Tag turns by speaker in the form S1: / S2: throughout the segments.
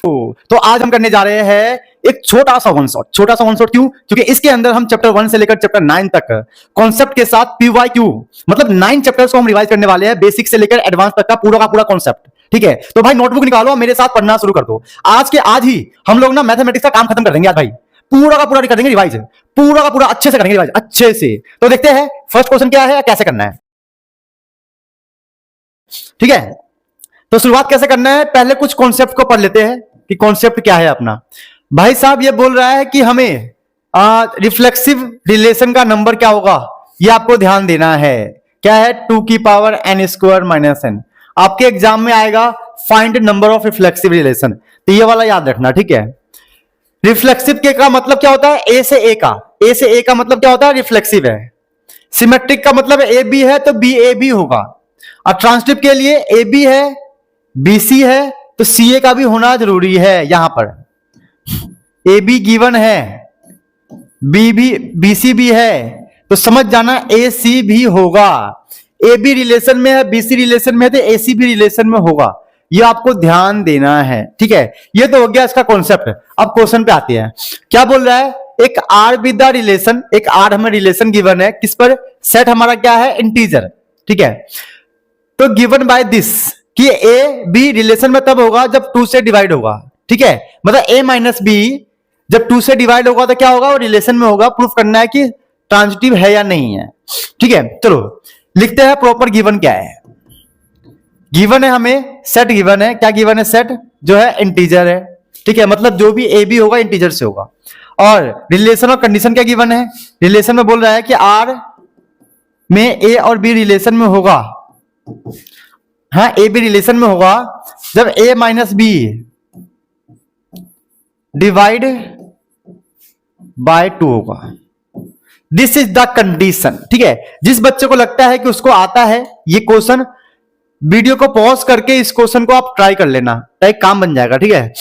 S1: तो आज हम करने जा रहे हैं एक छोटा सा वन शॉट। छोटा सा वन शॉट क्यों? क्योंकि इसके अंदर हम चैप्टर 1 से लेकर चैप्टर 9 तक कॉन्सेप्ट के साथ PYQ मतलब 9 चैप्टर्स को हम रिवाइज करने वाले हैं, बेसिक से लेकर एडवांस तक का पूरा कॉन्सेप्ट। ठीक है, तो भाई नोटबुक निकालो, मेरे साथ पढ़ना शुरू कर दो। आज के आज ही हम लोग ना मैथमेटिक्स का काम खत्म कर देंगे। आज भाई पूरा का पूरा कर देंगे रिवाइज, पूरा का पूरा अच्छे से करेंगे रिवाइज, अच्छे से। तो देखते हैं फर्स्ट क्वेश्चन क्या है, कैसे करना है। ठीक है, तो शुरुआत कैसे करना है, पहले कुछ कॉन्सेप्ट को पढ़ लेते हैं कि कॉन्सेप्ट क्या है अपना। भाई साहब ये बोल रहा है कि हमें रिफ्लेक्सिव रिलेशन का नंबर क्या होगा, ये आपको ध्यान देना है। क्या है? 2 की power n square minus n। आपके एग्जाम में आएगा find number of reflexive relation, तो ये वाला याद रखना। ठीक है, रिफ्लेक्सिव के का मतलब क्या होता है? ए से ए का, ए से ए का मतलब क्या होता है? रिफ्लेक्सिव है। सिमेट्रिक का मतलब ए बी है तो बी ए बी होगा। और ट्रांसटिव के लिए ए बी है, बी सी है, तो सी ए का भी होना जरूरी है। यहां पर ए बी गिवन है, बी भी बी सी भी है, तो समझ जाना ए सी भी होगा। ए बी रिलेशन में है, बी सी रिलेशन में है, तो ए सी भी रिलेशन में होगा। ये आपको ध्यान देना है। ठीक है, ये तो हो गया इसका कॉन्सेप्ट। अब क्वेश्चन पे आते हैं। क्या बोल रहा है? एक आर विद द रिलेशन, एक आर हमें रिलेशन गिवन है, किस पर? सेट हमारा क्या है? इंटीजर। ठीक है, तो गिवन बाय दिस कि ए बी रिलेशन में तब होगा जब 2 से डिवाइड होगा। ठीक है, मतलब ए माइनस बी जब 2 से डिवाइड होगा तो क्या होगा? वो रिलेशन में होगा। प्रूफ करना है कि ट्रांजिटिव है या नहीं है। ठीक है, चलो लिखते हैं प्रॉपर गिवन क्या है। गिवन है हमें सेट गिवन है। क्या गिवन है? सेट जो है इंटीजर है। ठीक है, मतलब जो भी ए बी होगा इंटीजर से होगा। और रिलेशन और कंडीशन क्या गिवन है? रिलेशन में बोल रहा है कि आर में ए और बी रिलेशन में होगा। हाँ, ए बी रिलेशन में होगा जब ए माइनस बी डिवाइड बाय 2 होगा। This is the condition. ठीक है, जिस बच्चे को लगता है कि उसको आता है ये क्वेश्चन, वीडियो को पॉज करके इस क्वेश्चन को आप ट्राई कर लेना, तो एक काम बन जाएगा। ठीक है,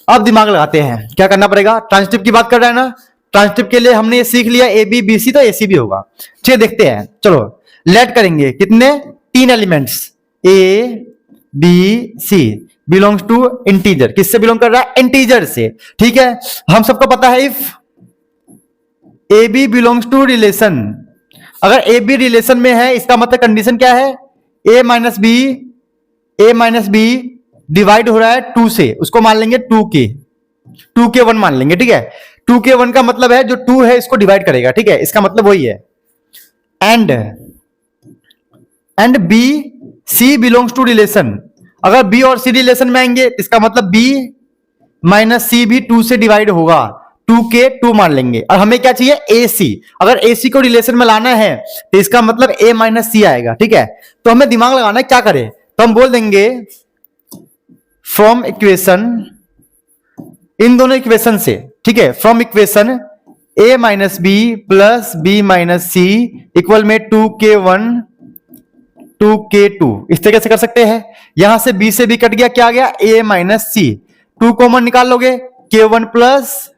S1: अब दिमाग लगाते हैं, क्या करना पड़ेगा। ट्रांजिटिव की बात कर रहा है ना, ट्रांजिटिव के लिए हमने ये सीख लिया ए बी बी सी, तो ए सी भी होगा। चलिए देखते हैं, चलो लेट करेंगे। कितने? 3 elements A B C belongs to integer. किससे बिलोंग कर रहा है? इंटीजर से। ठीक है, हम सबको पता है if a b belongs to relation, अगर ए बी रिलेशन में है इसका मतलब कंडीशन क्या है? ए माइनस बी डिवाइड हो रहा है 2 से, उसको मान लेंगे 2 के 1 मान लेंगे। ठीक है, 2 के 1 का मतलब है जो 2 है इसको डिवाइड करेगा। ठीक है, इसका मतलब वही है। And b C belongs to relation, अगर बी और सी रिलेशन में आएंगे इसका मतलब बी माइनस सी भी 2 से डिवाइड होगा, 2 के 2 मान लेंगे। और हमें क्या चाहिए? ए सी। अगर ए सी को रिलेशन में लाना है तो इसका मतलब ए माइनस सी आएगा। ठीक है, तो हमें दिमाग लगाना है, क्या करें? तो हम बोल देंगे फ्रॉम इक्वेशन, इन दोनों इक्वेशन से। ठीक है, from equation a minus b plus b minus c equal में 2 के 1 2 के 2, इस तरीके से कर सकते हैं। यहां से बी से बी कट गया, क्या आ गया? ए माइनस सी। 2 कॉमन निकाल लोगे, के 1 प्लस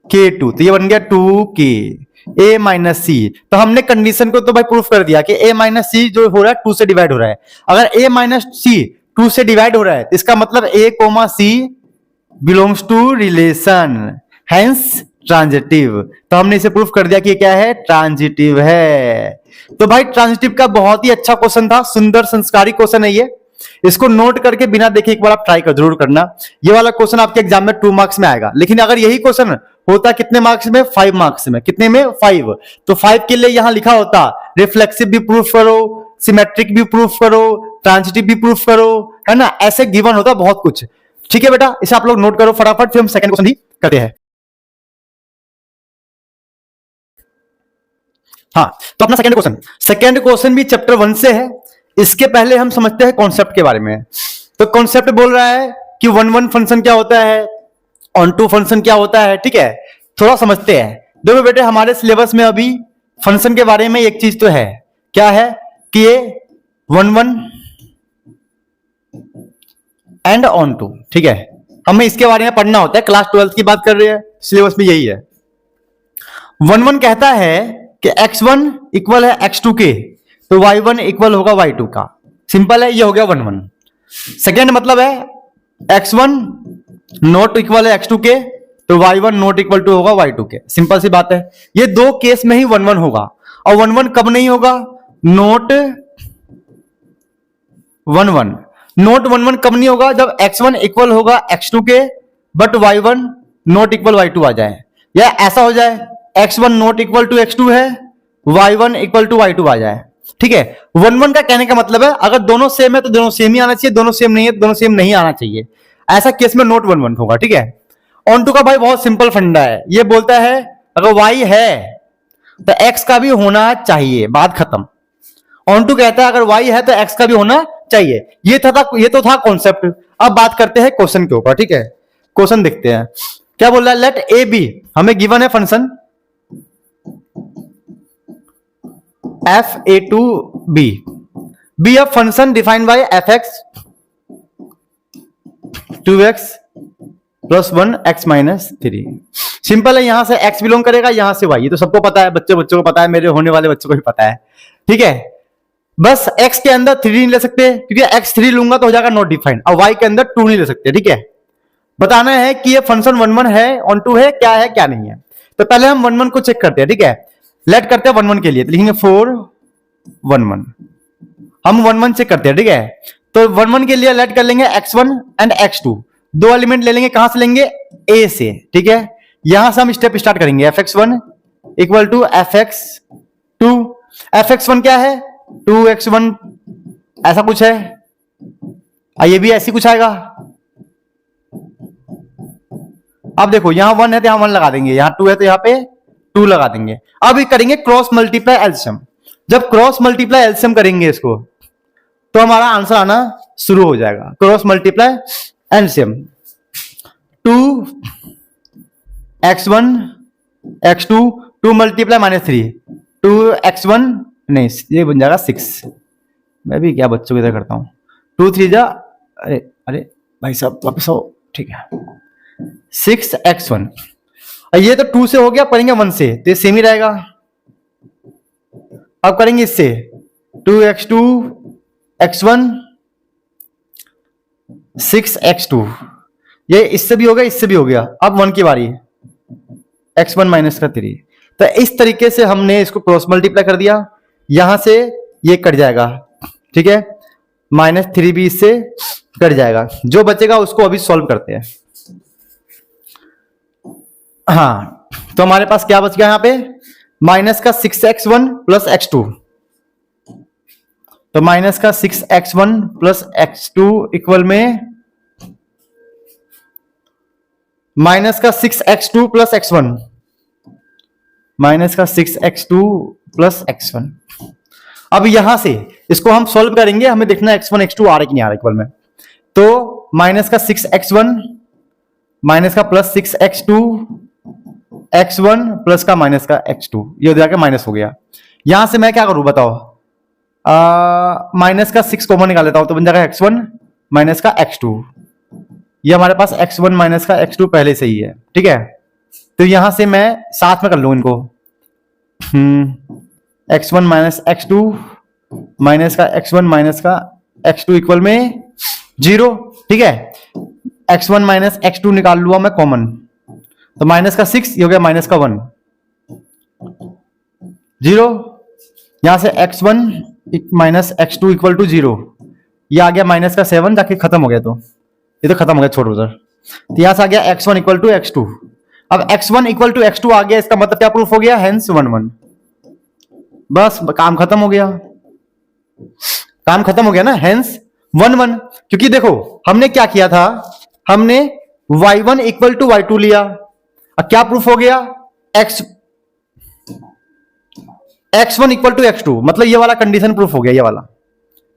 S1: के 2, तो ये बन गया 2 के ए माइनस सी। तो हमने कंडीशन को तो भाई प्रूफ कर दिया कि ए माइनस सी जो हो रहा है 2 से डिवाइड हो रहा है। अगर ए माइनस सी 2 से डिवाइड हो रहा है इसका मतलब A comma C belongs to relation, hence transitive. तो हमने इसे प्रूफ कर दिया कि क्या है? ट्रांजिटिव है। तो भाई ट्रांजिटिव का बहुत ही अच्छा क्वेश्चन था, सुंदर संस्कारी क्वेश्चन है ये। इसको नोट करके बिना देखे एक बार आप ट्राई कर जरूर करना। ये वाला क्वेश्चन आपके एग्जाम में 2 मार्क्स में आएगा, लेकिन अगर यही क्वेश्चन होता कितने मार्क्स में? 5 मार्क्स में। कितने में? 5। तो 5 के लिए यहां लिखा होता रिफ्लेक्सिव भी प्रूफ करो, सिमेट्रिक भी प्रूफ करो, ट्रांजिटिव भी प्रूफ करो, है ना? ऐसे गिवन होता बहुत कुछ। ठीक है बेटा, इसे आप लोग नोट करो फटाफट, फिर हम सेकंड क्वेश्चन भी करते हैं। हाँ, तो अपना सेकंड क्वेश्चन भी चैप्टर 1 से है। इसके पहले हम समझते हैं कॉन्सेप्ट के बारे में। तो कॉन्सेप्ट बोल रहा है कि 1 फंक्शन क्या होता है, ऑन टू फंक्शन क्या होता है। ठीक है, थोड़ा समझते हैं। देखो बेटे, हमारे सिलेबस में अभी फंक्शन के बारे में एक चीज तो है, क्या है? कि ये 1 एंड ऑन टू। ठीक है, हमें इसके बारे में पढ़ना होता है, क्लास 12 की बात कर रहे हैं, सिलेबस में यही है। 1 कहता है कि x1 इक्वल है x2 के, तो y1 इक्वल होगा y2 का। सिंपल है, ये हो गया 1। सेकेंड मतलब है x1 नॉट इक्वल है x2 के, तो y1 नॉट इक्वल टू होगा y2 के। सिंपल सी बात है। ये दो केस में ही 1 1 होगा, और 1 1 कब नहीं होगा? नॉट 1 1, नॉट 1 1 कब नहीं होगा? जब x1 इक्वल होगा x2 के but y1 not equal y2 आ जाए, या ऐसा हो जाए x1 not equal to x2 है, y1 इक्वल टू y2 आ जाए। ठीक है, 1 1 का कहने का मतलब है अगर दोनों सेम है तो दोनों सेम ही आना चाहिए, दोनों सेम नहीं है तो दोनों सेम नहीं आना चाहिए। ऐसा केस में नॉट 1 1 होगा। ठीक है, ऑन टू का भाई बहुत सिंपल फंडा है। ये बोलता है अगर y है तो x का भी होना चाहिए, बात खत्म। ऑन टू कहता है अगर y है तो x का भी होना चाहिए। ये तो था कॉन्सेप्ट। अब बात करते हैं क्वेश्चन के ऊपर। ठीक है, क्वेश्चन देखते हैं क्या बोल रहा है। लेट ए बी, हमें गिवन है function f(a2b) be a function defined by fx 2x plus 1 x minus 3। Simple है, यहां से x बिलोंग करेगा, यहां से y। ये तो सबको पता है, बच्चों को पता है, मेरे होने वाले बच्चों को भी पता है। ठीक है, बस x के अंदर 3 नहीं ले सकते, क्योंकि x 3 लूंगा तो हो जाएगा नॉट डिफाइंड, और y के अंदर 2 नहीं ले सकते। ठीक है, बताना है कि ये फंक्शन 1 1 है, ऑन टू है, क्या है क्या नहीं है। तो पहले हम 1 1 को चेक करते हैं। ठीक है, लेट करते हैं 1 1 के लिए, तो लिखेंगे 4 1 1। हम 1 1 चेक करते हैं। ठीक है, तो 1 1 के लिए लेट कर लेंगे x1 एंड x2, दो एलिमेंट ले लेंगे। कहां से लेंगे? a से। ठीक है, यहां से हम स्टेप स्टार्ट करेंगे। fx1 equal to fx2। fx1 क्या है? 2x1, ऐसा कुछ है। ये भी ऐसी कुछ आएगा। अब देखो यहां 1 है तो यहां 1 लगा देंगे, यहां 2 है तो यहां पे 2 लगा देंगे। अब ये करेंगे क्रॉस मल्टीप्लाई एलसीएम। जब क्रॉस मल्टीप्लाई एलसीएम करेंगे इसको, तो हमारा आंसर आना शुरू हो जाएगा। Cross multiply LCM 2x1 x2 2 multiply -3 2x1, नहीं ये बन जाएगा 6। मैं भी क्या बच्चों की तरह करता हूं। 2 3 जा, अरे अरे भाई साहब वापस आओ। ठीक है, 6x1। ये तो 2 से हो गया, करेंगे 1 से तो ये सेम ही रहेगा। अब करेंगे इससे 2x2 x1 6x2, ये इससे भी हो गया, इससे भी हो गया। अब 1 की बारी, x1 माइनस का 3। तो इस तरीके से हमने इसको क्रॉस मल्टीप्लाई कर दिया, यहां से ये कट जाएगा। ठीक है, -3 भी इससे कट जाएगा। जो बचेगा उसको अभी सॉल्व करते हैं। हाँ, तो हमारे पास क्या बच गया यहां पे? माइनस का 6x1 प्लस x2, तो माइनस का 6x1 प्लस x2 इक्वल में माइनस का 6x2 प्लस x1, माइनस का 6x2 प्लस x1। अब यहां से इसको हम सॉल्व करेंगे, हमें देखना x1 x2 आ रहा है कि नहीं आ रहा इक्वल में। तो माइनस का 6x1 माइनस का प्लस 6x2 x1 प्लस का माइनस का x2, ये हो जाके माइनस हो गया। यहां से मैं क्या करूं बताओ? माइनस का 6 कॉमन निकाल लेता हूं, तो बन जाएगा x1 माइनस का x2। ये हमारे पास x1 माइनस का x2 पहले से ही है। ठीक है, तो यहां से मैं साथ में कर लूं इनको। x1 माइनस x2 माइनस का x1 माइनस का x2 इक्वल में 0। ठीक है, x1 माइनस x2 निकाल लूंगा मैं कॉमन, तो माइनस का 6, ये हो गया माइनस का 1 0। यहां से x1 minus x2 equal to 0, ये आ गया माइनस का 7, जाके खत्म हो गया। तो ये तो खत्म हो गया, छोड़ो उधर। तो यहां से आ गया x1 इक्वल टू x2। अब x1 इक्वल टू x2 आ गया, इसका मतलब क्या प्रूफ हो गया? हेंस 1 1। बस काम खत्म हो गया, काम खत्म हो गया ना, हेंस 1 1। क्योंकि देखो हमने क्या किया था, हमने y1 इक्वल टू y2 लिया। अब क्या प्रूफ हो गया? x1 इक्वल टू x2, मतलब ये वाला कंडीशन प्रूफ हो गया, ये वाला।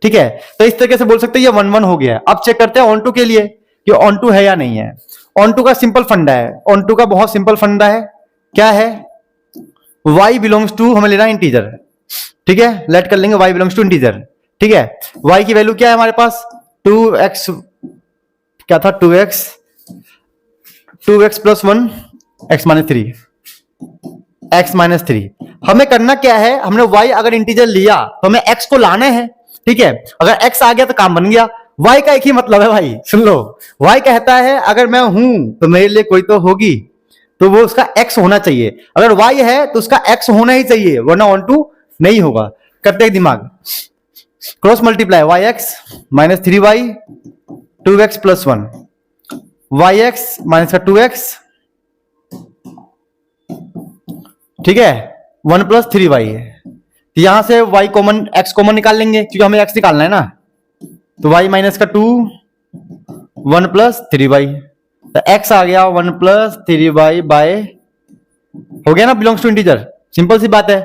S1: ठीक है, तो इस तरीके से बोल सकते हैं ये 1 1 हो गया। अब चेक करते हैं ऑन टू के लिए कि ऑन टू है या नहीं है। ऑन टू का सिंपल फंडा है, ऑन टू का बहुत सिंपल फंडा है। क्या है? y बिलोंग्स टू, हमें लेना इंटीजर। ठीक है, लेट कर लेंगे y बिलोंग्स टू इंटीजर। ठीक है, y की वैल्यू क्या है हमारे पास? 2x, क्या था? 2x plus 1 x minus 3, x minus 3। हमें करना क्या है? हमने y अगर इंटीजर लिया तो हमें x को लाना है। ठीक है, अगर x आ गया तो काम बन गया। y का एक ही मतलब है भाई, सुन लो। y कहता है अगर मैं हूं तो मेरे लिए कोई तो होगी, तो वो उसका x होना चाहिए। अगर y है तो उसका x होना ही चाहिए, वरना ऑन टू नहीं होगा। करते दिमाग, cross multiply yx minus 3y 2x plus 1, yx minus का 2x, ठीक है, 1 प्लस 3y है। यहां से y कॉमन, x कॉमन निकाल लेंगे क्योंकि हमें x निकालना है ना। तो y माइनस का 2 1 प्लस 3y, तो x आ गया 1 प्लस 3y बाय, हो गया ना, बिलोंग्स टू इंटीजर, सिंपल सी बात है।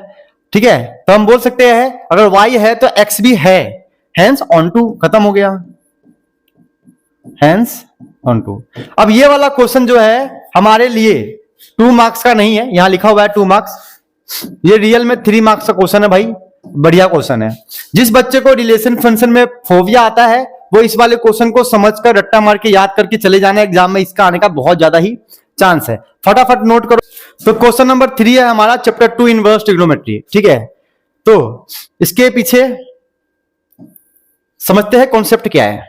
S1: ठीक है, तो हम बोल सकते हैं अगर y है तो x भी है, हेंस ऑन टू, खत्म हो गया, हेंस ऑन टू। अब ये वाला क्वेश्चन जो है हमारे लिए 2 मार्क्स का नहीं है, यहां लिखा हुआ है 2 मार्क्स, ये रियल में 3 मार्क्स का क्वेश्चन है भाई, बढ़िया क्वेश्चन है। जिस बच्चे को रिलेशन फंक्शन में फोबिया आता है वो इस वाले क्वेश्चन को समझकर रट्टा मार के याद करके चले जाना, एग्जाम में इसका आने का बहुत ज्यादा ही चांस है। फटाफट नोट करो। तो क्वेश्चन नंबर 3 है हमारा चैप्टर 2 इनवर्स ट्रिग्नोमेट्री, ठीक है। तो इसके पीछे समझते हैं कॉन्सेप्ट क्या है।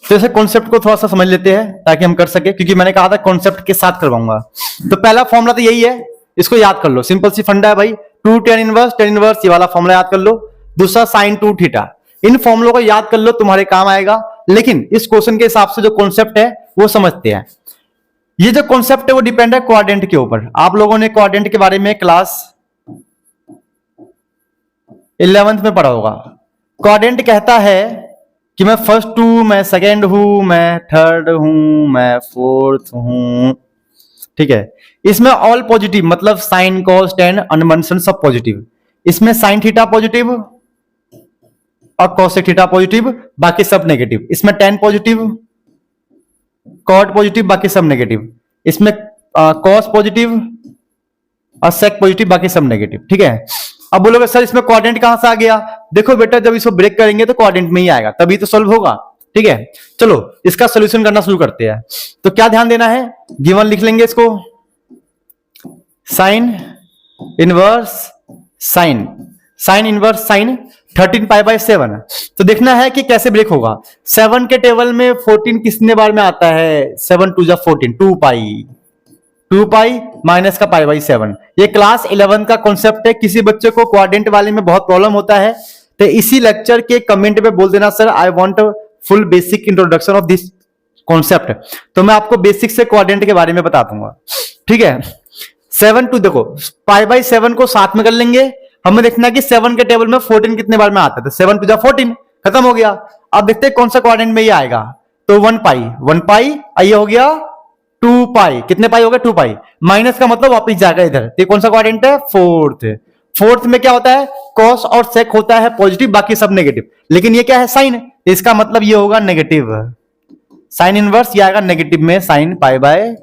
S1: तो इसे कॉन्सेप्ट को थोड़ा सा समझ लेते हैं ताकि हम कर सके, क्योंकि मैंने कहा था कॉन्सेप्ट के साथ करवाऊंगा। तो पहला फॉर्मूला तो यही है, इसको याद कर लो, सिंपल सी फंडा है भाई, 2 tan इनवर्स ये वाला फॉर्मूला याद कर लो, दूसरा sin 2 थीटा। इन फॉर्मूलों को याद कर लो, तुम्हारे काम आएगा। लेकिन इस क्वेश्चन के हिसाब से जो कॉन्सेप्ट है वो समझते हैं। ये जो कॉन्सेप्ट है वो डिपेंड है क्वाड्रेंट के ऊपर। आप लोगों ने क्वाड्रेंट के बारे में क्लास 11th में पढ़ा होगा। क्वाड्रेंट कहता है कि मैं फर्स्ट हूं, मैं सेकेंड हूं, मैं थर्ड हूं, मैं फोर्थ हूं, ठीक है। इसमें ऑल पॉजिटिव, मतलब साइन कॉस टेन अनबंसन सब पॉजिटिव। इसमें साइन थीटा पॉजिटिव और कॉसेक थीटा पॉजिटिव, बाकी सब नेगेटिव। इसमें टेन पॉजिटिव, कॉट पॉजिटिव, बाकी सब नेगेटिव। इसमें कॉस पॉजिटिव और सेक पॉजिटिव, बाकी सब नेगेटिव, ठीक है। अब बोलोगे सर इसमें क्वाड्रेंट कहां से आ गया? देखो बेटा, जब इसको ब्रेक करेंगे तो क्वाड्रेंट में ही आएगा, तभी तो सॉल्व होगा, ठीक है। चलो इसका सोल्यूशन करना शुरू करते हैं। तो क्या ध्यान देना है, गिवन लिख लेंगे इसको, sine inverse sine, sine inverse sine 13 pi by 7। तो देखना है कि कैसे ब्रेक होगा। 7 के टेबल में 14 कितने बार में आता है? 7 2 जा 14, 2 पाई माइनस का पाई बाई 7। ये क्लास 11 का कॉन्सेप्ट है। किसी बच्चे को क्वाड्रेंट वाले में बहुत प्रॉब्लम होता है तो इसी लेक्चर के कमेंट में बोल देना, sir I want full basic introduction of this concept. तो मैं आपको बेसिक से क्वाड्रेंट के बारे में बता दूंगा, ठीक है। 7 2, देखो पाई बाई 7 को साथ में कर लेंगे। हमें देखना है कि 7 के टेबल में 14 कितने बार में आता है, तो 7 2 जा 14, खत्म हो गया। अब देखते हैं कौन सा क्वाड्रेंट में ये आएगा। तो 1 पाई, ये हो गया 2 पाई, कितने पाई हो गया? 2 पाई। माइनस का मतलब वापिस जाएगा इधर। तो कौन सा क्वाड्रेंट है? फोर्थ में क्या होता है? कॉस और सेक होता है पॉजिटिव, बाकी सब नेगेटिव। लेकिन ये क्या है? साइन, इसका मतलब ये होगा नेगेटिव। साइन इनवर्स ये आएगा नेगेटिव में, साइन पाई बाय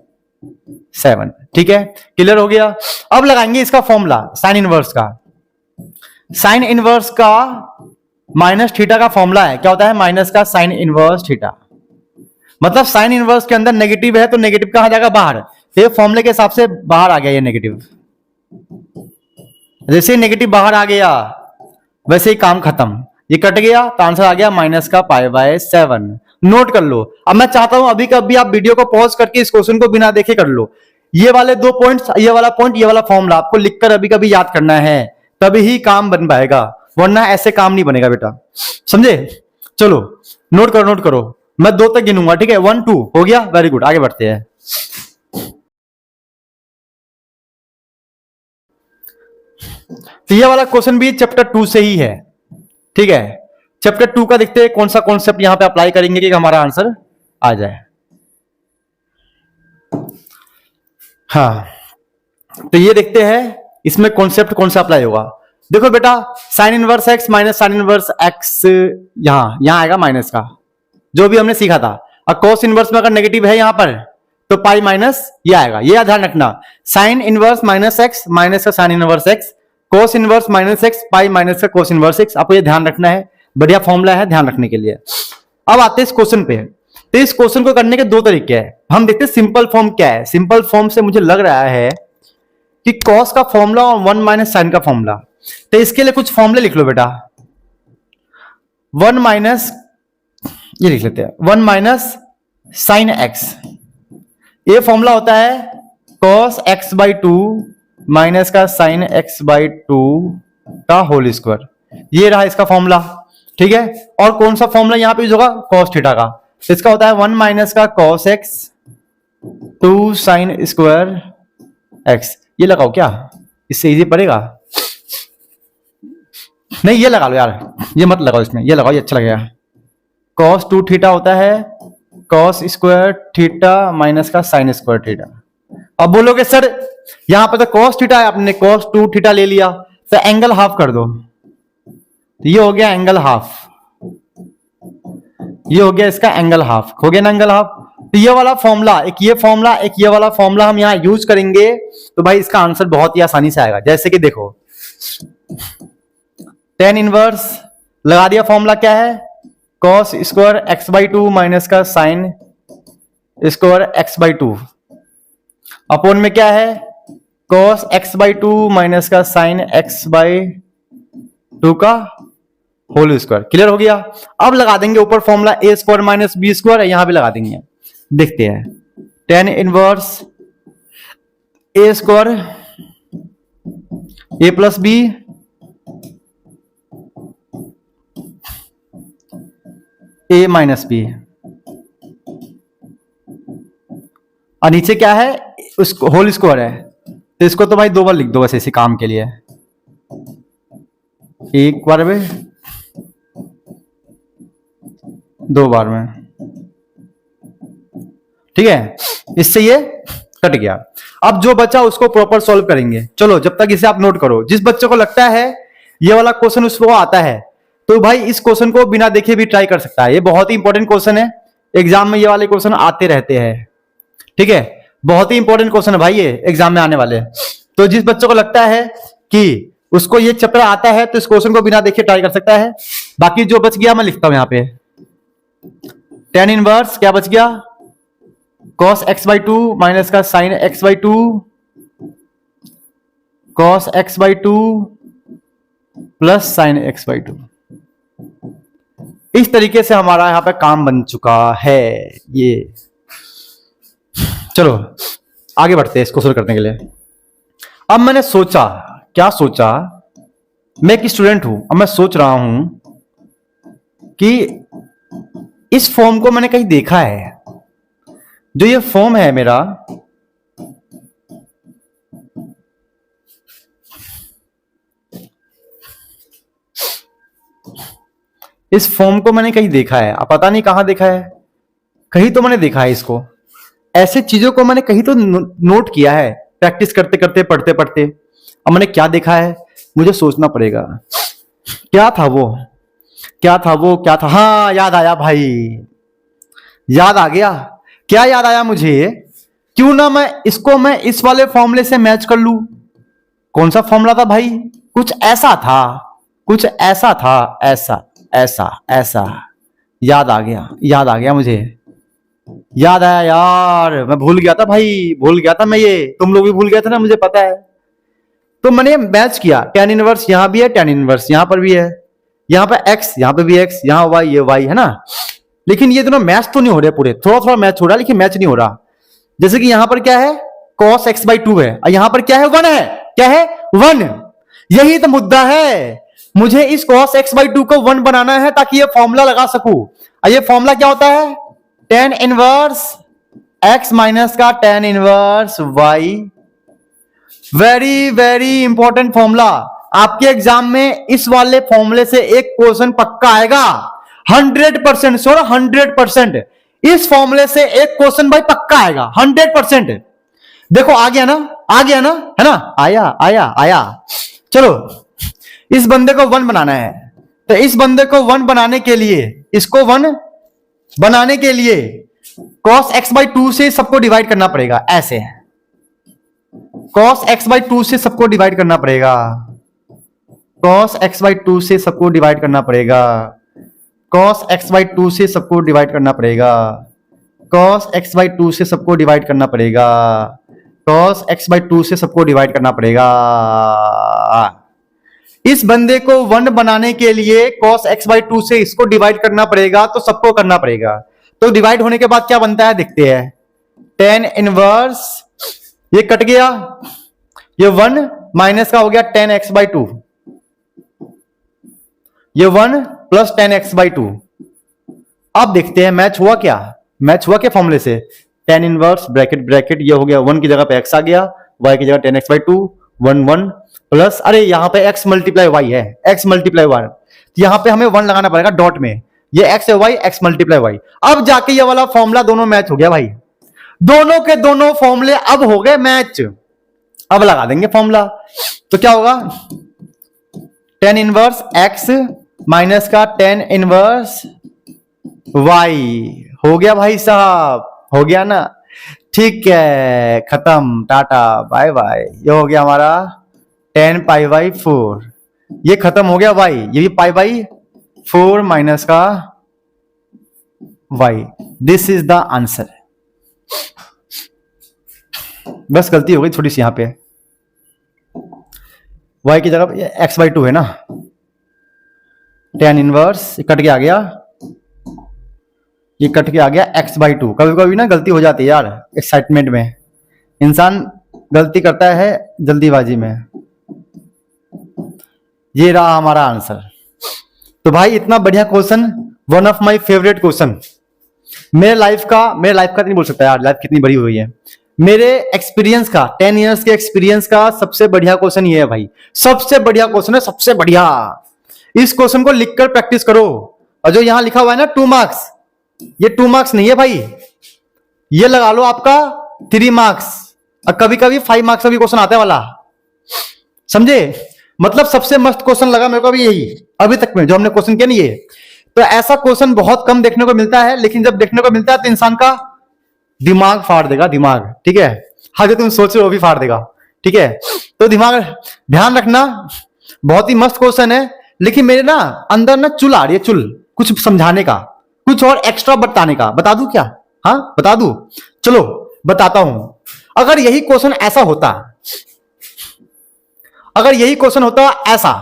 S1: 7, ठीक है। क्लियर हो गया। अब लगाएंगे इसका फॉर्मूला साइन इनवर्स का। साइन इनवर्स का माइनस थीटा का फॉर्मूला है, क्या होता है? माइनस का साइन इनवर्स थीटा। मतलब साइन इनवर्स के अंदर नेगेटिव है तो नेगेटिव कहां जाएगा? बाहर। ये फॉर्मूले के हिसाब से बाहर आ गया ये नेगेटिव। जैसे नेगेटिव बाहर आ गया वैसे ही काम खत्म, ये कट गया तो आंसर आ गया माइनस का पाई बाय 7। नोट कर लो। अब मैं चाहता हूं अभी कभी आप वीडियो को पॉज करके इस क्वेश्चन को बिना देखे कर लो। ये वाले 2 पॉइंट्स, ये वाला पॉइंट, ये वाला फॉर्मूला आपको लिखकर अभी कभी याद करना है, तभी ही काम बन पाएगा, वरना ऐसे काम नहीं बनेगा बेटा, समझे? चलो नोट करो, नोट करो। मैं 2 तक गिनूंगा, ठीक है। 1 2 हो गया, वेरी गुड, आगे बढ़ते हैं। तो ये वाला क्वेश्चन भी चैप्टर 2 से ही है, ठीक है। चैप्टर 2 का देखते हैं कौन सा कॉन्सेप्ट यहां पे अप्लाई करेंगे कि हमारा आंसर आ जाए। हाँ, तो ये देखते हैं इसमें कॉन्सेप्ट कौन सा अप्लाई होगा। देखो बेटा, sign inverse x minus sign inverse x, यहां आएगा माइनस का, जो भी हमने सीखा था। और कोस इनवर्स में अगर नेगेटिव है यहां पर तो पाई माइनस ये आएगा, ये ध्यान रखना। Sine inverse minus x minus का sine inverse x, cos inverse minus x, pi minus का कोस इनवर्स एक्स, आपको ये ध्यान रखना है। बढ़िया फॉर्मूला है, ध्यान रखने के लिए। अब आते हैं इस क्वेश्चन पे। तो इस क्वेश्चन को करने के 2 तरीके हैं। हम देखते हैं सिंपल फॉर्म क्या है। सिंपल फॉर्म से मुझे लग रहा है कि कॉस का फॉर्मूला और 1 माइनस साइन का फॉर्मूला। तो इसके लिए कुछ फॉर्मूले लिख लो बेटा। 1 माइनस, ये लिख लेते हैं 1 माइनस साइन एक्स। ये फॉर्मूला होता है cos x by two minus का साइन एक्स बाई टू का होल स्क्वायर। ये रहा इसका फॉर्मूला, ठीक है। और कौन सा फॉर्मूला यहां पे यूज होगा, कॉस थीटा का। इसका होता है 1 माइनस का cos x two sine square x. ये लगाओ क्या, इससे इजी पड़ेगा। नहीं ये लगा लो यार, ये मत लगाओ इसमें, ये लगाओ, ये अच्छा लगेगा। कॉस टू थीटा होता है कॉस स्क्वायर थीटा माइनस का साइन स्क्वायर थीटा। अब बोलोगे सर यहां पर तो कॉस थीटा है, आपने कॉस टू थीटा ले लिया, तो एंगल हाफ कर दो। तो ये हो गया एंगल हाफ, ये हो गया इसका एंगल हाफ, हो गया ना एंगल हाफ। तो ये वाला फॉर्मूला, एक ये फॉर्मूला, एक ये वाला फॉर्मूला हम यहां यूज करेंगे, तो भाई इसका आंसर बहुत ही आसानी से आएगा। जैसे कि देखो टेन इनवर्स लगा दिया, फॉर्मूला क्या है, cos square x by two minus का sine square x by two upon में क्या है, cos x by two minus का साइन एक्स बाई टू का होल स्क्वायर। क्लियर हो गया। अब लगा देंगे ऊपर formula A square minus B square, यहां भी लगा देंगे। देखते हैं tan inverse A square A plus B A minus B, और नीचे क्या है, उसको होल स्क्वायर है, तो इसको तो भाई दो बार लिख दो बस इसी काम के लिए, एक बार में दो बार में, ठीक है। इससे ये कट गया। अब जो बचा उसको प्रॉपर सॉल्व करेंगे। चलो जब तक इसे आप नोट करो, जिस बच्चे को लगता है ये वाला क्वेश्चन उसको आता है तो भाई इस क्वेश्चन को बिना देखे भी ट्राई कर सकता है। ये बहुत ही इंपॉर्टेंट क्वेश्चन है, एग्जाम में ये वाले क्वेश्चन आते रहते हैं, ठीक है। बहुत ही इंपॉर्टेंट क्वेश्चन है भाई ये, एग्जाम में आने वाले। तो जिस बच्चों को लगता है कि उसको ये चैप्टर आता है तो इस क्वेश्चन को बिना देखे ट्राई कर सकता है। बाकी जो बच गया मैं लिखता हूं यहां पे, टेन इनवर्स क्या बच गया, cos x by two minus का sine x by two cos x by two plus sine x by two. इस तरीके से हमारा यहां पे काम बन चुका है ये। चलो आगे बढ़ते हैं इसको सोल्व करने के लिए। अब मैंने सोचा, क्या सोचा, मैं एक स्टूडेंट हूं, अब मैं सोच रहा हूं कि इस फॉर्म को मैंने कहीं देखा है। जो ये फॉर्म है मेरा, इस फॉर्म को मैंने कहीं देखा है, अब पता नहीं कहां देखा है, कहीं तो मैंने देखा है इसको। ऐसे चीजों को मैंने कहीं तो नोट किया है, प्रैक्टिस करते करते पढ़ते पढ़ते। अब मैंने क्या देखा है, मुझे सोचना पड़ेगा। क्या था वो, क्या था वो, क्या था, हाँ याद आया भाई, याद आ गया। क्या याद आया मुझे, क्यों ना मैं इसको मैं इस वाले फॉर्मूले से मैच कर लूं। कौन सा फॉर्मूला था भाई, कुछ ऐसा था, कुछ ऐसा था, ऐसा ऐसा ऐसा। याद आ गया, याद आ गया मुझे, याद आया यार, मैं भूल गया था भाई, भूल गया था मैं, ये तुम लोग भी भूल गए थे ना, मुझे पता है। तो मैंने मैच किया, टेन इनवर्स यहां भी है, टेन इनवर्स यहां पर भी है, यहां पर एक्स, यहां पे भी एक्स, यहां वाई, ये वाई है ना। लेकिन ये दोनों मैच तो नहीं हो रहे पूरे, थोड़ा थोड़ा मैच हो रहा है लेकिन मैच नहीं हो रहा। जैसे कि यहां पर क्या है, cos x बाई टू है, और यहां पर क्या है, 1 है, क्या है 1। यही तो मुद्दा है, मुझे इस cos x बाई टू को 1 बनाना है ताकि ये फॉर्मूला लगा सकूं। और ये फॉर्मूला क्या होता है, tan इनवर्स x माइनस का tan inverse y। Very very important formula, आपके एग्जाम में इस वाले फॉर्मूले से एक क्वेश्चन पक्का आएगा, 100% श्योर, 100%। इस फॉर्मूले से एक क्वेश्चन भाई पक्का आएगा 100%। देखो आ गया ना, आ गया ना, है ना, आया आया आया। चलो इस बंदे को 1 बनाना है, तो इस बंदे को 1 बनाने के लिए, इसको 1 बनाने के लिए cos x बाई टू से सबको डिवाइड करना पड़ेगा। ऐसे cos x बाई टू से सबको डिवाइड करना पड़ेगा, cos x बाई टू से सबको डिवाइड करना पड़ेगा, cos x बाई टू से सबको डिवाइड करना पड़ेगा, cos x बाई टू से सबको डिवाइड करना पड़ेगा, cos x बाई टू से सबको डिवाइड करना पड़ेगा। इस बंदे को 1 बनाने के लिए cos x/2 से इसको डिवाइड करना पड़ेगा, तो सबको करना पड़ेगा। तो डिवाइड होने के बाद क्या बनता है देखते हैं। tan इनवर्स, ये कट गया, ये 1 माइनस का हो गया tan x/2, ये 1 प्लस tan x/2। अब देखते हैं मैच हुआ क्या, मैच हुआ क्या फॉर्मूले से। tan इनवर्स ब्रैकेट ब्रैकेट, ये हो गया 1 की जगह पे x आ गया, y की जगह tan x/2, 1 1 प्लस, अरे यहां पे x मल्टीप्लाई y है, x मल्टीप्लाई y, यहां पे हमें 1 लगाना पड़ेगा डॉट में, ये x है y, x मल्टीप्लाई y। अब जाके ये वाला फॉर्मूला दोनों मैच हो गया भाई, दोनों के दोनों फॉर्मूले अब हो गए मैच। अब लगा देंगे फॉर्मूला, तो क्या होगा, tan इनवर्स x माइनस का tan इनवर्स y हो गया भाई साहब, हो गया ना, ठीक है, खत्म, टाटा बाय बाय। ये हो गया हमारा tan π/4, ये खत्म हो गया y, ये भी π/4 माइनस का y, this is the answer. बस गलती हो गई थोड़ी सी यहां पे, y की जगह x/2 है ना, tan इनवर्स कट के आ गया, ये कट के आ गया x/2। कभी कभी ना गलती हो जाती है यार, एक्साइटमेंट में इंसान गलती करता है जल्दीबाजी में। ये रहा हमारा आंसर। तो भाई इतना बढ़िया question, one of my favourite question मेरे लाइफ का नहीं बोल सकता यार, लाइफ कितनी बड़ी हुई है, मेरे एक्सपीरियंस का 10 इयर्स के एक्सपीरियंस का सबसे बढ़िया क्वेश्चन ये है भाई, सबसे बढ़िया क्वेश्चन है, सबसे बढ़िया। इस क्वेश्चन को लिखकर प्रैक्टिस करो। और जो यहां लिखा हुआ है ना 2 मार्क्स, ये 2 मार्क्स नहीं है भाई, ये लगा लो आपका 3 मार्क्स, और कभी कभी 5 मार्क्स का भी क्वेश्चन आता है वाला, समझे। मतलब सबसे मस्त क्वेश्चन लगा मेरे को अभी यही, अभी तक में जो हमने क्वेश्चन किया नहीं ये। तो ऐसा क्वेश्चन बहुत कम देखने को मिलता है, लेकिन जब देखने को मिलता है तो इंसान का दिमाग फाड़ देगा, दिमाग, ठीक है। हाँ, जो तुम सोच रहे हो वो भी फाड़ देगा, ठीक है। तो दिमाग ध्यान रखना, बहुत ही मस्त क्वेश्चन है। लेकिन मेरे ना अंदर ना चुल आ रही है, चुल कुछ समझाने का, कुछ और एक्स्ट्रा बताने का। बता दूं क्या? हाँ बता दूं, चलो बताता हूं। अगर यही क्वेश्चन ऐसा होता, अगर यही क्वेश्चन होता ऐसा,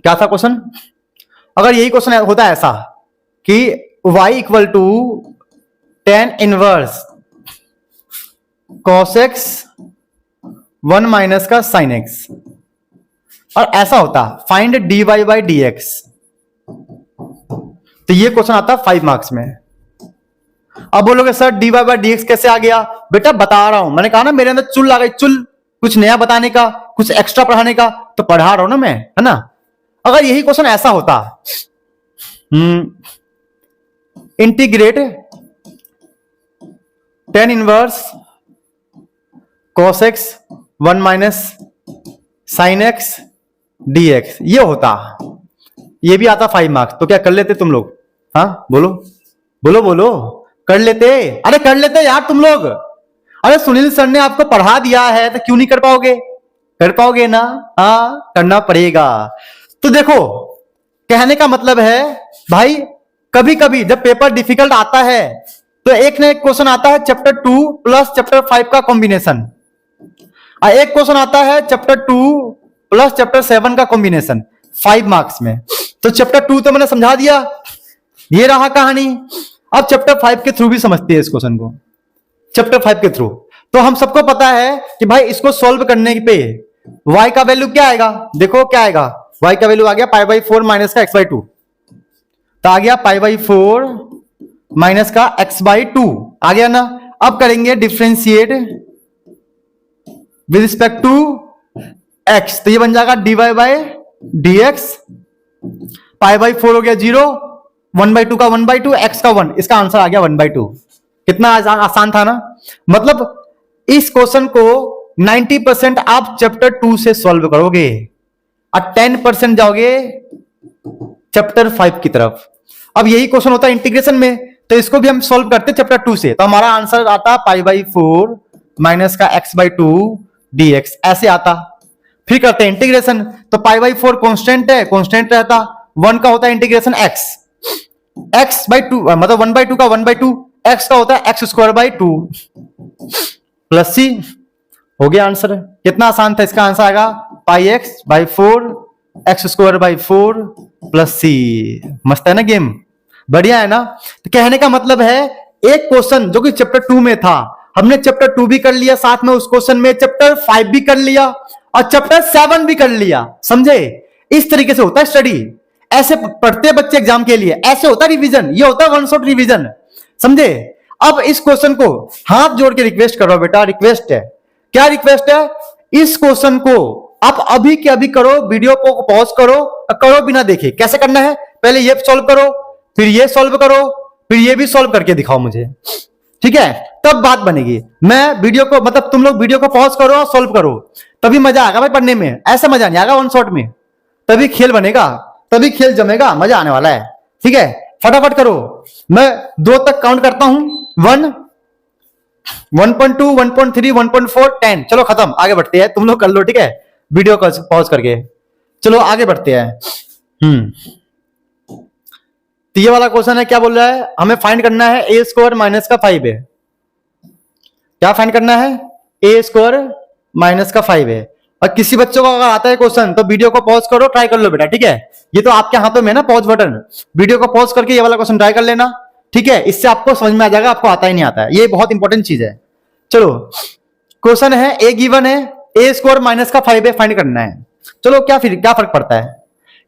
S1: क्या था क्वेश्चन, अगर यही क्वेश्चन होता ऐसा कि y equal to tan inverse cos x 1 minus का sin x, और ऐसा होता फाइंड dy बाई dx, तो ये क्वेश्चन आता 5 मार्क्स में। अब बोलोगे सर dy बाई dx कैसे आ गया? बेटा बता रहा हूं, मैंने कहा ना मेरे अंदर चुल आ गई, चुल, कुछ नया बताने का, कुछ एक्स्ट्रा पढ़ाने का, तो पढ़ा रहा हूं ना मैं, है ना। अगर यही क्वेश्चन ऐसा होता, integrate tan inverse cos x 1 minus sin x dx, ये होता, ये भी आता 5 मार्क्स, तो क्या कर लेते तुम लोग? हाँ बोलो बोलो बोलो, कर लेते? अरे कर लेते यार तुम लोग। अरे सुनील सर ने आपको पढ़ा दिया है तो क्यों नहीं कर पाओगे? कर पाओगे ना, हाँ करना पड़ेगा। तो देखो कहने का मतलब है भाई, कभी कभी जब पेपर डिफिकल्ट आता है तो एक ना एक क्वेश्चन आता है चैप्टर 2 प्लस चैप्टर 5 का कॉम्बिनेशन, और एक क्वेश्चन आता है चैप्टर 2 प्लस चैप्टर 7 का कॉम्बिनेशन 5 मार्क्स में। तो चैप्टर 2 तो मैंने समझा दिया, ये रहा कहानी। अब चैप्टर 5 के थ्रू भी समझते हैं इस क्वेश्चन को, चैप्टर 5 के थ्रू। तो हम सबको पता है कि भाई इसको सॉल्व करने पे y का वैल्यू क्या आएगा, देखो क्या आएगा, y का वैल्यू आ गया π/4 माइनस का x/2, तो आ गया π/4 माइनस का x/2 आ गया ना। अब करेंगे differentiate with respect to x, तो ये बन जाएगा dy बाई dx, π/4 हो गया 0, 1/2 का 1/2, x का 1, इसका आंसर आ गया 1/2। कितना आसान था ना। मतलब इस क्वेश्चन को 90% आप चैप्टर 2 से सॉल्व करोगे और 10% जाओगे चैप्टर 5 की तरफ। अब यही क्वेश्चन होता है इंटीग्रेशन में, तो इसको भी हम सॉल्व करते चैप्टर 2 से, तो हमारा आंसर आता π/4 माइनस का x/2 dx, ऐसे आता। फिर करते हैं इंटीग्रेशन, तो π/4 कांस्टेंट है, कांस्टेंट रहता, 1 का होता है इंटीग्रेशन x/2, मतलब 1/2 का 1/2, x का होता है x²/2 प्लस c, हो गया आंसर। कितना आसान था, इसका आंसर आएगा πx/4 x square by 4 plus C. मस्त है ना गेम, बढ़िया है ना। तो कहने का मतलब है एक क्वेश्चन जो कि चैप्टर 2 में था, हमने चैप्टर 2 भी कर लिया, साथ में उस क्वेश्चन में चैप्टर 5 भी कर लिया और चैप्टर 7 भी कर लिया। समझे? इस तरीके से होता है स्टडी, ऐसे पढ़ते हैं बच्चे एग्जाम के लिए, ऐसे होता है रिवीजन, ये होता है वन शॉट रिवीजन। समझे? अब इस क्वेश्चन को हाथ जोड़ के रिक्वेस्ट करो बेटा, रिक्वेस्ट है। क्या रिक्वेस्ट है? इस क्वेश्चन को आप अभी के अभी करो, वीडियो को पॉज करो, करो बिना देखे। कैसे करना है? पहले ये सॉल्व करो, फिर ये सॉल्व करो, फिर ये भी सॉल्व करके दिखाओ मुझे, ठीक है? तब बात बनेगी। मैं वीडियो को मतलब तुम लोग वीडियो को पॉज करो और सॉल्व करो, तभी मजा आएगा भाई पढ़ने में। ऐसा मजा नहीं आएगा वन शॉट में, तभी खेल बनेगा, तभी खेल जमेगा, मजा आने वाला है। ठीक है, फटाफट करो। मैं 2 तक काउंट करता हूं, 1, 1.2, 1.3, 1.4, 10। चलो खत्म, आगे बढ़ते हैं। तुम लोग कर लो, ठीक है, वीडियो को पॉज करके। चलो आगे बढ़ते हैं। तो ये वाला क्वेश्चन है, क्या बोल रहा है? हमें फाइंड करना है ए स्क्वायर माइनस का 5 है। क्या फाइंड करना है? ए स्क्वायर माइनस का 5 है। और किसी बच्चों को अगर आता है क्वेश्चन तो वीडियो को पॉज करो, ट्राई कर लो बेटा, ठीक है? ये तो आपके हाथों में है ना पॉज बटन, वीडियो को पॉज करके ये वाला क्वेश्चन ट्राई कर लेना, ठीक है? इससे आपको समझ में आ जाएगा आपको आता ही नहीं आता है, ये बहुत इंपॉर्टेंट चीज है। चलो क्वेश्चन है, ए गिवन है, ए स्क्वायर माइनस का 5 है, फाइंड करना है। चलो क्या फर्क पड़ता है?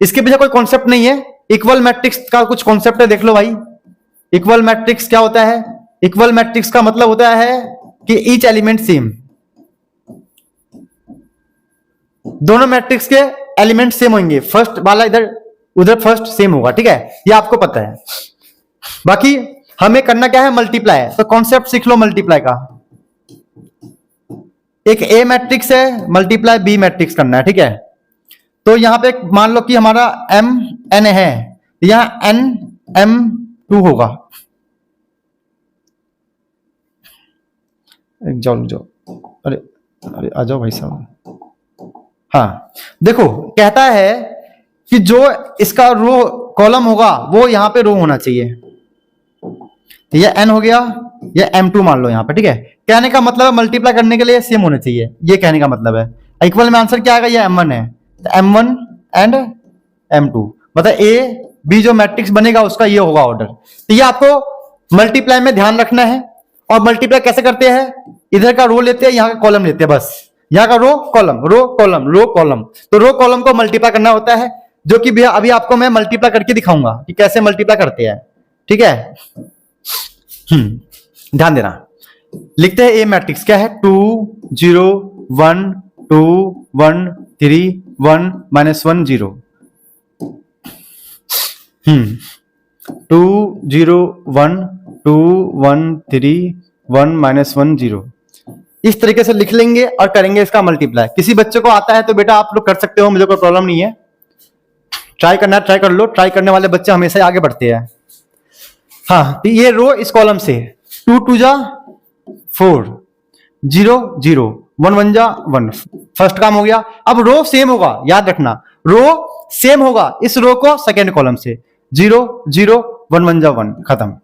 S1: इसके पीछे कोई कॉन्सेप्ट नहीं है, इक्वल मैट्रिक्स का कुछ कॉन्सेप्ट है, देख लो भाई। इक्वल मैट्रिक्स क्या होता है? इक्वल मैट्रिक्स का मतलब होता है कि ईच एलिमेंट सेम, दोनों मैट्रिक्स के एलिमेंट सेम होंगे। फर्स्ट वाला इधर उधर फर्स्ट सेम होगा, ठीक है? ये आपको पता है। बाकी हमें करना क्या है? मल्टीप्लाई। तो कॉन्सेप्ट सीख लो मल्टीप्लाई का। एक ए मैट्रिक्स है, मल्टीप्लाई बी मैट्रिक्स करना है, ठीक है? तो यहां पे मान लो कि हमारा m n है, यहां n m2 होगा। जाओ अरे अरे आ जाओ भाई साहब। हाँ देखो, कहता है कि जो इसका रो कॉलम होगा वो यहां पे रो होना चाहिए। तो ये n हो गया, ये m2 मान लो यहां पे, ठीक है? कहने का मतलब है मल्टीप्लाई करने के लिए सेम होने चाहिए, ये कहने का मतलब है। इक्वल में आंसर क्या आएगा? ये m1 है, तो m1 एंड m2 मतलब a b जो मैट्रिक्स बनेगा उसका ये होगा ऑर्डर। तो ये आपको मल्टीप्लाई में ध्यान रखना है। और मल्टीप्लाई कैसे करते हैं? इधर का रो लेते हैं, यहाँ का कॉलम लेते हैं, बस। यहाँ का row column, row column, row column. तो रो कॉलम को मल्टीप्लाई करना होता है, जो कि भैया अभी आपको मैं मल्टीप्लाई करके दिखाऊंगा कि कैसे मल्टीप्लाई करते हैं, ठीक है? ध्यान देना। लिखते हैं ए मैट्रिक्स क्या है? 2 0 1 2 1 3 1 -1 0। 2 0 1 2 1 3 1 -1 0। इस तरीके से लिख लेंगे और करेंगे इसका मल्टीप्लाई। किसी बच्चे को आता है तो बेटा आप लोग कर सकते हो, मुझे कोई प्रॉब्लम नहीं है। ट्राई करना, ट्राई कर लो। ट्राई करने वाले बच्चे हमेशा आगे बढ़ते हैं। हाँ, तो ये रो इस कॉलम से 2 2 जा 4 0 0 1 1 जा 1, फर्स्ट काम हो गया। अब रो सेम होगा, याद रखना, रो सेम होगा इस रो को सेकेंड कॉलम से। 0 0 1 1 जा 1, खत्म।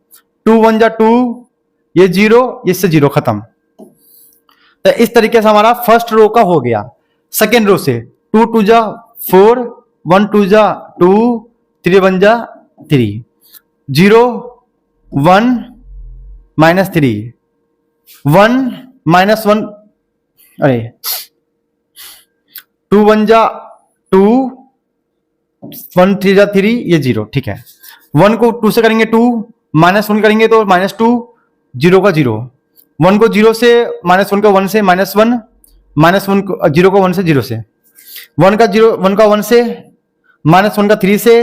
S1: 2 1 जा 2, ये 0, इससे 0, खत्म। तो इस तरीके से हमारा फर्स्ट रो का हो गया। सेकेंड रो से 2 2 जा 4 1 2 जा 2 3 1 जा 3 0 1 -3 1 -1, अरे 2 1 जा 2 1 3 जा 3, ये 0, ठीक है? 1 को 2 से करेंगे 2, -1 करेंगे तो -2, 0 का 0, 1 को 0 से, -1 को 1 से, -1 -1 को 0 को 1 से, 0 से 1 का 0, 1 का 1 से, -1 का 3 से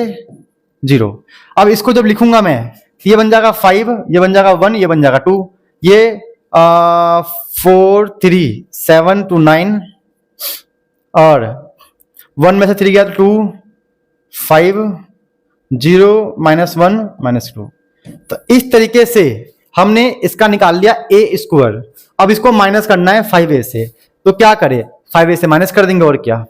S1: 0। अब इसको जब लिखूंगा मैं, ये बन जाएगा 5, ये बन जाएगा 1, ये बन जाएगा 2, ये 4 3 7 2 9, और 1 में से 3 गया तो 2 5 0 -1 -2। तो इस तरीके से हमने इसका निकाल लिया ए स्क्वायर। अब इसको माइनस करना है 5a से, तो क्या करें? 5a से माइनस कर देंगे, और क्या?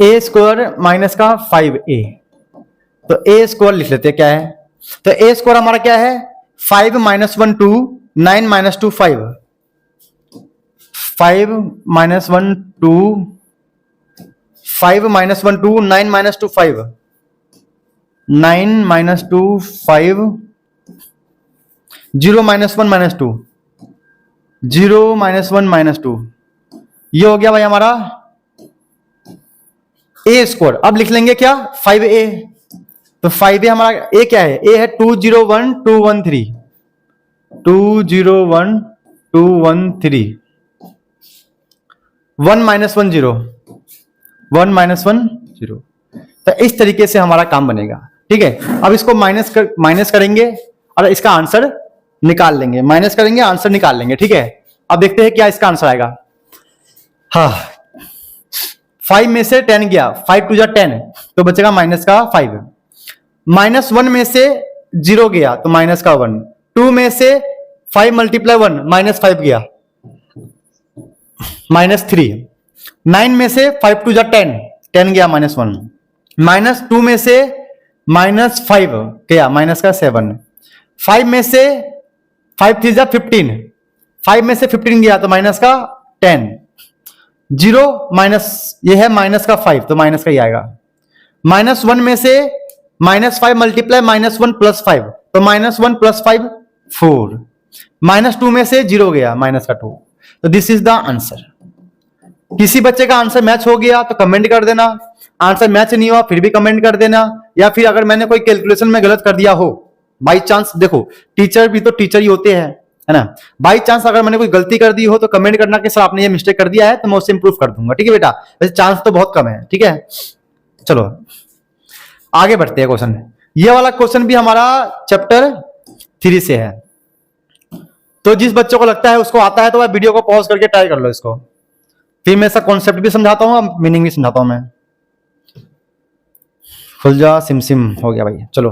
S1: ए स्क्वायर माइनस का 5a, तो ए स्क्वायर लिख लेते हैं क्या है? तो ए स्क्वायर हमारा क्या है? 5 -1 2 9 -2 5 5 -1 2 5 minus 1 2, 9 minus 2 5, 9 minus 2 5, 0 minus 1 minus 2, 0 minus 1 minus 2, ये हो गया भाई हमारा ए स्क्वायर। अब लिख लेंगे क्या 5a, तो 5a हमारा ए क्या है, ए है 2 0 1 2 1 3, 2 0 1 2 1 3, 1 माइनस 1 0, 1 माइनस 1 0। तो इस तरीके से हमारा काम बनेगा, ठीक है। अब इसको माइनस करेंगे और इसका आंसर निकाल लेंगे, माइनस करेंगे आंसर निकाल लेंगे, ठीक है। अब देखते हैं क्या इसका आंसर आएगा। हाँ, 5 में से 10 गया, 5 टू जा 10, तो बचेगा माइनस का 5। माइनस 1 में से 0 गया तो माइनस का 1, 2 में से 5 मल्टीप्लाई 1 माइनस 5 गया, माइनस 3, 9 में से 5 टू जा 10, 10 गया माइनस 1, माइनस 2 में से माइनस 5 गया माइनस का 7, 5 में से 5 थ्री जा 15, 5 में से 15 गया तो माइनस का 10, 0 माइनस ये है माइनस का 5 तो माइनस का ही आएगा। माइनस 1 में से माइनस 5 मल्टीप्लाई माइनस 1 प्लस 5, तो माइनस 1 प्लस 5 4, माइनस 2 में से 0 गया माइनस का 2, तो दिस इज द आंसर। किसी बच्चे का आंसर मैच हो गया तो कमेंट कर देना, आंसर मैच नहीं हुआ फिर भी कमेंट कर देना, या फिर अगर मैंने कोई कैलकुलेशन में गलत कर दिया हो बाई चांस, देखो टीचर भी तो टीचर ही होते हैं, है ना। बाई चांस अगर मैंने कोई गलती कर दी हो तो कमेंट करना कि सर आपने ये मिस्टेक कर दिया है, तो मैं उससे इंप्रूव कर दूंगा, ठीक है बेटा। वैसे चांस तो बहुत कम है, ठीक है। चलो आगे बढ़ते हैं क्वेश्चन। ये वाला क्वेश्चन भी हमारा चैप्टर 3 से है, तो जिस बच्चों को लगता है उसको आता है तो वह वीडियो को पॉज करके ट्राई कर लो इसको, फिर मैं इसका कॉन्सेप्ट भी समझाता हूँ, मीनिंग भी समझाता हूं मैं। खुल जा सिम सिम हो गया भाई। चलो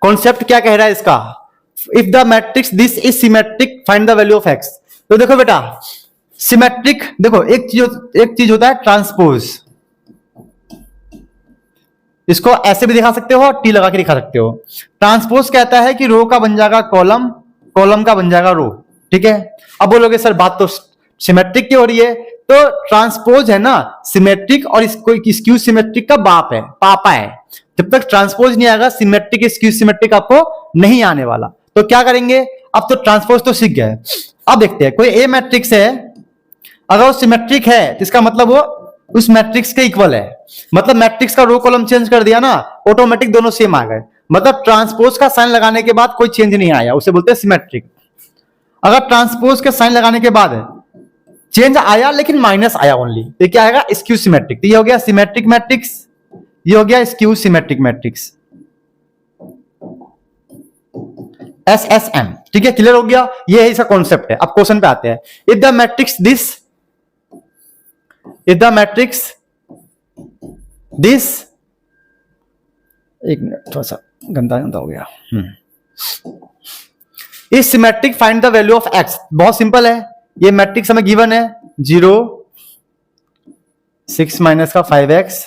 S1: कॉन्सेप्ट क्या कह रहा है इसका, if the matrix this is symmetric find the value of x. तो देखो बेटा सिमेट्रिक, देखो एक चीज होता है ट्रांसपोज, इसको ऐसे भी दिखा सकते हो, टी लगा के दिखा सकते हो। ट्रांसपोज कहता है कि रो का बन जाएगा कॉलम, कॉलम का बन जाएगा रो, ठीक है। अब बोलोगे सर बात तो सिमेट्रिक की हो रही है, तो ट्रांसपोज है ना सिमेट्रिक और स्क्यू सिमेट्रिक का बाप है, पापा है। जब तक ट्रांसपोज नहीं आएगा सिमेट्रिक स्क्यू सिमेट्रिक आपको नहीं आने वाला। तो क्या करेंगे, अब तो ट्रांसपोज तो सीख गए, अब देखते हैं कोई ए मैट्रिक्स है, अगर वो सिमेट्रिक है तो इसका मतलब वो उस मैट्रिक्स के इक्वल है, मतलब मैट्रिक्स का रो कॉलम चेंज कर दिया ना, ऑटोमेटिक दोनों सेम आ गए, मतलब ट्रांसपोज का साइन लगाने के बाद कोई चेंज नहीं आया, उसे बोलते हैं सिमेट्रिक। अगर ट्रांसपोज के साइन लगाने के बाद चेंज आया लेकिन माइनस आया ओनली, तो क्या आएगा स्क्यू सिमेट्रिक। तो ये हो गया सिमेट्रिक मैट्रिक्स, ये हो गया स्क्यू सिमेट्रिक मैट्रिक्स, SSM, ठीक है। क्लियर हो गया, ये है इसका कॉन्सेप्ट है। अब क्वेश्चन पे आते हैं, if the matrix this, if the matrix this, एक मिनट थोड़ा सा गंदा हो गया, is symmetric find the value of x. बहुत सिंपल है, ये मैट्रिक्स हमें गिवन है 0 6 माइनस का 5x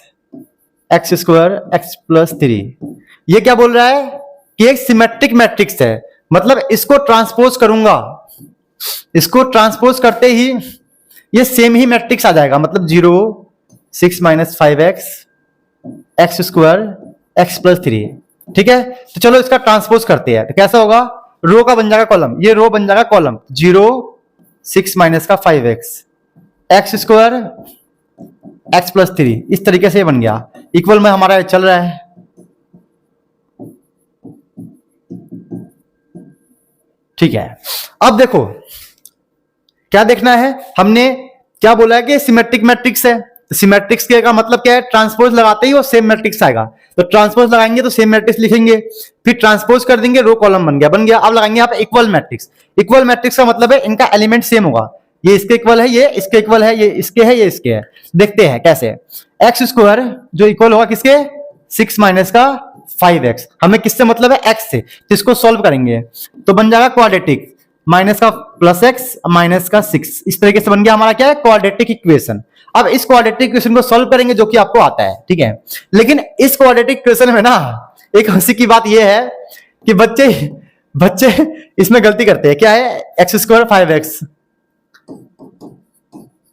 S1: x square x plus 3। ये क्या बोल रहा है कि एक सिमेट्रिक मैट्रिक्स है, मतलब इसको ट्रांसपोज करूंगा, इसको ट्रांसपोज करते ही ये सेम ही मैट्रिक्स आ जाएगा, मतलब 0 6 minus 5x x square x plus 3, ठीक है। तो चलो इसका ट्रांसपोज करते हैं, तो कैसा होगा, रो का बन जाएगा कॉलम, ये रो बन जाएगा कॉलम 0 6 माइनस का 5x x square x plus 3, इस तरीके से बन गया, इक्वल में हमारा चल रहा है, ठीक है। अब देखो क्या देखना है, हमने क्या बोला है कि सिमेट्रिक मैट्रिक्स है, सिमेट्रिक्स का मतलब क्या है, ट्रांसपोज लगाते ही वो सेम मैट्रिक्स आएगा, तो ट्रांसपोज लगाएंगे तो सेम मैट्रिक्स लिखेंगे, फिर ट्रांसपोज कर देंगे रो कॉलम बन गया, बन गया। अब लगाएंगे यहाँ पे इक्वल मैट्रिक्स, इक्वल मैट्रिक्स का मतलब है इनका एलिमेंट सेम होगा, ये इसके इक्वल है, ये इसके इक्वल है, ये इसके है, ये इसके है। देखते हैं कैसे, एक्स स्क्वायर जो इक्वल होगा किसके 6 माइनस का 5x, हमें किससे मतलब है x से, तो इसको सॉल्व करेंगे तो बन जाएगा क्वाड्रेटिक, माइनस का प्लस x माइनस का 6, इस तरीके से बन गया हमारा क्या है क्वाड्रेटिक इक्वेशन। अब इस क्वाड्रेटिक इक्वेशन को सॉल्व करेंगे जो कि आपको आता है, ठीक है। लेकिन इस क्वाड्रेटिक इक्वेशन में ना एक हंसी की बात यह है कि बच्चे इसमें गलती करते हैं, क्या है एक्स स्क्वायर 5x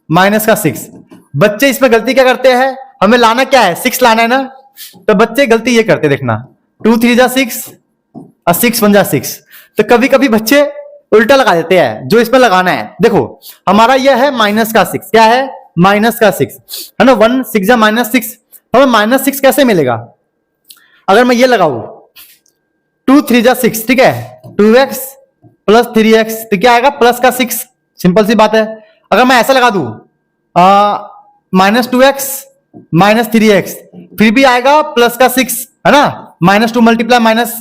S1: माइनस का 6, बच्चे इसमें गलती क्या करते हैं, हमें लाना क्या है, 6 लाना है ना, तो बच्चे गलती ये करते देखना, 2 3 जा 6 और 6 1 जा 6। तो कभी कभी बच्चे उल्टा लगा देते हैं जो इसमें लगाना है। देखो हमारा यह है माइनस का 6, क्या है माइनस का 6 है ना, 1 6 जा -6, हमें -6 कैसे मिलेगा, अगर मैं ये लगाऊं 2 3 जा 6, ठीक है, 2x प्लस 3x, तो क्या आएगा प्लस का 6, सिंपल सी बात है। अगर मैं ऐसा लगा दूं -2x -3x, फिर भी आएगा प्लस का 6 है ना, -2 मल्टीप्लाई माइनस।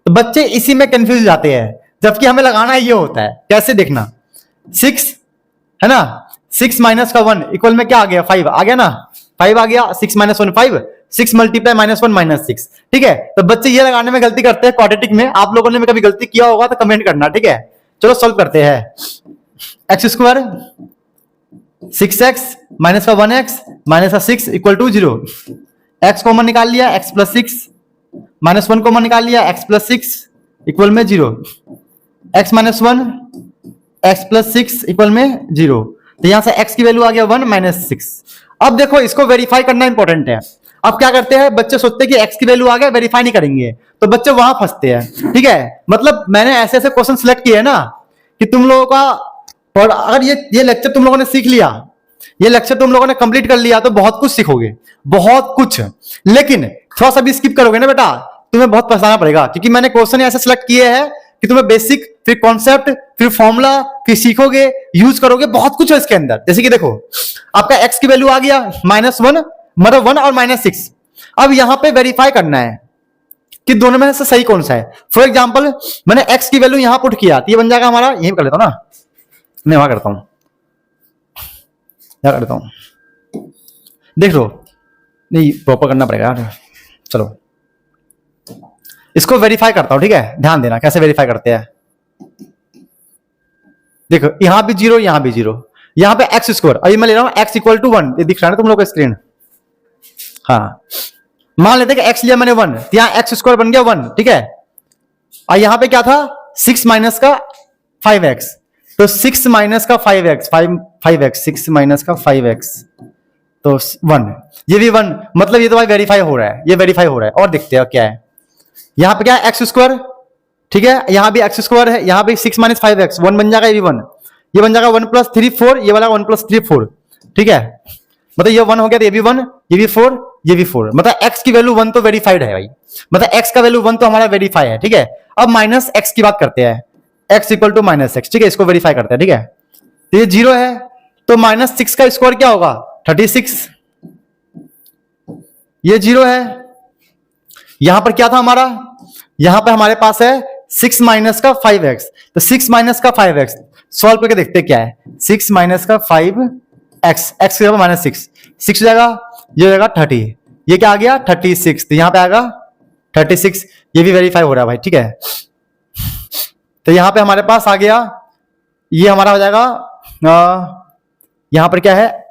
S1: तो बच्चे इसी में कंफ्यूज जाते हैं, जबकि हमें लगाना ये होता है, कैसे देखना, 6 है ना, 6 माइनस का 1 इक्वल में क्या आ गया, 5 आ गया ना, 5 आ गया, 6 माइनस 1 5, 6 मल्टीप्लाई -1 -6, ठीक है। तो बच्चे ये लगाने में गलती करते हैं क्वाड्रेटिक में, आप लोगों ने भी कभी गलती किया होगा तो कमेंट करना, ठीक है। चलो सॉल्व करते हैं, एक्स स्क्वायर 6x माइनस का 1x माइनस का 6 इक्वल टू 0, x कॉमन निकाल लिया, x प्लस 6 माइनस 1 कॉमन निकाल लिया, x प्लस 6 इक्वल में 0, x minus 1 x plus 6 equal में 0। तो यहां से x की वैल्यू आ गया 1 माइनस 6। अब देखो इसको वेरीफाई करना इंपॉर्टेंट है। अब क्या करते हैं बच्चे, सोचते हैं कि x की वैल्यू आ गया, वेरीफाई नहीं करेंगे, तो बच्चे वहां फंसते हैं, ठीक है। मतलब मैंने ऐसे ऐसे क्वेश्चन सिलेक्ट किए हैं ना कि तुम लोगों का, और अगर ये लेक्चर तुम लोगों ने सीख लिया, ये लेक्चर तुम लोगों ने कंप्लीट कर लिया, तो बहुत कुछ सीखोगे, बहुत कुछ। लेकिन थोड़ा सा भी स्किप करोगे ना बेटा, तुम्हें बहुत पछताना पड़ेगा, क्योंकि मैंने क्वेश्चन ऐसे सिलेक्ट किए हैं कि तुम्हें बेसिक, फिर कॉन्सेप्ट, फिर फॉर्मूला, फिर सीखोगे, यूज करोगे, बहुत कुछ है इसके अंदर। जैसे कि देखो आपका x की वैल्यू आ गया -1, मतलब 1 और -6। अब यहां पे वेरीफाई करना है कि दोनों में से सही कौन सा है। फॉर एग्जाम्पल मैंने x की वैल्यू यहां पुट किया, तो ये बन जाएगा हमारा, यही कर लेता हूं ना, मैं वहां करता हूं, क्या करता हूं, देख लो, नहीं प्रॉपर करना पड़ेगा यार। चलो इसको वेरीफाई करता हूं, ठीक है, ध्यान देना कैसे वेरीफाई करते हैं। देखो यहां भी 0, यहां भी 0, यहां पे एक्स स्क्वायर, अभी मैं ले रहा हूं x इक्वल टू 1, ये दिख रहा है ना तुम लोग का स्क्रीन, हाँ। मान लेते हैं कि x लिया मैंने 1, तो यहां एक्स स्क्वायर बन गया 1, ठीक है। और यहां पे क्या था 6 माइनस का 5x, तो 6 माइनस का 5x, 5x 6 माइनस का 5x तो 1, ये भी 1, मतलब ये तो भाई वेरीफाई हो रहा है, ये वेरीफाई हो रहा है। और देखते हैं क्या है, यहां पे क्या है एक्स स्क्वायर, ठीक है, यहां भी एक्स स्क्वायर है, यहां पे 6 माइनस 5x 1 बन जाएगा, ये भी 1, ये बन जाएगा 1 प्लस 3 4, ये वाला 1 प्लस 3 4, ठीक है। मतलब ये 1 हो गया, तो ये भी 1, ये भी 4, ये भी 4, मतलब x की वैल्यू 1 तो वेरीफाइड है भाई, मतलब x का वैल्यू 1 तो हमारा वेरीफाई है, ठीक है। अब माइनस x की बात करते हैं, x इक्वल टू -x, ठीक है, इसको वेरीफाई करते हैं, ठीक है। तो ये 0 है, तो -6 का स्क्वायर क्या होगा 36, ये 0 है। यहां पर क्या था हमारा, यहां पर हमारे पास है 6 माइनस का 5x, तो 6 माइनस का 5x सॉल्व करके देखते हैं क्या है, 6 माइनस का 5x, x के माइनस 6 हो जाएगा, ये हो जाएगा 30, ये क्या आ गया 36, तो यहां पे आएगा 36, ये भी वेरीफाई हो रहा है भाई, ठीक है। तो यहां पे हमारे पास आ गया, ये हमारा हो जाएगा, यहां पर क्या है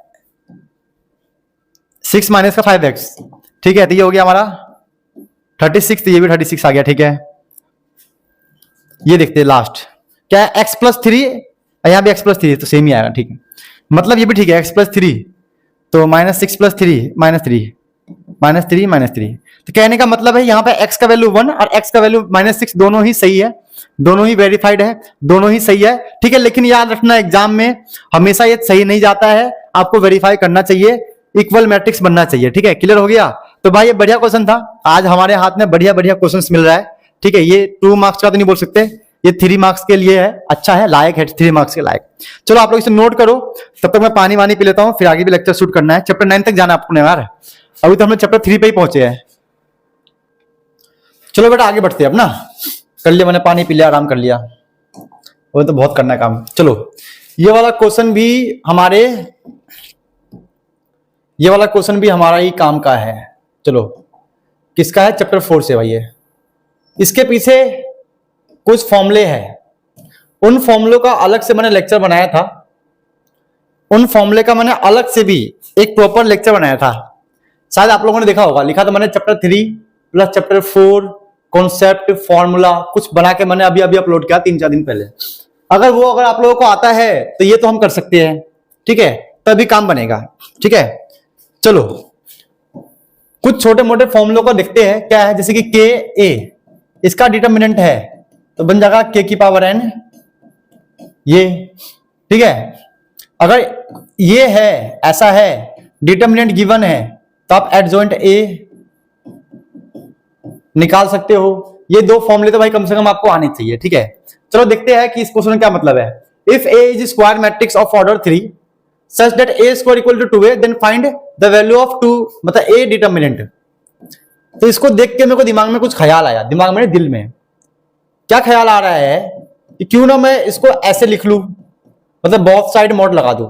S1: 6 माइनस का 5x, ठीक है, तो ये हो गया हमारा 36, तो ये भी 36 आ गया, ठीक है। ये देखते हैं लास्ट क्या है, x प्लस 3, यहां भी x प्लस 3, तो सेम ही आएगा, ठीक है, मतलब ये भी ठीक है, x प्लस 3, तो -6 प्लस 3 -3, तो कहने का मतलब है यहां पे x का वैल्यू 1 और x का वैल्यू -6 दोनों ही सही है, दोनों ही वेरीफाइड है, दोनों ही सही है, ठीक है। लेकिन याद रखना एग्जाम में हमेशा ये सही नहीं जाता है, आपको वेरीफाई करना चाहिए, इक्वल मैट्रिक्स बनना चाहिए, ठीक है। क्लियर हो गया। तो भाई ये बढ़िया क्वेश्चन था, आज हमारे हाथ में बढ़िया बढ़िया क्वेश्चन मिल रहा है, ठीक है। ये 2 मार्क्स का तो नहीं बोल सकते, ये 3 मार्क्स के लिए है, अच्छा है, लायक है, 3 मार्क्स के लायक। चलो आप लोग इसे नोट करो, तब तक मैं पानी वानी पी लेता हूँ, फिर आगे भी लेक्चर शूट करना है, चैप्टर 9 तक जाना है आपको यार, अभी तो हम लोग चैप्टर 3 पे ही पहुंचे हैं। चलो बेटा आगे बढ़ते हैं, अब ना कर लिया मैंने, पानी पी लिया, आराम कर लिया, वो तो बहुत करना है काम। चलो ये वाला क्वेश्चन भी हमारा ही काम का है। चलो किसका है, चैप्टर 4 से भाई। इसके पीछे कुछ फॉर्मूले हैं, उन फॉर्मूलों का अलग से मैंने लेक्चर बनाया था, उन फॉर्मूले का मैंने अलग से भी एक प्रॉपर लेक्चर बनाया था, शायद आप लोगों ने देखा होगा, लिखा था मैंने chapter 3 plus chapter 4 concept formula, कुछ बना के मैंने अभी अपलोड किया 3-4 दिन पहले। अगर आप लोगों को आता है तो ये तो हम कर सकते हैं, ठीक है, तभी काम बनेगा। ठीक है, चलो कुछ छोटे मोटे फॉर्मूलों को देखते हैं क्या है। जैसे कि के ए इसका डिटर्मिनेंट है तो बन जाएगा के की पावर एन ये। ठीक है, अगर ये है ऐसा है डिटर्मिनेंट गिवन है तो आप एडजॉइंट ए निकाल सकते हो। ये दो फॉर्मूले तो भाई कम से कम आपको आने चाहिए। ठीक है, चलो देखते हैं कि इस क्वेश्चन में क्या मतलब है। If a is square matrix of order 3 such that a square equal to 2a then find the value of 2 मतलब ए डिटर्मिनेंट। तो इसको देख के मेरे को दिमाग में कुछ ख्याल आया, दिमाग में दिल में क्या ख्याल आ रहा है कि क्यों ना मैं इसको ऐसे लिख लूं, मतलब बोथ साइड मोड लगा दूं।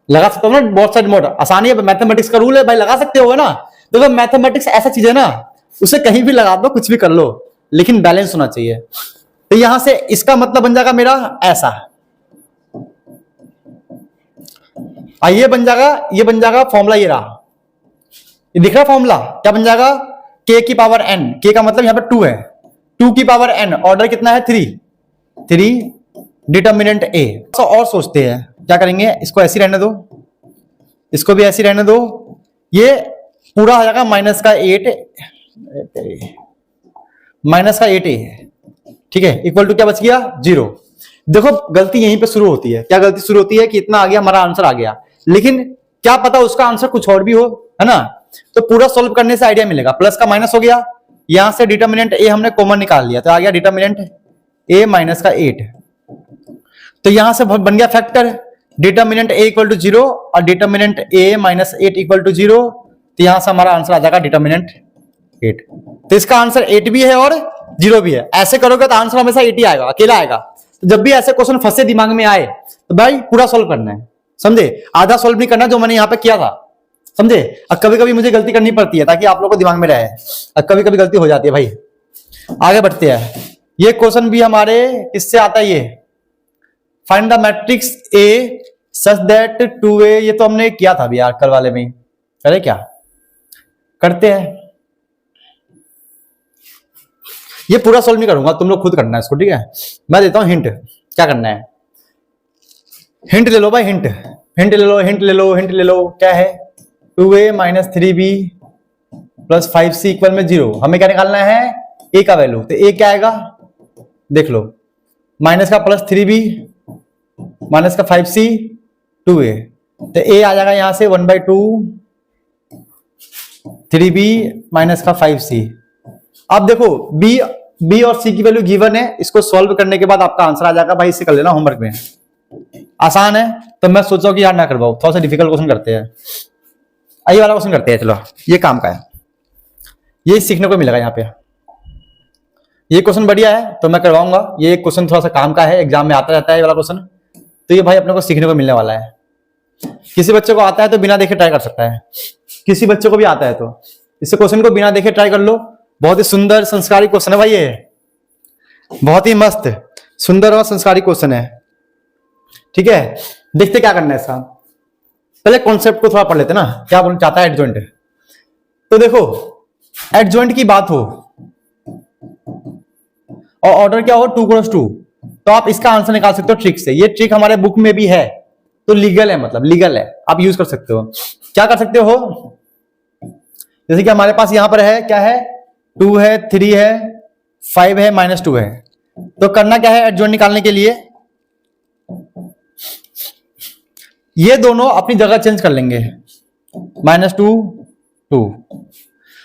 S1: लगा सकता हूं ना बोथ साइड मोड, आसानी है, मैथमेटिक्स का रूल है भाई, लगा सकते हो ना। देखो मैथमेटिक्स ऐसा चीज है ना, उसे कहीं भी लगा दो, कुछ भी कर लो, लेकिन बैलेंस होना चाहिए। तो यहां से इसका मतलब बन जाएगा मेरा ऐसा, ये बन जाएगा फॉर्मूला, ये रहा, ये दिख रहा फॉर्मूला क्या बन जाएगा, के की पावर एन, के का मतलब यहां पर 2 है, 2 की पावर एन, ऑर्डर कितना है 3 डिटर्मिनेंट ए। तो और सोचते हैं क्या करेंगे, इसको ऐसे रहने दो, इसको भी ऐसे रहने दो, ये पूरा हो जाएगा माइनस का 8a, ठीक है, इक्वल टू क्या बच गया 0। देखो गलती यहीं पे शुरू होती है, क्या गलती शुरू होती है कि इतना आ गया, हमारा आंसर आ गया, लेकिन क्या पता उसका आंसर कुछ और भी हो, है ना। तो पूरा सॉल्व करने से आइडिया मिलेगा, प्लस का माइनस हो गया, यहां से डिटर्मिनेंट ए हमने कॉमन निकाल लिया तो आ गया डिटर्मिनेंट ए माइनस का 8। तो यहां से बन गया factor determinant a equal to 0 और determinant a minus 8 equal to 0। तो यहां से हमारा आंसर आ जाएगा डिटर्मिनेंट 8। तो इसका आंसर 8 भी है और 0 भी है। ऐसे करोगे तो आंसर हमेशा 8 ही आएगा, अकेला आएगा। तो जब भी ऐसे क्वेश्चन फंसे दिमाग में आए तो भाई पूरा सॉल्व करना है, समझे, आधा सॉल्व नहीं करना जो मैंने यहां पे किया था, समझे। अब कभी कभी मुझे गलती करनी पड़ती है ताकि आप लोगों को दिमाग में रहे, अब कभी कभी गलती हो जाती है भाई। आगे बढ़ते हैं, ये क्वेश्चन भी हमारे किससे आता है, ये find the matrix A such that 2a, ये तो हमने किया था अभी यार कल वाले में, करे क्या करते हैं, ये पूरा सॉल्व नहीं करूंगा, तुम लोग खुद करना है इसको, ठीक है। मैं देता हूं हिंट, क्या करना है, हिंट ले लो भाई, हिंट ले लो, क्या है 2a minus 3b plus 5c equal में 0। हमें क्या निकालना है, a का वैल्यू। तो a क्या आएगा देख लो, माइनस का प्लस 3b माइनस का 5c 2a, तो a आ जाएगा यहां से 1/2 3b माइनस का 5c। अब देखो b और c की वैल्यू गिवन है, इसको सॉल्व करने के बाद आपका आंसर आ जाएगा भाई, इसे कर लेना होमवर्क में, आसान है। तो मैं सोचा कि यार ना करवाओ, थोड़ा सा डिफिकल्ट क्वेश्चन करते हैं, ये वाला क्वेश्चन करते हैं। चलो ये काम का है, ये सीखने को मिलेगा यहाँ पे, ये क्वेश्चन बढ़िया है तो मैं करवाऊंगा। ये क्वेश्चन थोड़ा सा काम का है, एग्जाम में आता रहता है ये वाला क्वेश्चन, तो ये भाई अपने को सीखने को मिलने वाला है। किसी बच्चे को आता है तो बिना देखे ट्राई कर सकता है, किसी बच्चे को भी आता है तो इस क्वेश्चन को बिना देखे ट्राई कर लो। बहुत ही सुंदर संस्कारी क्वेश्चन है भाई, ये बहुत ही मस्त सुंदर और संस्कारी क्वेश्चन है, ठीक है। देखते क्या करना है इसका, पहले कॉन्सेप्ट को थोड़ा पढ़ लेते ना, क्या बोलना चाहता है एडजॉइंट। तो देखो एडजॉइंट की बात हो और ऑर्डर क्या हो 2x2, तो आप इसका आंसर निकाल सकते हो ट्रिक से। ये ट्रिक हमारे बुक में भी है, तो लीगल है, मतलब लीगल है, आप यूज कर सकते हो। क्या कर सकते हो, जैसे कि हमारे पास यहां पर है, क्या है 2 है 3 है 5 है -2 है, तो करना क्या है एडजॉइंट निकालने के लिए, ये दोनों अपनी जगह चेंज कर लेंगे, -2 2,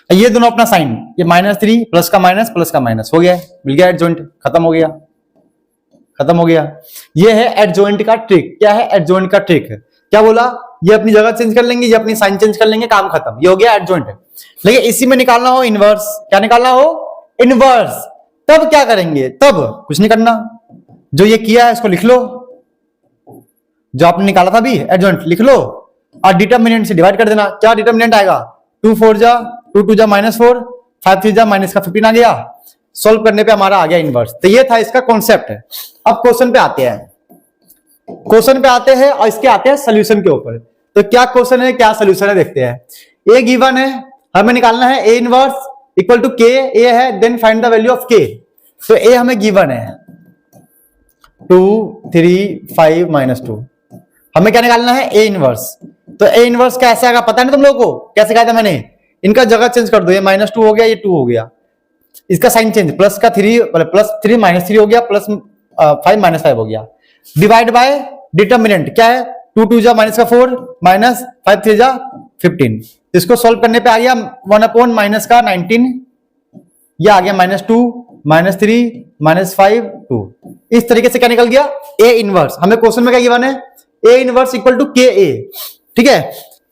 S1: ये दोनों अपना साइन, ये -3 प्लस का माइनस हो गया, मिल गया एडजॉइंट, खत्म हो गया। ये है एडजॉइंट का ट्रिक। क्या है एडजॉइंट का ट्रिक, क्या बोला, ये अपनी जगह चेंज कर लेंगे, ये अपनी साइन चेंज कर लेंगे, काम खत्म, ये हो गया एडजॉइंट। लेकिन इसी में निकालना हो इनवर्स, क्या निकालना हो इनवर्स, तब क्या करेंगे, तब कुछ नहीं करना, जो ये किया है इसको लिख लो, जो आपने निकाला था अभी एडजॉइंट लिख लो और डिटर्मिनेंट से डिवाइड कर देना। क्या डिटर्मिनेंट आएगा 2 4 जा 2 2 जा -4 5 3 जा -15 आ गया। सॉल्व करने पे हमारा आ गया इनवर्स। तो ये था इसका कॉन्सेप्ट। अब क्वेश्चन पे आते हैं और इसके आते हैं सोल्यूशन के ऊपर। तो क्या क्वेश्चन है क्या सोल्यूशन है देखते हैं। ए गिवन है, हमें निकालना है A inverse equal to k, a है, then find the value of k. तो ए हमें गिवन है 2 3 5 -2, हमें क्या निकालना है, ए इनवर्स। तो ए इनवर्स कैसे आएगा पता है ना तुम लोगों को, कैसे कहा था मैंने, इनका जगह चेंज कर दो, ये -2 हो गया, ये 2 हो गया, इसका साइन चेंज, प्लस का 3 +3 -3 हो गया, प्लस 5 -5 हो गया, डिवाइड बाय डिटर्मिनेंट क्या है, 2 2 जा -4 -5 3 जा 15। इसको सॉल्व करने पे आ गया 1/-19, ये आ गया -2 -3 -5 2। इस तरीके से क्या निकल गया, ए इनवर्स। हमें क्वेश्चन में क्या गिवन है, A inverse equal to k ए, ठीक है।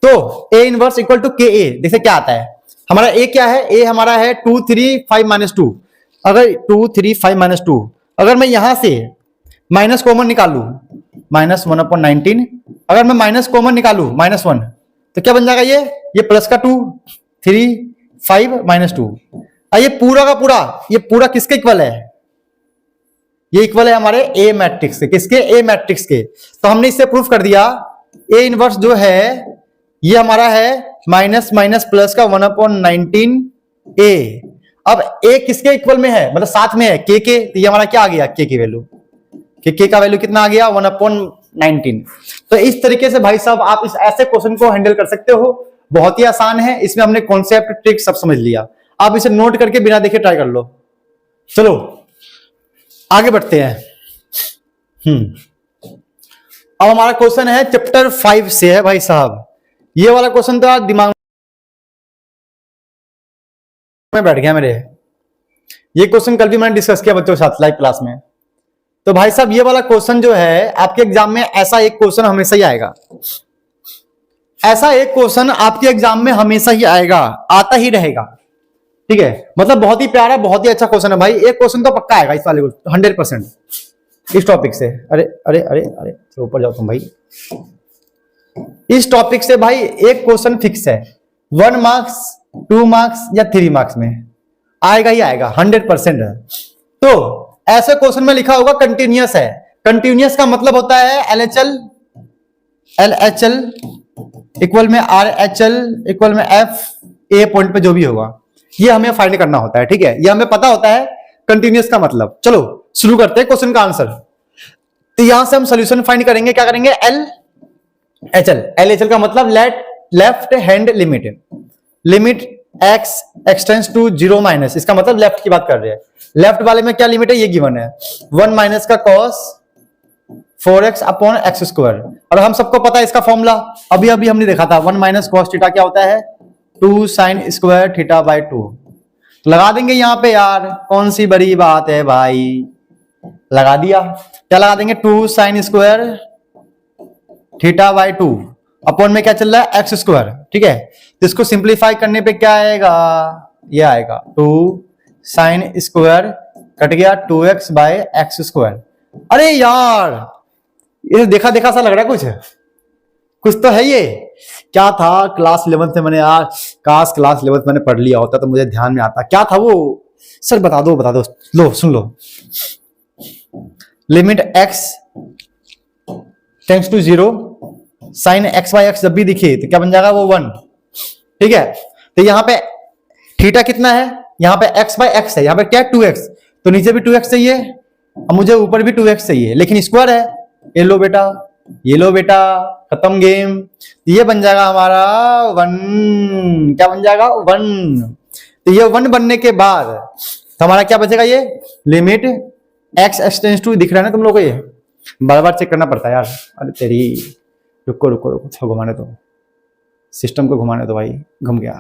S1: तो A inverse equal to k ए, देखिए क्या आता है, हमारा ए क्या है, ए हमारा है 2 3 5 -2। अगर 2 3 5 -2, अगर मैं यहां से माइनस कॉमन निकालू -1/19, अगर मैं माइनस कॉमन निकालू -1, तो क्या बन जाएगा, ये प्लस का 2 3 5 -2। ये पूरा का पूरा, ये पूरा किसके इक्वल है, ये इक्वल है हमारे ए मैट्रिक्स के, किसके, ए मैट्रिक्स के। तो हमने इससे प्रूफ कर दिया ए इनवर्स जो है ये हमारा है माइनस माइनस प्लस का 1/19 ए। अब ए किसके इक्वल में है, मतलब साथ में है के, तो ये हमारा क्या आ गया, के की वैल्यू, के का वैल्यू कितना आ गया 1/19। तो इस तरीके से भाई साहब आप इस ऐसे क्वेश्चन को हैंडल कर सकते हो, बहुत ही आसान है, इसमें हमने कॉन्सेप्ट ट्रिक सब समझ लिया। आप इसे नोट करके बिना देखे ट्राई कर लो। चलो आगे बढ़ते हैं। अब हमारा क्वेश्चन है चैप्टर 5 से है भाई साहब। ये वाला क्वेश्चन तो आज दिमाग में बैठ गया मेरे, ये क्वेश्चन कल भी मैंने डिस्कस किया बच्चों के साथ लाइव क्लास में। तो भाई साहब ये वाला क्वेश्चन जो है आपके एग्जाम में, ऐसा एक क्वेश्चन हमेशा ही आएगा, ऐसा एक क्वेश्चन आपके एग्जाम में हमेशा ही आएगा, आता ही रहेगा, ठीक है। मतलब बहुत ही प्यारा, बहुत ही अच्छा क्वेश्चन है भाई, एक क्वेश्चन तो पक्का आएगा इस वाले को 100% इस टॉपिक से। अरे अरे अरे अरे ऊपर जाओ तुम भाई। इस टॉपिक से भाई एक क्वेश्चन फिक्स है, 1 मार्क्स 2 मार्क्स या 3 मार्क्स में आएगा ही आएगा, 100% है। तो ऐसे क्वेश्चन में लिखा होगा कंटिन्यूअस है, कंटिन्यूअस का मतलब होता है LHL इक्वल में RHL इक्वल में F ए पॉइंट पे जो भी होगा, ये हमें फाइंड करना होता है, ठीक है। ये हमें पता होता है कंटिन्यूअस का मतलब। चलो शुरू करते हैं क्वेश्चन का आंसर। तो यहां से हम सॉल्यूशन फाइंड करेंगे, क्या करेंगे, LHL का मतलब left hand limit x extends to 0 minus, इसका मतलब लेफ्ट की बात कर रहे हैं। लेफ्ट वाले में क्या लिमिट है, ये गिवन है 1 माइनस का cos 4x upon X square. और हम सबको पता है इसका फॉर्मूला, अभी हमने देखा था, 1 माइनस cos थीटा क्या होता है, 2 sin स्क्वायर थीटा बाई 2। तो लगा देंगे यहाँ पे यार, कौन सी बड़ी बात है भाई, लगा दिया। क्या लगा देंगे, 2 sin square theta by 2 upon में क्या चल रहा है, एक्स स्क्वायर, ठीक है। तो इसको सिंप्लीफाई करने पे क्या आएगा, ये आएगा 2 sin स्क्वायर कट गया 2x बाय एक्स स्क्वायर। अरे यार ये देखा देखा सा लग रहा है, कुछ तो है ये। क्या था क्लास 11 से मैंने यार, काश क्लास 11 मैंने पढ़ लिया होता तो मुझे ध्यान में आता। क्या था वो सर, बता दो, लो सुन लो। Limit x tends to 0 sine x by x जब भी दिखे तो क्या बन जाएगा, वो 1, ठीक है। तो यहाँ पे थीटा कितना है, यहाँ पे x बाई एक्स है, यहाँ पे क्या है 2x, तो नीचे भी 2x चाहिए, अब मुझे ऊपर भी 2x चाहिए, लेकिन स्क्वायर है। ये लो बेटा, खत्म गेम। ये बन जाएगा हमारा 1, क्या बन जाएगा 1। तो ये 1 बनने के बाद तो हमारा क्या बचेगा, ये लिमिट x एक्सटेंड्स टू, दिख रहा है ना तुम लोगों को, ये बार बार चेक करना पड़ता है यार। अरे तेरी, रुको घुमाने दो, सिस्टम को घुमाने दो भाई, घूम गया।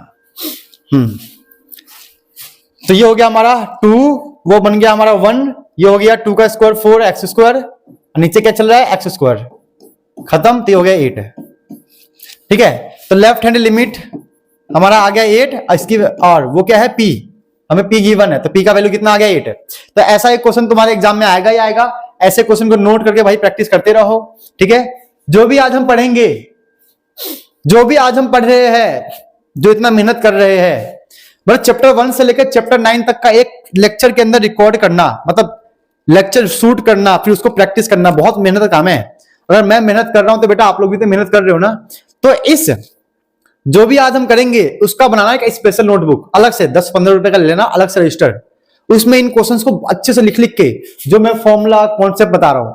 S1: तो ये हो गया हमारा 2, वो बन गया हमारा 1, ये हो गया 2 का स्क्वायर 4 एक्स स्क्वायर, नीचे क्या चल रहा है, एक्स स्क्वायर, खत्म। तो हो गया 8, ठीक है। तो लेफ्ट हैंड लिमिट हमारा आ गया 8, इसकी और वो क्या है p, हमें p गिवन है, तो p का वैल्यू कितना आ गया 8। तो ऐसा एक क्वेश्चन तुम्हारे एग्जाम में आएगा ही आएगा। ऐसे क्वेश्चन को नोट करके भाई प्रैक्टिस करते रहो, ठीक है। जो भी आज हम पढ़ेंगे, जो भी आज हम पढ़ रहे हैं, जो इतना मेहनत कर रहे हैं, मतलब चैप्टर 1 से लेकर चैप्टर 9 तक का एक लेक्चर के अंदर रिकॉर्ड करना, मतलब लेक्चर शूट करना, फिर उसको प्रैक्टिस करना, बहुत मेहनत का काम है। अगर मैं मेहनत कर रहा हूं तो बेटा आप लोग भी तो मेहनत कर रहे हो ना। तो इस जो भी आज हम करेंगे उसका बनाना एक स्पेशल नोटबुक अलग से 10-15 रुपए का लेना, अलग से रजिस्टर, उसमें इन क्वेश्चंस को अच्छे से लिख के, जो मैं फॉर्मूला कॉन्सेप्ट बता रहा हूं,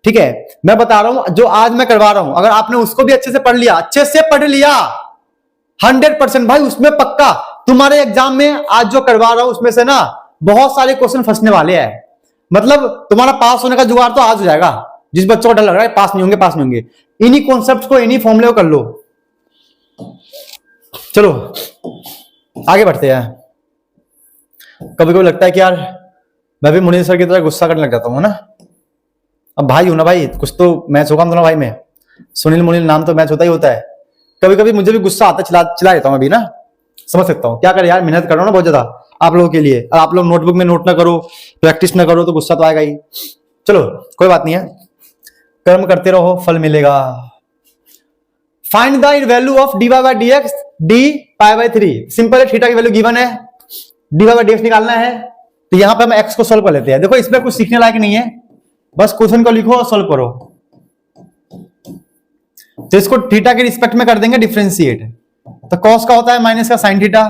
S1: ठीक है, मैं बता रहा हूं जो आज मैं करवा रहा हूं, अगर आपने उसको भी अच्छे से पढ़ लिया, अच्छे से पढ़ लिया 100% भाई, उसमें पक्का तुम्हारे एग्जाम में आज जो करवा रहा हूं उसमें से ना बहुत सारे क्वेश्चन फंसने वाले हैं। मतलब तुम्हारा पास होने का जुगाड़ तो आज हो जाएगा। जिस बच्चों को डर लग रहा है पास नहीं होंगे, पास नहीं होंगे, इन्हीं कॉन्सेप्ट को, इन्हीं फॉर्मूले को कर लो। चलो आगे बढ़ते हैं। कभी कभी लगता है कि यार मैं भी मुनीर सर की तरह गुस्सा करने लग जाता हूँ ना। अब भाई हूं ना भाई, कुछ तो मैच होगा हम दोनों भाई में। सुनील मुनील नाम तो मैच होता ही होता है। कभी कभी मुझे भी गुस्सा आता है, चिल्ला देता हूँ अभी ना, समझ सकता हूँ। क्या करें यार, मेहनत कर रहा हूँ ना बहुत ज्यादा आप लोगों के लिए, और आप लोग नोटबुक में नोट ना करो, प्रैक्टिस ना करो तो गुस्सा तो आएगा ही। चलो कोई बात नहीं है, कर्म करते रहो फल मिलेगा। Find the value of dy by dx d pi by 3। Simple है, थीटा की वैल्यू गिवन है, dy by dx निकालना है, तो यहां पे हम x को सोल्व कर लेते हैं। देखो इसमें कुछ सीखने लायक नहीं है, बस क्वेश्चन को लिखो और सोल्व करो। तो इसको थीटा के रिस्पेक्ट में कर देंगे डिफरेंशिएट। तो कॉस का होता है माइनस का साइन थीटा,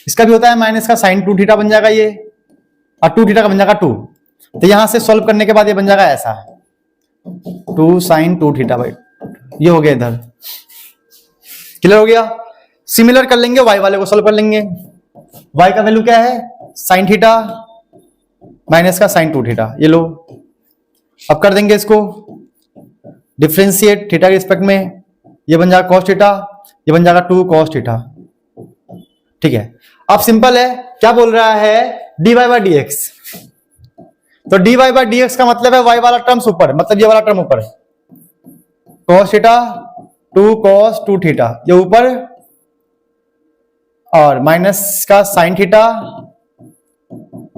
S1: इसका भी होता है माइनस का साइन 2 थीटा बन जाएगा ये, और 2 थीटा का बन जाएगा 2। तो यहां से सोल्व करने के बाद ये बन जाएगा ऐसा 2 साइन 2 थीटा बाई, ये हो गया इधर। क्लियर हो गया। सिमिलर कर लेंगे, y वाले को सोल्व कर लेंगे। y का वैल्यू क्या है, साइन थीटा माइनस का साइन 2 थीटा, ये लो। अब कर देंगे इसको डिफरेंशिएट थीटा के रिस्पेक्ट में, ये बन जाएगा cos थीटा, ये बन जाएगा 2 cos थीटा। ठीक है, अब सिंपल है, क्या बोल रहा है dy by dx। तो dy by dx का मतलब है y वाला टर्म्स ऊपर, मतलब ये वाला टर्म ऊपर, cos थीटा 2 cos 2 थीटा ये ऊपर, और माइनस का साइन थीटा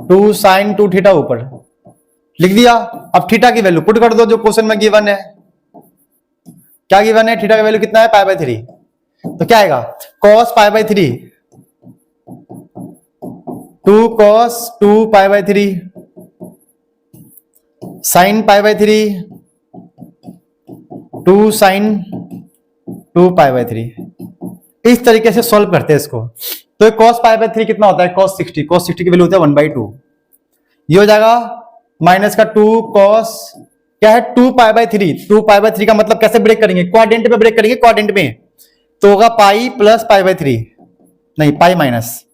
S1: 2 साइन 2 थीटा ऊपर लिख दिया। अब थीटा की वैल्यू पुट कर दो जो क्वेश्चन में गिवन है। क्या गिवन है, थीटा की वैल्यू कितना है, पाई बाय 3। तो क्या आएगा, cos pi by 3 2 cos 2 pi by 3 sine pi by 3 2 sine 2 pi by 3। इस तरीके से सॉल्व करते हैं इसको। तो cos पाई बाय 3 कितना होता है, cos 60 की वैल्यू होता है 1/2। ये हो जाएगा माइनस का 2 cos क्या है 2 पाई बाय 3। 2 पाई बाय 3 का मतलब कैसे ब्रेक करेंगे, क्वाड्रेंट में ब्रेक करेंगे, क्वाड्रेंट में तो होगा पाई प्लस पाई बाय 3, नहीं पाई माइनस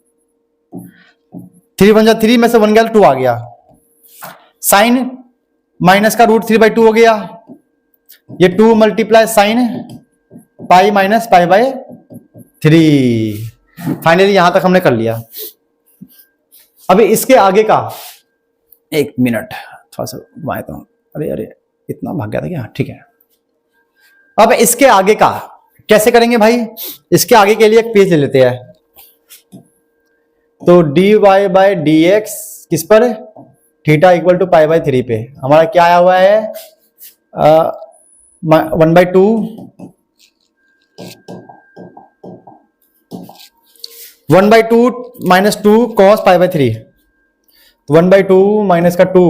S1: 3 बन जा 3 में से 1 गया 2 आ गया। साइन माइनस का √3/2 हो गया, ये 2 multiply sine pi minus pi by 3। Finally यहां तक हमने कर लिया। अभी इसके आगे का 1 मिनट थोड़ा सा घुमाता हूं। अरे इतना भाग गया था क्या, ठीक है। अब इसके आगे का कैसे करेंगे भाई, इसके आगे के लिए एक पेज ले लेते हैं। तो dy बाय dx किस पर, theta equal to pi by 3 पे हमारा क्या आया हुआ है 1/2 minus 2 cos pi by 3, 1/2 minus का 2।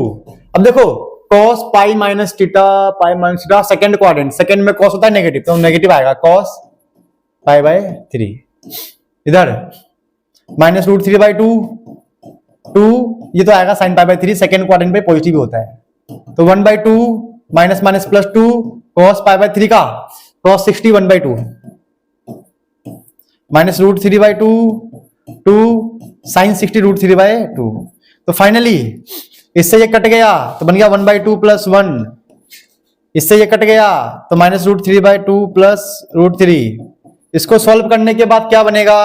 S1: अब देखो cos pi minus theta second quadrant, second में cos होता है नेगेटिव, तो नेगेटिव आएगा cos पाई बाय 3। इधर माइनस √3/2 2, ये तो आएगा sign pi by 3, second quadrant पे पॉजिटिव होता है। तो 1/2 minus minus plus 2 cos pi by 3 का cos 60 1/2 माइनस √3/2 2 साइन 60 √3/2। तो फाइनली इससे ये कट गया तो बन गया 1/2 प्लस 1, इससे ये कट गया तो माइनस √3/2 प्लस √3। इसको सॉल्व करने के बाद क्या बनेगा,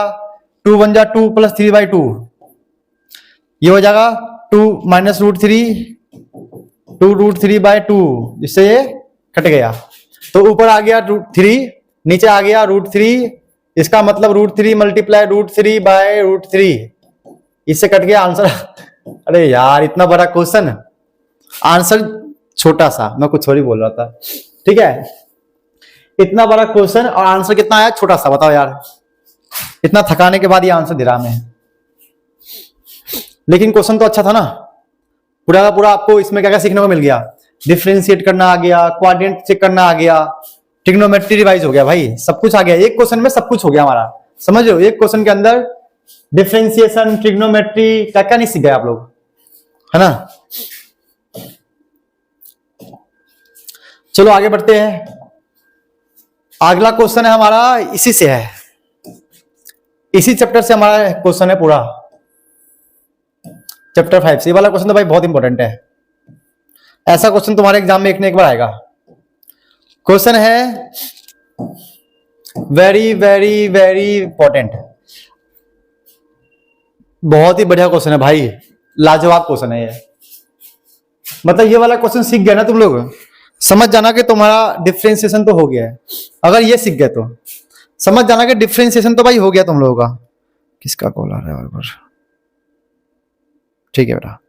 S1: 2 1 जा 2 प्लस 3/2, ये हो जाएगा 2 माइनस √3 2 √3/2, इससे ये कट गया। तो ऊपर आ गया √3, नीचे आ गया √3, इसका मतलब √3 मल्टीप्लाई √3/√3, इससे कट गया आंसर। अरे यार इतना बड़ा क्वेश्चन, आंसर छोटा सा, मैं कुछ और ही बोल रहा था। ठीक है, इतना बड़ा क्वेश्चन और आंसर कितना आया, छोटा सा। बताओ यार, इतना थकाने के बाद ये आंसर दे रहा मैं, लेकिन क्वेश्चन तो अच्छा था ना। पूरा का पूरा आपको इसमें क्या क्या सीखने को मिल गया, डिफरेंशिएट करना आ गया, क्वाड्रेंट चेक करना आ गया, ट्रिग्नोमेट्री रिवाइज हो गया भाई, सब कुछ आ गया। एक क्वेश्चन में सब कुछ हो गया हमारा, समझ लो। एक क्वेश्चन के अंदर डिफरेंशिएशन, ट्रिग्नोमेट्री, क्या क्या नहीं सीख गए आप लोग, है ना। चलो आगे बढ़ते हैं। अगला क्वेश्चन है हमारा, इसी से है, इसी चैप्टर से हमारा क्वेश्चन है पूरा, चैप्टर 5 से। ये वाला क्वेश्चन तो भाई बहुत इंपॉर्टेंट है, ऐसा क्वेश्चन तुम्हारे एग्जाम में एक बार आएगा। क्वेश्चन है वेरी वेरी वेरी इंपॉर्टेंट, बहुत ही बढ़िया क्वेश्चन है भाई, लाजवाब क्वेश्चन है ये। मतलब ये वाला क्वेश्चन सीख गया ना तुम लोग, समझ जाना कि तुम्हारा डिफरेंशिएशन तो हो गया है। अगर ये सीख गए तो समझ जाना कि डिफरेंशिएशन तो भाई हो गया तुम लोगों का। किसका कॉल आ रहा है बार? ठीक है बेटा,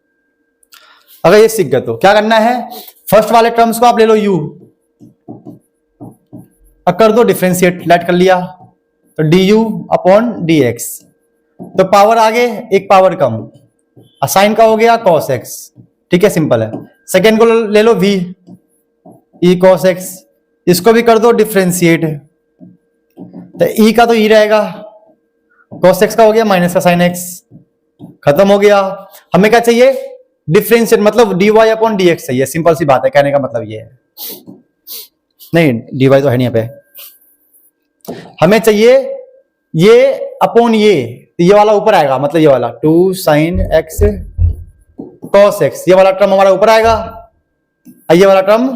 S1: अगर ये सीख गए तो क्या करना है, फर्स्ट वाले टर्म्स को आप ले लो u, अब कर दो डिफरेंशिएट, लेट कर लिया तो du अपॉन dx, तो पावर आगे एक पावर कम, साइन का हो गया cos x, ठीक है सिंपल है। सेकेंड को ले लो v, e cos x, इसको भी कर दो डिफरेंशिएट, तो e का तो e रहेगा, cos x का हो गया माइनस का साइन x, खत्म हो गया। हमें क्या चाहिए, डिफरेंशिएट, मतलब dy अपॉन dx चाहिए, सिंपल सी बात है, कहने का मतलब ये है। नहीं dy तो है नहीं यहाँ पे, हमें चाहिए ये अपॉन ये वाला ऊपर आएगा, मतलब ये वाला 2 sin x cos x, ये वाला टर्म हमारा ऊपर आएगा, ये वाला टर्म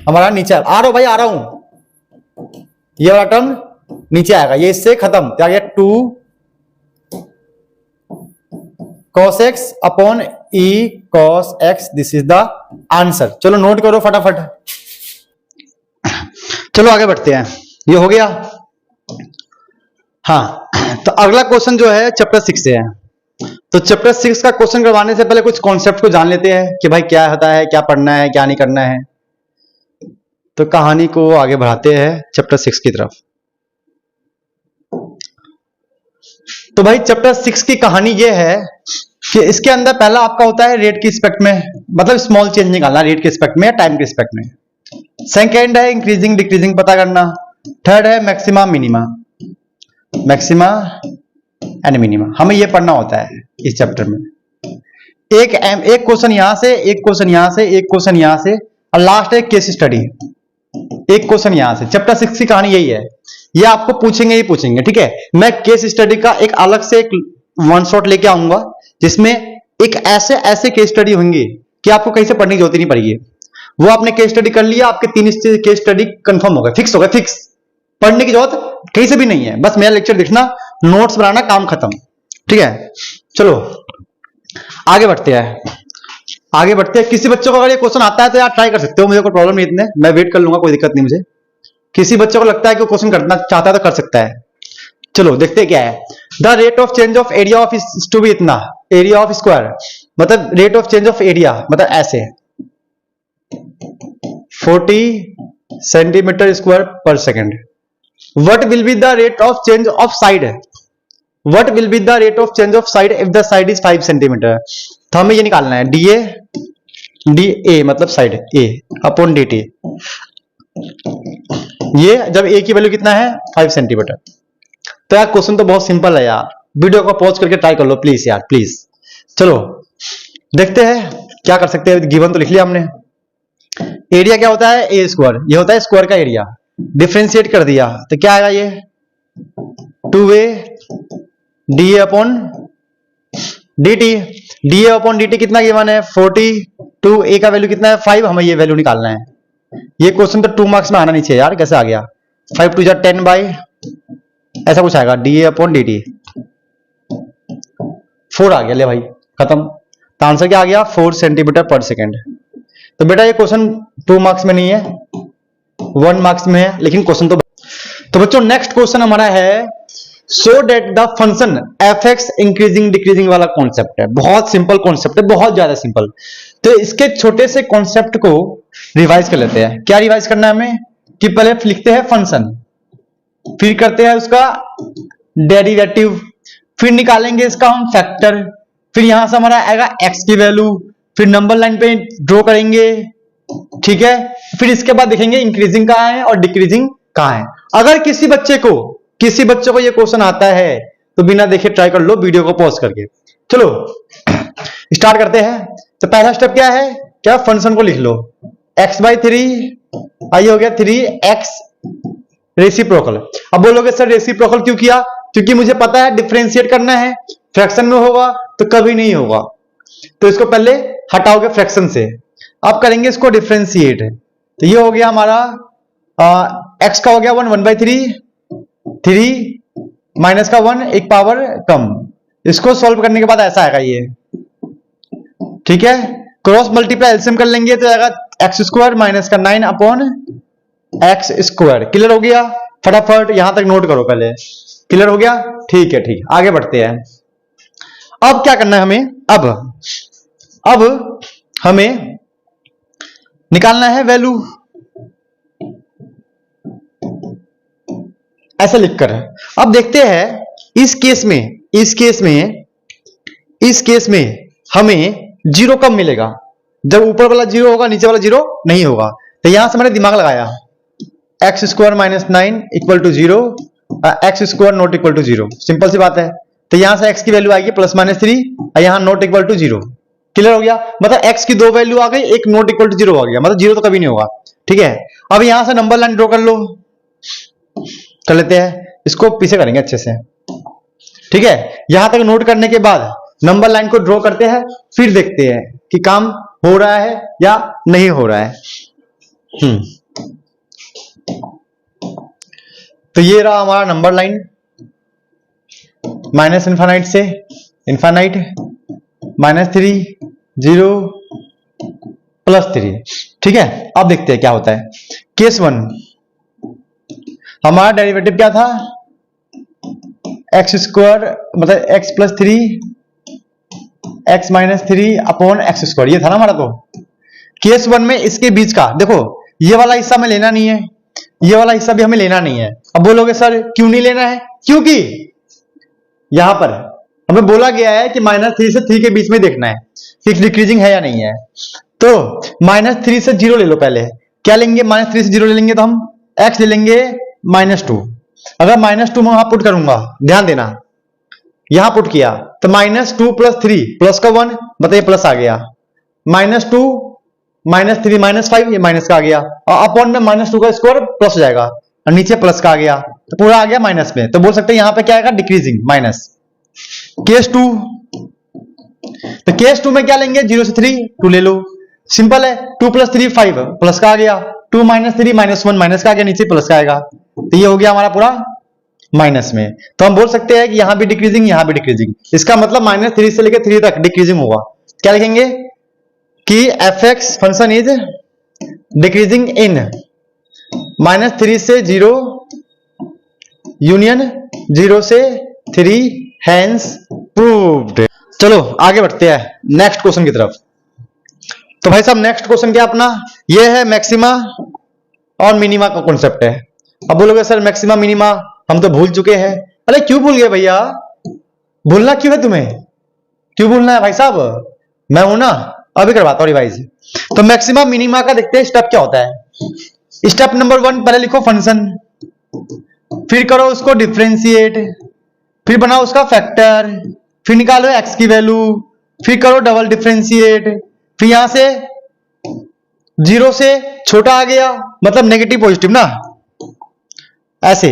S1: हमारा नीचे आ रहा हूं भाई, आ रहा हूं, ये वाला टर्म नीचे आएगा, ये इससे खत्म, क्या गया 2 cos x upon e cos x, this is the answer. चलो नोट करो फटाफट, चलो आगे बढ़ते हैं, ये हो गया। हाँ, तो अगला क्वेश्चन जो है चैप्टर 6 से है, तो चैप्टर 6 का क्वेश्चन करवाने से पहले कुछ कॉन्सेप्ट को जान लेते हैं कि भाई क्या होता है, क्या पढ़ना है, क्या नहीं करना है। तो कहानी को आगे बढ़ाते हैं चैप्टर 6 की तरफ। तो भाई चैप्टर 6 की कहानी ये है कि इसके अंदर पहला आपका होता है रेट की रिस्पेक्ट में, मतलब स्मॉल चेंज निकालना रेट के रिस्पेक्ट में या टाइम के रिस्पेक्ट में। सेकेंड है इंक्रीजिंग डिक्रीजिंग पता करना। थर्ड है maxima minima, maxima and minima, हमें यह पढ़ना होता है इस चैप्टर में। एक क्वेश्चन यहां से, एक क्वेश्चन यहां से, एक क्वेश्चन यहां से, और लास्ट है केस स्टडी, एक क्वेश्चन यहां से। चैप्टर 6 की कहानी यही है, ये आपको पूछेंगे ही पूछेंगे, ठीक है। मैं केस स्टडी का एक अलग से एक वन शॉट लेके आऊंगा, जिसमें एक ऐसे केस स्टडी होंगे कि आपको कहीं से पढ़ने की जरूरत नहीं पड़ेगी। वो आपने केस स्टडी कर लिया, आपके 3 केस स्टडी कंफर्म हो गए, फिक्स हो गए, फिक्स, पढ़ने की जरूरत कहीं से भी नहीं है, बस मेरा लेक्चर देखना, नोट्स बनाना, काम खत्म, ठीक है। चलो आगे बढ़ते हैं, आगे बढ़ते हैं। किसी बच्चों को अगर ये क्वेश्चन आता है तो यार ट्राई कर सकते हो, मुझे कोई प्रॉब्लम नहीं, इतने मैं वेट कर लूंगा, कोई दिक्कत नहीं मुझे। किसी बच्चों को लगता है कि क्वेश्चन करना चाहता है तो कर सकता है। चलो देखते हैं क्या है। The rate of change of area of to be इतना, एरिया ऑफ स्क्वायर, मतलब rate of change of area, मतलब ऐसे 40 सेंटीमीटर स्क्वायर पर second. What will be the rate of change of side? What will be the rate of change of side if the side is 5 centimetre? तो हमें ये निकालना है DA मतलब side A upon DT। ये जब A की वैल्यू कितना है 5 सेंटीमीटर। तो यार क्वेश्चन तो बहुत सिंपल है यार, वीडियो को पॉज करके ट्राई कर लो प्लीज यार, प्लीज। चलो देखते हैं क्या कर सकते हैं। गिवन तो लिख लिया हमने। एरिया क्या होता है A स्क्वायर, ये होता है स्क्वायर का एरिया, डिफरेंशिएट कर दिया तो क्या आएगा ये 2A DA upon DT। DA upon DT कितना गिवन है 40, 2A का वैल्यू कितना है 5, हमें ये वैल्यू निकालना है। ये क्वेश्चन तो 2 मार्क्स में आना नहीं चाहिए यार, कैसे आ गया 5 2 10 बाई ऐसा कुछ आएगा, DA अपॉन DT 4 आ गया, ले भाई खत्म। तो आंसर क्या आ गया 4 सेंटीमीटर पर सेकेंड। तो बेटा ये क्वेश्चन 2 मार्क्स में नहीं है, 1 मार्क्स में है, लेकिन क्वेश्चन तो बच्चों नेक्स्ट क्वेश्चन हमारा है so that the function F X increasing decreasing वाला कॉन्सेप्ट है। बहुत सिंपल कॉन्सेप्ट है, बहुत ज्यादा सिंपल। तो इसके छोटे से कॉन्सेप्ट को रिवाइज कर लेते हैं। क्या रिवाइज करना है हमें कि पहले लिखते हैं फंक्शन, फिर करते हैं उसका डेरिवेटिव, फिर निकालेंगे इसका हम फैक्टर, फिर यहां से हमारा आएगा एक्स की वैल्यू, फिर नंबर लाइन पे ड्रॉ करेंगे, ठीक है। फिर इसके बाद देखेंगे इंक्रीजिंग कहां है और डिक्रीजिंग कहां है। अगर किसी बच्चे को ये क्वेश्चन आता है तो बिना देखे ट्राई कर लो, वीडियो को पॉज करके। चलो स्टार्ट करते हैं। तो पहला स्टेप क्या है, क्या फंक्शन को लिख लो x/3 ये हो गया 3x रेसिप्रोकल। अब बोलोगे सर रेसिप्रोकल क्यों किया? क्योंकि मुझे पता है डिफरेंशिएट करना है, फ्रैक्शन में होगा तो कभी नहीं होगा, तो इसको पहले हटाओगे फ्रैक्शन से, अब करेंगे इसको डिफरेंशिएट। तो ये हो गया हमारा x का हो गया 1/3, 3 माइनस का 1 एक पावर कम। इसको सॉल्व करने के बाद ऐसा आएगा ये, ठीक है। क्रॉस मल्टीप्लाई एलसीएम कर लेंगे तो आएगा x² माइनस का 9 अपॉन x²। क्लियर हो गया? फटाफट यहां तक नोट करो पहले। क्लियर हो गया? ठीक है, ठीक, आगे बढ़ते हैं। अब क्या करना है हमें? अब हमें निकालना है वैल्यू, ऐसा लिखकर। अब देखते हैं इस केस में हमें जीरो कब मिलेगा? जब ऊपर वाला जीरो होगा, नीचे वाला जीरो नहीं होगा। तो यहां से मैंने दिमाग लगाया, x² minus 9 equal to 0, x² not equal to 0। Simple सी बात है। तो यहां से x की वैल्यू आएगी +-3 और यहां नॉट इक्वल टू 0। क्लियर हो गया? मतलब x की दो वैल्यू आ गई, एक नॉट इक्वल टू 0 आ गया, मतलब 0 तो कभी नहीं होगा। ठीक है, अब यहां से नंबर लाइन ड्रॉ कर लो, कर लेते हैं। इसको पीछे करेंगे अच्छे से, ठीक है। यहां तक नोट करने के बाद नंबर लाइन को ड्रॉ करते हैं, फिर देखते हैं कि काम हो रहा है या नहीं हो रहा है। तो ये रहा हमारा नंबर लाइन, माइनस इनफाइनाइट से इनफाइनाइट, -3 0 +3। ठीक है, अब देखते हैं क्या होता है। केस 1, हमारा डेरिवेटिव क्या था? x² मतलब x + 3 x - 3 अपॉन x², ये था ना हमारा। तो केस 1 में इसके बीच का देखो, ये वाला हिस्सा हमें लेना नहीं है, ये वाला हिस्सा भी हमें लेना नहीं है। अब बोलोगे सर क्यों नहीं लेना है? क्योंकि यहां पर हमें बोला गया है कि -3 से 3 के बीच में देखना है कि डिक्रीजिंग है या नहीं है। तो -3 से 0 ले लो। पहले क्या लेंगे? -3 से 0 ले लेंगे तो हम x ले लेंगे -2। अगर -2 मैं वहां पुट करूंगा, ध्यान देना, यहां पुट किया तो -2 + 3 प्लस का 1, बताइए प्लस आ गया, -2 -3 -5, ये माइनस का आ गया, और अपॉन में -2 का स्क्वायर प्लस हो जाएगा और नीचे प्लस का आ गया, तो पूरा आ गया माइनस में। तो बोल सकते हैं यहां पे क्या आएगा? Decreasing, minus. केस 2, तो केस 2 में क्या लेंगे? 0 से 3 2 ले लो, सिंपल है। 2 + 3 5 प्लस का आ गया, 2 - 3 -1 माइनस का आ गया, नीचे प्लस का आएगा। तो ये हो गया हमारा पूरा माइनस में। तो हम बोल सकते हैं कि यहां भी डिक्रीजिंग, यहां भी डिक्रीजिंग। इसका मतलब -3 से लेकर 3 तक डिक्रीजिंग होगा। क्या लिखेंगे कि fx function is decreasing in -3 से 0 यूनियन 0 से 3, हेंस प्रूव्ड। चलो आगे बढ़ते हैं नेक्स्ट क्वेश्चन की तरफ। तो भाई साहब नेक्स्ट क्वेश्चन क्या अपना? ये है मैक्सिमा और मिनिमा का कॉन्सेप्ट है। अब बोलोगे सर मैक्सिमा मिनिमा हम तो भूल चुके हैं। अरे क्यों भूल गए भैया? भूलना क्यों है तुम्हें? क्यों भूलना है भाई साहब? मैं हूं ना, अभी करवाता हूं रिवाइज। तो मैक्सिमा मिनिमा का देखते हैं स्टेप क्या होता है। स्टेप नंबर 1, पहले लिखो फंक्शन, फिर करो उसको डिफरेंशिएट, फिर बनाओ उसका फैक्टर, फिर निकालो x की वैल्यू, फिर करो डबल डिफरेंशिएट, फिर यहां से 0 से छोटा आ गया मतलब नेगेटिव पॉजिटिव ना, ऐसे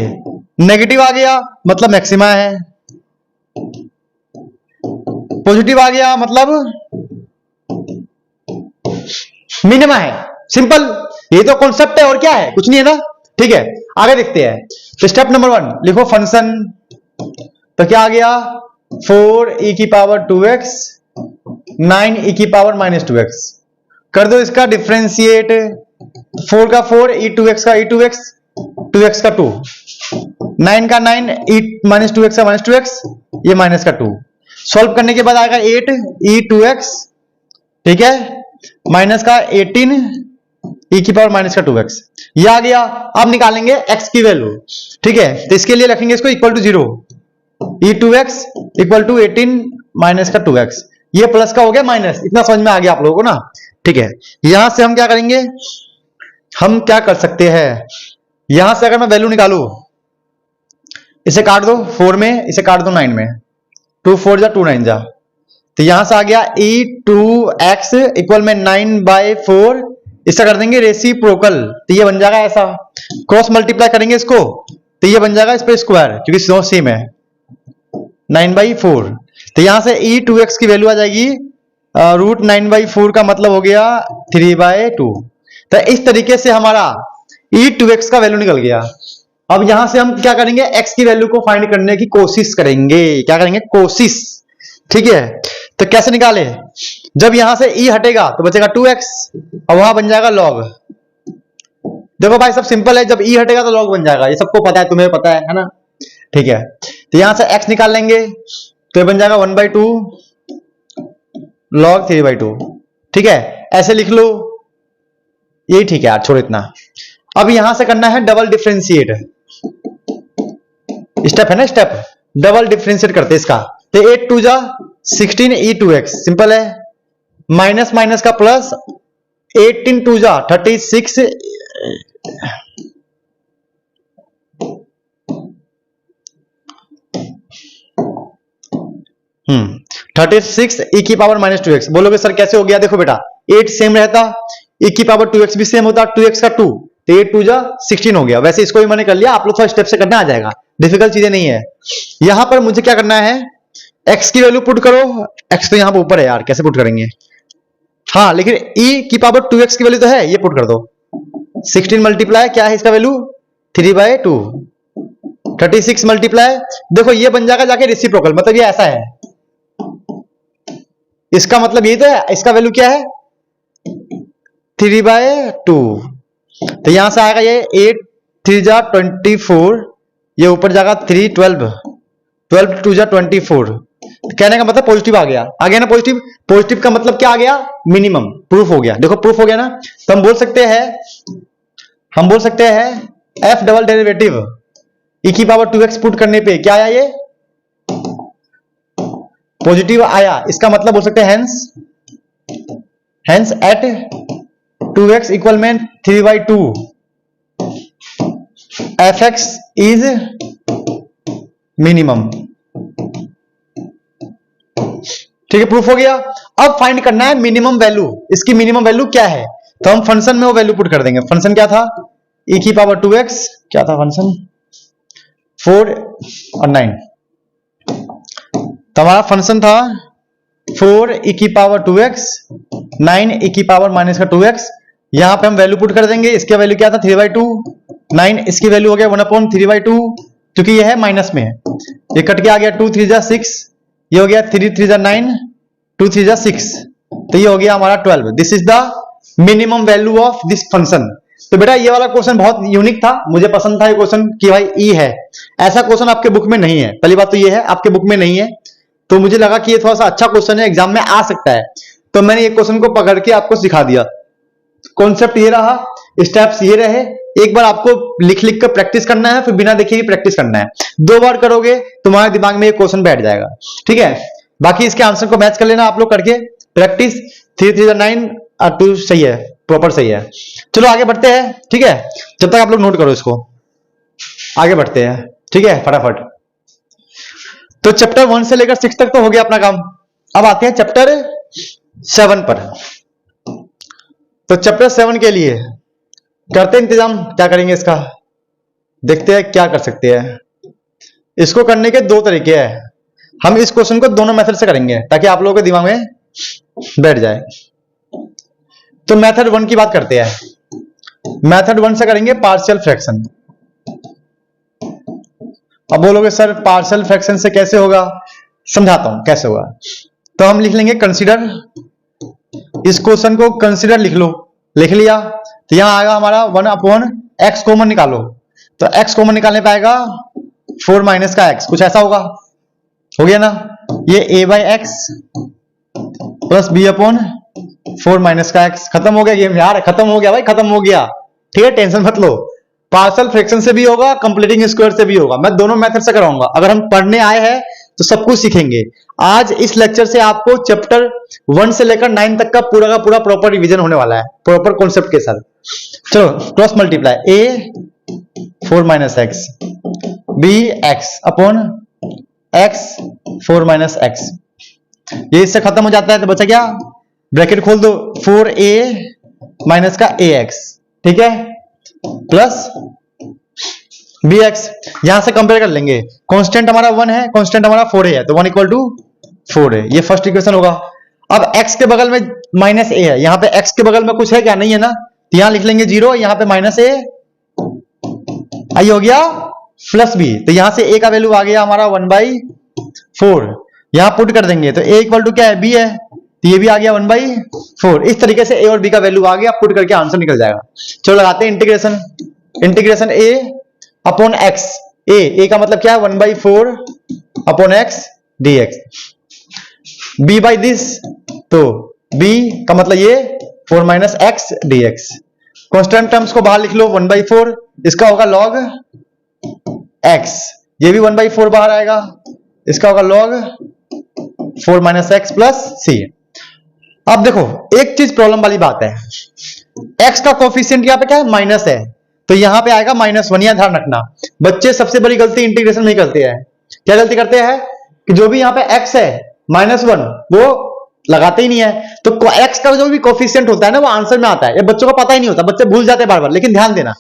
S1: नेगेटिव आ गया मतलब मैक्सिमा है, पॉजिटिव आ गया मतलब मिनिमा है। सिंपल, ये तो कॉन्सेप्ट है और क्या है, कुछ नहीं है ना। ठीक है, आगे देखते हैं। तो स्टेप नंबर 1 लिखो फंक्शन, तो क्या आ गया? 4e⁻²x 9e⁻²x। कर दो इसका डिफरेंशिएट, 4 का 4, e2x का e2x, 2x का 2, 9 का 9, e-2x का -2x, ये माइनस का 2। सॉल्व करने के बाद आएगा 8 e2x, ठीक है, माइनस का 18 e⁻²x, ये आ गया। अब निकालेंगे x की वैल्यू, ठीक है। तो इसके लिए रखेंगे इसको equal to 0, e2x equal to 18 minus का 2x, ये प्लस का हो गया माइनस। इतना समझ में आ गया आप लोगों को ना? ठीक है, यहां से हम क्या करेंगे? हम क्या कर सकते हैं, यहां से अगर मैं वैल्यू निकालू, इसे काट दो 4 में, इसे काट दो 9 में, 2 4 जा 2 9 जा, तो यहां से आ गया e2x इक्वल में 9/4 इसका कर देंगे रेसिप्रोकल, तो ये बन जाएगा ऐसा। क्रॉस मल्टीप्लाई करेंगे इसको तो ये बन जाएगा इस पे स्क्वायर, क्योंकि दोनों सेम है, 9/4। तो यहां से e2x की वैल्यू आ जाएगी √9/4 का मतलब हो गया 3/2। तो इस तरीके से हमारा e2x का वैल्यू निकल गया। अब यहां से हम क्या करेंगे, x की वैल्यू को फाइंड करने की कोशिश करेंगे। क्या करेंगे, कोशिश, ठीक है। तो कैसे निकाले, जब यहां से e हटेगा तो बचेगा 2x और वहां बन जाएगा log। देखो भाई सब सिंपल है, जब e हटेगा तो log बन जाएगा, ये सबको पता है, तुम्हें पता है ना, ठीक है। तो यहां से x निकाल लेंगे तो ये बन जाएगा 1/2 log 3/2, ठीक है। ऐसे लिख लो, यही ठीक है यार, छोड़ इतना। अब यहां से करना है डबल डिफरेंशिएट, स्टेप है ना, स्टेप डबल डिफरेंशिएट करते इसका। तो 8 2 जा 16 e2x, सिंपल है, माइनस माइनस का प्लस, 18 2 जा 36 36 e की पावर -2x। बोलोगे सर कैसे हो गया, देखो बेटा 8 सेम रहता, e की पावर 2x भी सेम होता, 2x का 2, तो 8 2 जा 16 हो गया। वैसे इसको भी मैंने कर लिया, आप लोग थोड़ा स्टेप से करना आ जाएगा, डिफिकल्ट चीजें नहीं है। यहां पर मुझे क्या करना है, x की वैल्यू पुट करो, x तो यहां पर ऊपर है यार, कैसे पुट करेंगे, हाँ लेकिन e की पावर 2x की वैल्यू तो है, ये पुट कर दो। 16 मल्टीप्लाई क्या है इसका वैल्यू 3/2, 36 मल्टीप्लाई, देखो ये बन जाएगा जाके रेसिप्रोकल, मतलब ये ऐसा है, इसका मतलब ये तो है, इसका वैल्यू क्या है 3/2। तो यहां से आएगा ये 8 3 जा 24, ये ऊपर जाएगा 3 12 12 2 जा 24। कहने का मतलब पॉजिटिव आ गया ना, पॉजिटिव। पॉजिटिव का मतलब क्या आ गया, मिनिमम, प्रूफ हो गया। देखो प्रूफ हो गया ना, तो हम बोल सकते हैं f डबल डेरिवेटिव e की पावर 2x पुट करने पे क्या आया, ये पॉजिटिव आया, इसका मतलब बोल सकते हैं हेंस एट 2x इक्वल में 3/2 fx इज मिनिमम, ठीक है, प्रूफ हो गया। अब फाइंड करना है मिनिमम वैल्यू, इसकी मिनिमम वैल्यू क्या है, तो हम फंक्शन में वो वैल्यू पुट कर देंगे। फंक्शन क्या था, e की पावर 2x, क्या था फंक्शन 4 और 9, तो हमारा फंक्शन था 4 e की पावर 2x 9 e की पावर माइनस का 2x। यहां पे हम वैल्यू पुट कर देंगे, इसका वैल्यू क्या था 3/2, 9 इसकी वैल्यू हो गया 1/3/2, क्योंकि ये है माइनस में, ये कट के आ गया 2 3 जा 6, ये हो गया 3 3 जा 9, 2 3 जा 6, तो ये हो गया हमारा 12। This is the minimum value of this function. तो बेटा ये वाला क्वेश्चन बहुत यूनिक था, मुझे पसंद था ये क्वेश्चन कि भाई ई है, ऐसा क्वेश्चन आपके बुक में नहीं है, पहली बात तो ये है आपके बुक में नहीं है, तो मुझे लगा कि ये थोड़ा सा अच्छा क्वेश्चन है, एग्जाम में आ सकता है, तो मैंने ये क्वेश्चन को पकड़ के आपको सिखा दिया। कॉन्सेप्ट ये रहा, स्टेप्स ये रहे, एक बार आपको लिख लिख कर प्रैक्टिस करना है, फिर बिना देखे ही प्रैक्टिस करना है, 2 बार करोगे तुम्हारे दिमाग में ये क्वेश्चन बैठ जाएगा, ठीक है। बाकी इसके आंसर को मैच कर लेना आप लोग करके, प्रैक्टिस 3 3 9 और 2 सही है, प्रॉपर सही है। चलो आगे बढ़ते हैं, ठीक है, जब तक आप लोग नोट करो इसको, आगे बढ़ते हैं, ठीक है, फटाफट। तो चैप्टर 1 से लेकर 6 तक तो हो गया अपना काम, अब आते हैं चैप्टर 7 पर। तो चैप्टर 7 के लिए करते इंतजाम, क्या करेंगे इसका, देखते हैं क्या कर सकते हैं। इसको करने के 2 तरीके हैं, हम इस क्वेश्चन को दोनों मेथड से करेंगे ताकि आप लोगों के दिमाग में बैठ जाए। तो मेथड 1 की बात करते हैं, मेथड 1 से करेंगे पार्शियल फ्रैक्शन। अब बोलोगे सर पार्शियल फ्रैक्शन से कैसे होगा, समझाता हूं कैसे होगा। तो हम लिख लेंगे कंसीडर, इस क्वेश्चन को कंसीडर लिख लो, लिख लिया, तो यहां आएगा हमारा 1/x कॉमन निकालो, तो x कॉमन निकालने पाएगा 4 माइनस का x, कुछ ऐसा होगा, हो गया ना, ये a/x प्लस b/4 माइनस का x, खत्म हो गया गेम यार, खत्म हो गया भाई, खत्म हो गया, ठीक है, टेंशन मत लो। पार्शियल फ्रैक्शन से भी होगा, कंप्लीटिंग स्क्वायर से भी होगा, मैं दोनों मेथड से कराऊंगा। अगर हम पढ़ने आए हैं तो सब कुछ सीखेंगे। आज इस लेक्चर से आपको चैप्टर 1 से लेकर 9 तक का पूरा प्रॉपर रिवीजन होने वाला है, प्रॉपर कॉन्सेप्ट के साथ। चलो cross multiply, a 4 minus x, b x upon x 4 minus x, ये इससे खत्म हो जाता है, तो बचा क्या, ब्रैकेट खोल दो, 4a माइनस का ए एक्स, ठीक है, प्लस बी एक्स। यहां से कंपेयर कर लेंगे, कांस्टेंट हमारा 1 है, कांस्टेंट हमारा 4 है, तो 1 इक्वल टू 4 है, ये फर्स्ट इक्वेशन होगा। अब x के बगल में माइनस ए है, यहां पे x के बगल में कुछ है क्या, नहीं है ना, तो यहां लिख लेंगे 0, यहां पे माइनस ए, आई हो गया प्लस बी, तो यहां से a का वैल्यू आ गया हमारा 1/4, यहां पुट कर देंगे तो a इक्वल टू क्या है, b है, तो ये भी आ गया 1/4। इस तरीके से a और b का वैल्यू आ गया, पुट करके आंसर निकल जाएगा। चलो लगाते हैं integration, integration a upon x, a का मतलब क्या है 1/4 upon x dx, b by this, तो b का मतलब ये 4 minus x dx, constant terms को बाहर लिख लो 1/4, इसका होगा log x, ये भी 1/4 बाहर आएगा, इसका होगा log 4 minus x plus c। अब देखो एक चीज प्रॉब्लम वाली बात है, x का कोफिशिएंट यहाँ पे क्या है, माइनस है, तो यहां पे आएगा -1, यहां ध्यान रखना। बच्चे सबसे बड़ी गलती इंटीग्रेशन में करते हैं, क्या गलती करते हैं कि जो भी यहाँ पे x है -1 वो लगाते ही नहीं है, तो x का जो भी कोफिशिएंट होता है ना वो आंसर में आता है, ये बच्चों को पता ही नहीं होता, बच्चे भूल जाते हैं बार बार। लेकिन ध्यान देना,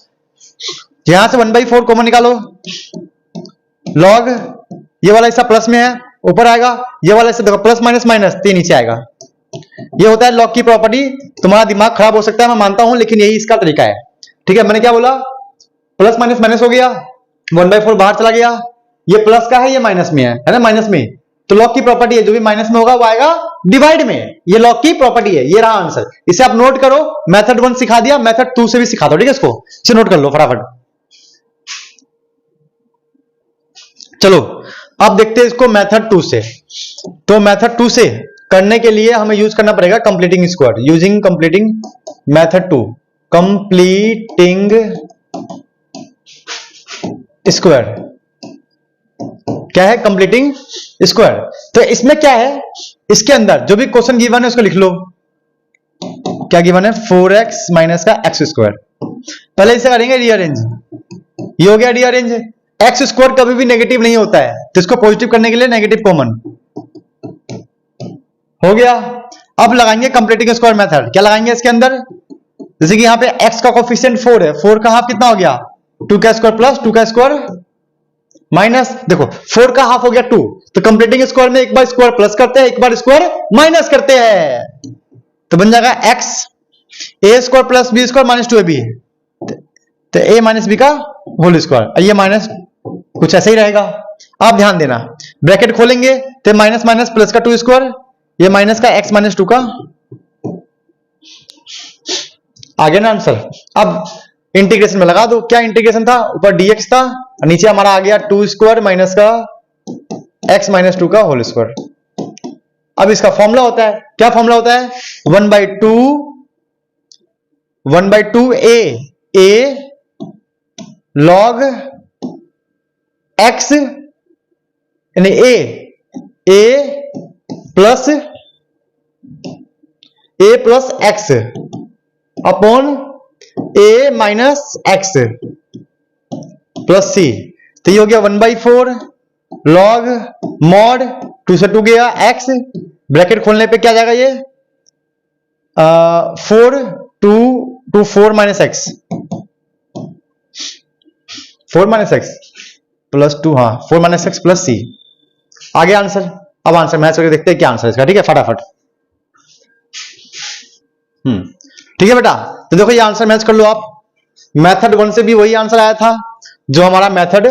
S1: यहां से 1/4 कॉमन निकालो, log ये वाला हिस्सा प्लस में है ऊपर आएगा, ये वाला हिस्सा देखो प्लस माइनस माइनस, तो नीचे आएगा। ये होता है लॉग की प्रॉपर्टी। तुम्हारा दिमाग खराब हो सकता है, मैं मानता हूं, लेकिन यही इसका तरीका है, ठीक है। मैंने क्या बोला, प्लस माइनस माइनस हो गया, 1/4 बाहर चला गया, ये प्लस का है, ये माइनस में है ना, माइनस में, तो लॉग की प्रॉपर्टी है, जो भी माइनस में होगा वो आएगा डिवाइड में, ये लॉग की प्रॉपर्टी है। ये रहा आंसर, इसे आप नोट करो। मेथड 1 सिखा दिया, मेथड 2 से भी सिखा दो, ठीक है, इसको इसे नोट कर लो फटाफट। चलो अब देखते हैं इसको मेथड 2 से। तो मेथड 2 से करने के लिए हमें यूज करना पड़ेगा completing square, using completing method 2, completing square. क्या है कंप्लीटिंग स्क्वायर? तो इसमें क्या है, इसके अंदर जो भी क्वेश्चन गिवन है उसको लिख लो। क्या गिवन है, 4x माइनस का एक्स स्क्वायर। पहले इसे करेंगे रीअरेंज, ये हो गया रीअरेंज। एक्स स्क्वायर कभी भी नेगेटिव नहीं होता है, तो इसको पॉजिटिव करने के लिए नेगेटिव कॉमन हो गया। अब लगाएंगे कंप्लीटिंग स्क्वायर मेथड। क्या लगाएंगे इसके अंदर, जैसे कि यहां पे x का कोफिशिएंट 4 है, 4 का हाफ कितना हो गया, 2 का स्क्वायर प्लस 2 का स्क्वायर माइनस, देखो 4 का हाफ हो गया 2, तो कंप्लीटिंग स्क्वायर में एक बार स्क्वायर प्लस करते हैं, एक बार स्क्वायर माइनस करते हैं, तो बन जाएगा x a square plus b square minus 2ab, तो a माइनस b का होल स्क्वायर। ये माइनस कुछ ऐसा ही रहेगा। आप ध्यान देना, ब्रैकेट खोलेंगे तो माइनस माइनस प्लस का 2 स्क्वायर, ये माइनस का x माइनस 2 का, आ गया ना आंसर। अब इंटीग्रेशन में लगा दो। क्या इंटीग्रेशन था, ऊपर dx था, नीचे हमारा आ गया 2 स्क्वायर माइनस का x माइनस 2 का होल स्क्वायर। अब इसका फॉर्मूला होता है, क्या फॉर्मूला होता है, 1/2 a log x, यानी a plus x upon a minus x plus c, तो ये हो गया 1/4 log mod 2 से 2 गया x, ब्रैकेट खोलने पे क्या जाएगा ये 4 2 4 minus x, 4 minus x plus 2, हाँ 4 माइनस x प्लस c, आ गया आंसर। अब आंसर मैच करके देखते हैं क्या आंसर इसका, ठीक है, फटाफट। ठीक है बेटा, तो देखो ये आंसर मैच कर लो आप। मेथड 1 से भी वही आंसर आया था जो हमारा मेथड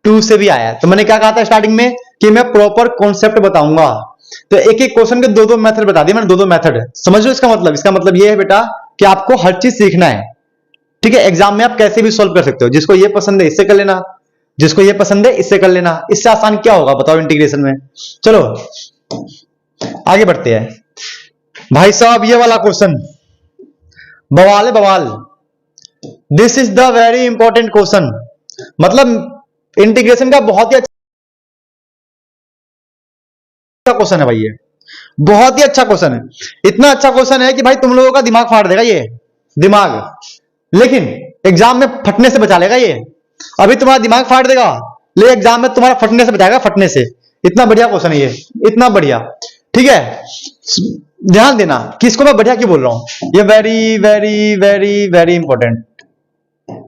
S1: 2 से भी आया है। तो मैंने क्या कहा था स्टार्टिंग में कि मैं प्रॉपर कॉन्सेप्ट बताऊंगा, तो एक एक क्वेश्चन के दो मेथड बता दिए मैंने, दो मेथड। समझ लो इसका मतलब, इसका मतलब ये है बेटा कि आपको हर चीज सीखना है, ठीक है। एग्जाम में आप कैसे भी सॉल्व कर सकते हो, जिसको ये पसंद है इससे कर लेना, जिसको ये पसंद है इससे कर लेना। इससे आसान क्या होगा बताओ इंटीग्रेशन में। चलो आगे बढ़ते हैं भाई साहब। ये वाला क्वेश्चन बवाल है, बवाल। This is the very important question, मतलब इंटीग्रेशन का बहुत ही अच्छा क्वेश्चन है भाई, ये बहुत ही अच्छा क्वेश्चन है। इतना अच्छा क्वेश्चन है कि भाई तुम लोगों का दिमाग फाड़ देगा ये दिमाग, लेकिन एग्जाम में फटने से बचा लेगा ये। अभी तुम्हारा दिमाग फाड़ देगा, ले एग्जाम में तुम्हारा फटने से बचाएगा, फटने से। इतना बढ़िया क्वेश्चन है ये, इतना बढ़िया, ठीक है। ध्यान देना कि इसको मैं बढ़िया क्यों बोल रहा हूं, ये very very very very important.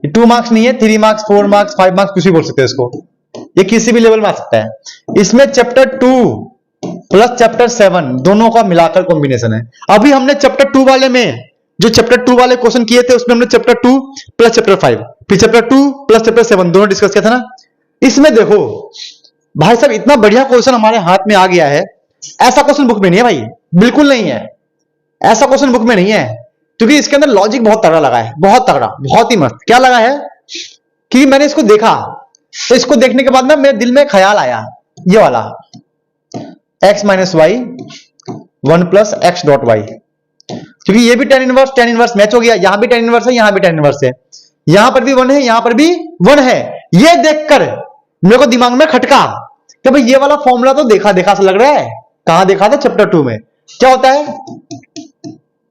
S1: 2 marks नहीं है, 3 मार्क्स 4 मार्क्स 5 मार्क्स कुछ भी बोल सकते हो इसको, ये किसी भी लेवल में आ सकता है। इसमें चैप्टर 2 प्लस चैप्टर 7 दोनों का मिलाकर कॉम्बिनेशन है। अभी हमने चैप्टर 2 वाले में जो चैप्टर 2 वाले क्वेश्चन किए थे उसमें हमने चैप्टर 2 प्लस चैप्टर 5 फिर चैप्टर 2 प्लस चैप्टर 7 दोनों डिस्कस किया था ना। इसमें देखो भाई साहब इतना बढ़िया क्वेश्चन हमारे हाथ में आ गया है। ऐसा क्वेश्चन बुक में नहीं है भाई, बिल्कुल नहीं है, ऐसा क्वेश्चन बुक में नहीं है, क्योंकि इसके अंदर लॉजिक बहुत तगड़ा लगा है, बहुत तगड़ा, बहुत ही मस्त। क्या लगा है कि मैंने इसको देखा, तो इसको देखने के बाद ना मेरे दिल में ख्याल आया ये वाला x minus y 1 plus x dot y, क्योंकि ये भी tan इनवर्स मैच हो गया, यहां भी tan इनवर्स है, यहां भी tan इनवर्स है, यहां पर भी 1 है, यहां पर भी 1 है। ये देखकर मेरे को दिमाग में खटका कि भाई ये वाला फॉर्मूला तो देखा देखा सा लग रहा है। कहां देखा था? चैप्टर 2 में। क्या होता है?